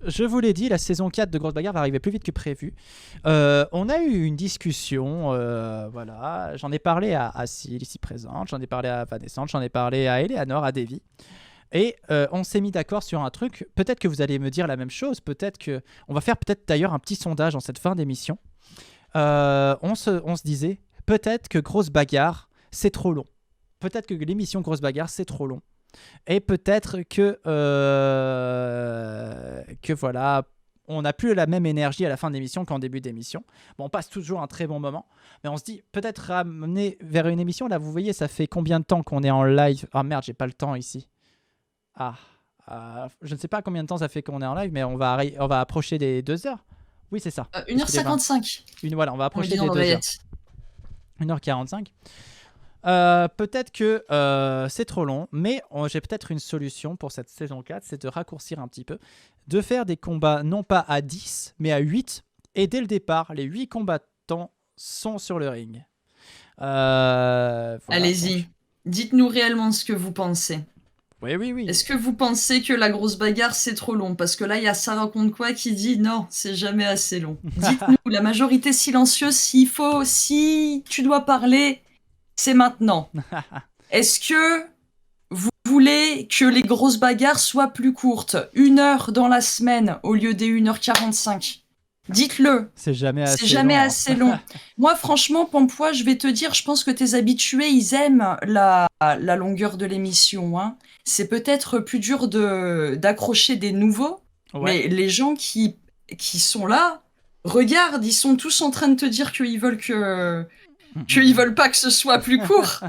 je vous l'ai dit, la saison 4 de Grosse Bagarre va arriver plus vite que prévu. On a eu une discussion, voilà. J'en ai parlé à Syl, ici présente, j'en ai parlé à Vanessa, j'en ai parlé à Eleanor, à Davy. Et on s'est mis d'accord sur un truc. Peut-être que vous allez me dire la même chose. Peut-être que on va faire peut-être d'ailleurs un petit sondage en cette fin d'émission. On se disait peut-être que Grosse Bagarre c'est trop long. Peut-être que l'émission Grosse Bagarre c'est trop long. Et peut-être que voilà, on n'a plus la même énergie à la fin de l'émission qu'en début d'émission. Bon, on passe toujours un très bon moment, mais on se dit peut-être ramener vers une émission. Là, vous voyez, ça fait combien de temps qu'on est en live? Ah merde, j'ai pas le temps ici. Je ne sais pas combien de temps ça fait qu'on est en live, mais on va approcher des 2 heures. Oui, c'est ça. 1h55. Voilà, on va approcher des en 2 heures. oreillette. 1h45. Peut-être que c'est trop long, mais j'ai peut-être une solution pour cette saison 4, c'est de raccourcir un petit peu, de faire des combats non pas à 10, mais à 8, et dès le départ, les 8 combattants sont sur le ring. Voilà, Allez-y, donc. dites-nous réellement ce que vous pensez. Oui. Est-ce que vous pensez que la Grosse Bagarre c'est trop long? Parce que là, il y a Ça raconte quoi qui dit non, c'est jamais assez long. Dites-nous, la majorité silencieuse, si tu dois parler, c'est maintenant. Est-ce que vous voulez que les Grosses Bagarres soient plus courtes? 1 heure dans la semaine au lieu des 1h45? Dites-le. C'est jamais assez C'est jamais long. assez long. Moi, franchement, Pampois, je vais te dire, je pense que tes habitués, ils aiment la longueur de l'émission. Hein. C'est peut-être plus dur d'accrocher des nouveaux, mais les gens qui sont là, regarde, ils sont tous en train de te dire qu'ils veulent qu'ils veulent pas que ce soit plus court.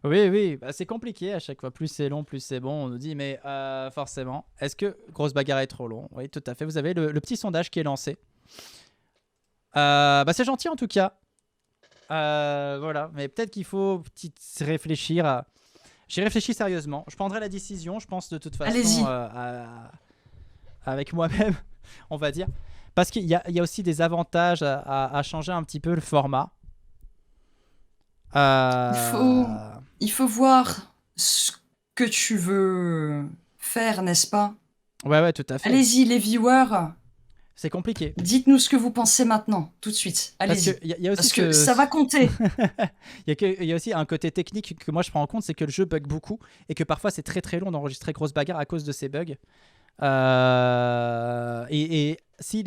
Oui, bah, c'est compliqué à chaque fois. Plus c'est long, plus c'est bon. On nous dit, mais forcément, est-ce que Grosse Bagarre est trop long? Oui, tout à fait. Vous avez le petit sondage qui est lancé. Bah, c'est gentil en tout cas. Voilà, mais peut-être qu'il faut réfléchir. J'y réfléchis sérieusement. Je prendrai la décision, je pense, de toute façon, avec moi-même, on va dire. Parce qu'il y a aussi des avantages à changer un petit peu le format. Il faut voir ce que tu veux faire, n'est-ce pas? Ouais, tout à fait. Allez-y, les viewers. C'est compliqué. Dites-nous ce que vous pensez maintenant, tout de suite. Allez-y. Parce que ça va compter. Il y a aussi un côté technique que moi je prends en compte, c'est que le jeu bug beaucoup et que parfois c'est très très long d'enregistrer Grosse Bagarre à cause de ces bugs. Et si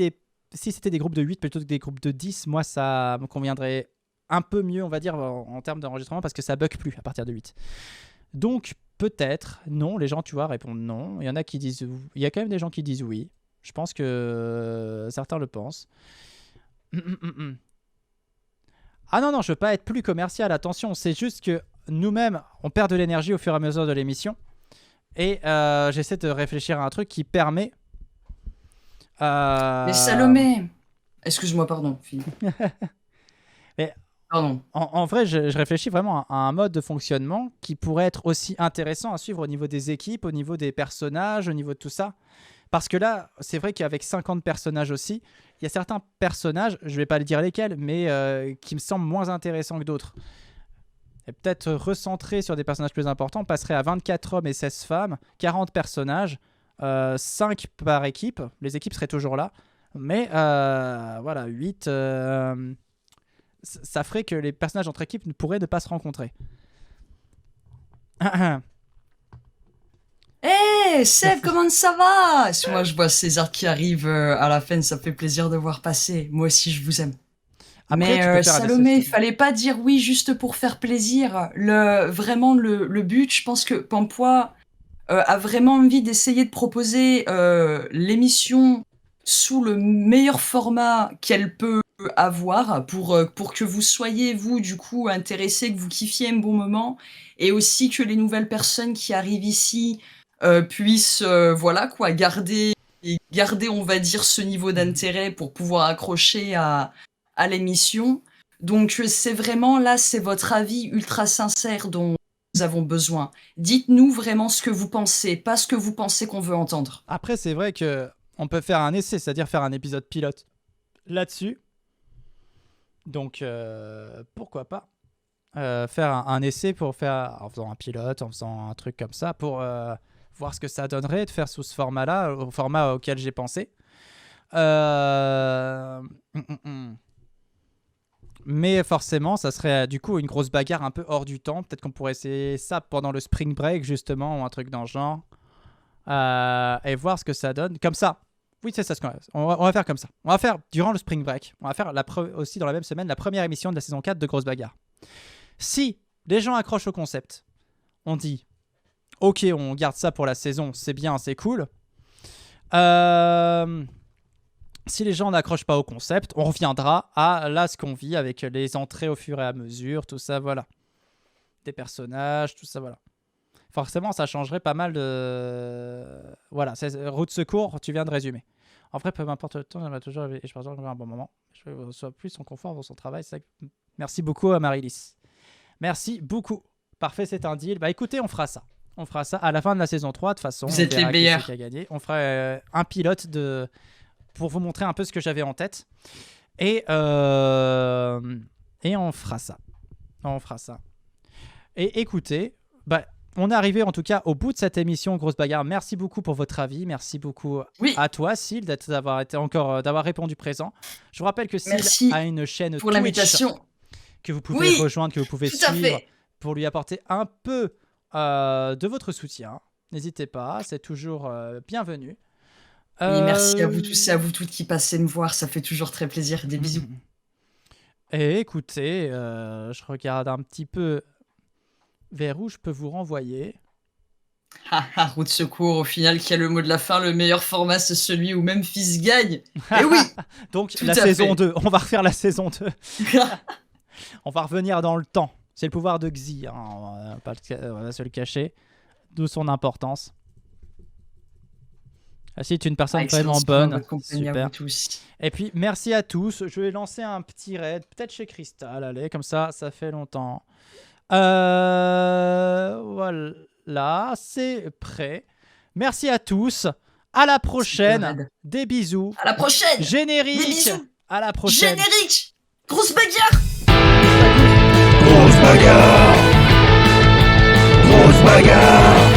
c'était des groupes de 8 plutôt que des groupes de 10, moi ça me conviendrait un peu mieux, on va dire, en termes d'enregistrement parce que ça bug plus à partir de 8. Donc peut-être, non, les gens, tu vois, répondent non. Il y en a qui disent, il y a quand même des gens qui disent oui. Je pense que certains le pensent. Ah non, je veux pas être plus commercial, attention. C'est juste que nous-mêmes, on perd de l'énergie au fur et à mesure de l'émission. Et j'essaie de réfléchir à un truc qui permet... Mais Salomé... Excuse-moi, pardon, fille. Mais pardon. En vrai, je réfléchis vraiment à un mode de fonctionnement qui pourrait être aussi intéressant à suivre au niveau des équipes, au niveau des personnages, au niveau de tout ça. Parce que là, c'est vrai qu'avec 50 personnages aussi, il y a certains personnages, je vais pas le dire lesquels, mais qui me semblent moins intéressants que d'autres. Et peut-être recentrer sur des personnages plus importants, passerait à 24 hommes et 16 femmes, 40 personnages, 5 par équipe. Les équipes seraient toujours là. Mais voilà, 8... ça ferait que les personnages entre équipes pourraient ne pas se rencontrer. Hey, Seb, comment ça va? Moi, je vois César qui arrive à la fin, ça fait plaisir de voir passer. Moi aussi, je vous aime. Après, mais Salomé, il fallait pas dire oui juste pour faire plaisir. Vraiment, le but, je pense que Pampois a vraiment envie d'essayer de proposer l'émission sous le meilleur format qu'elle peut avoir pour que vous soyez, vous, du coup, intéressés, que vous kiffiez un bon moment, et aussi que les nouvelles personnes qui arrivent ici puissent, voilà, quoi, garder et garder, on va dire, ce niveau d'intérêt pour pouvoir accrocher à l'émission. Donc c'est vraiment là, c'est votre avis ultra sincère dont nous avons besoin. Dites-nous vraiment ce que vous pensez, pas ce que vous pensez qu'on veut entendre. Après, c'est vrai que on peut faire un essai, c'est-à-dire faire un épisode pilote là-dessus. Donc, pourquoi pas faire un essai en faisant un pilote, en faisant un truc comme ça, pour voir ce que ça donnerait de faire sous ce format-là, au format auquel j'ai pensé. Mais forcément, ça serait du coup une grosse bagarre un peu hors du temps. Peut-être qu'on pourrait essayer ça pendant le spring break, justement, ou un truc dans le genre. Et voir ce que ça donne. Comme ça. Oui, c'est ça. On va faire comme ça. On va faire durant le spring break. On va faire aussi dans la même semaine la première émission de la saison 4 de Grosse Bagarre. Si les gens accrochent au concept, on dit ok, on garde ça pour la saison, c'est bien, c'est cool. Si les gens n'accrochent pas au concept, on reviendra à là ce qu'on vit avec les entrées au fur et à mesure, tout ça, voilà. Des personnages, tout ça, voilà. Forcément, ça changerait pas mal de... Voilà, route de secours, tu viens de résumer. En vrai, peu importe le temps, j'aimerais toujours... Et je pense que un bon moment. Je reçois plus son confort dans son travail. Merci beaucoup à Marie-Lys. Merci beaucoup. Parfait, c'est un deal. Bah écoutez, on fera ça. On fera ça à la fin de la saison 3, de toute façon. Vous êtes les meilleurs. Qui a gagné. On fera un pilote pour vous montrer un peu ce que j'avais en tête. Et on fera ça. On fera ça. Et écoutez, bah, on est arrivé en tout cas au bout de cette émission Grosse Bagarre. Merci beaucoup pour votre avis. Merci beaucoup à toi, Syl, d'avoir répondu présent. Je vous rappelle que Syl a une chaîne pour Twitch l'invitation que vous pouvez rejoindre, que vous pouvez suivre pour lui apporter un peu de votre soutien. N'hésitez pas, c'est toujours bienvenu. Et merci à vous tous et à vous toutes qui passez me voir, ça fait toujours très plaisir. Des bisous. Et écoutez, je regarde un petit peu vers où je peux vous renvoyer. Route de secours, au final, qui a le mot de la fin, le meilleur format, c'est celui où Memphis gagne. Et oui. Donc la saison 2, on va refaire la saison 2. On va revenir dans le temps. C'est le pouvoir de Xi, hein. On va se le cacher. D'où son importance. Si tu es une personne vraiment bonne, super. Et puis merci à tous. Je vais lancer un petit raid, peut-être chez Crystal, allez, comme ça fait longtemps. Voilà, c'est prêt. Merci à tous. À la prochaine. Des bisous. À la prochaine. Générique. Des bisous. À la prochaine. Générique. Grosse bagarre. Grosse bagarre. Grosse bagarre.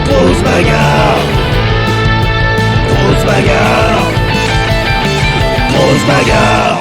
Grosse bagarre. Grosse bagarre. Grosse bagarre.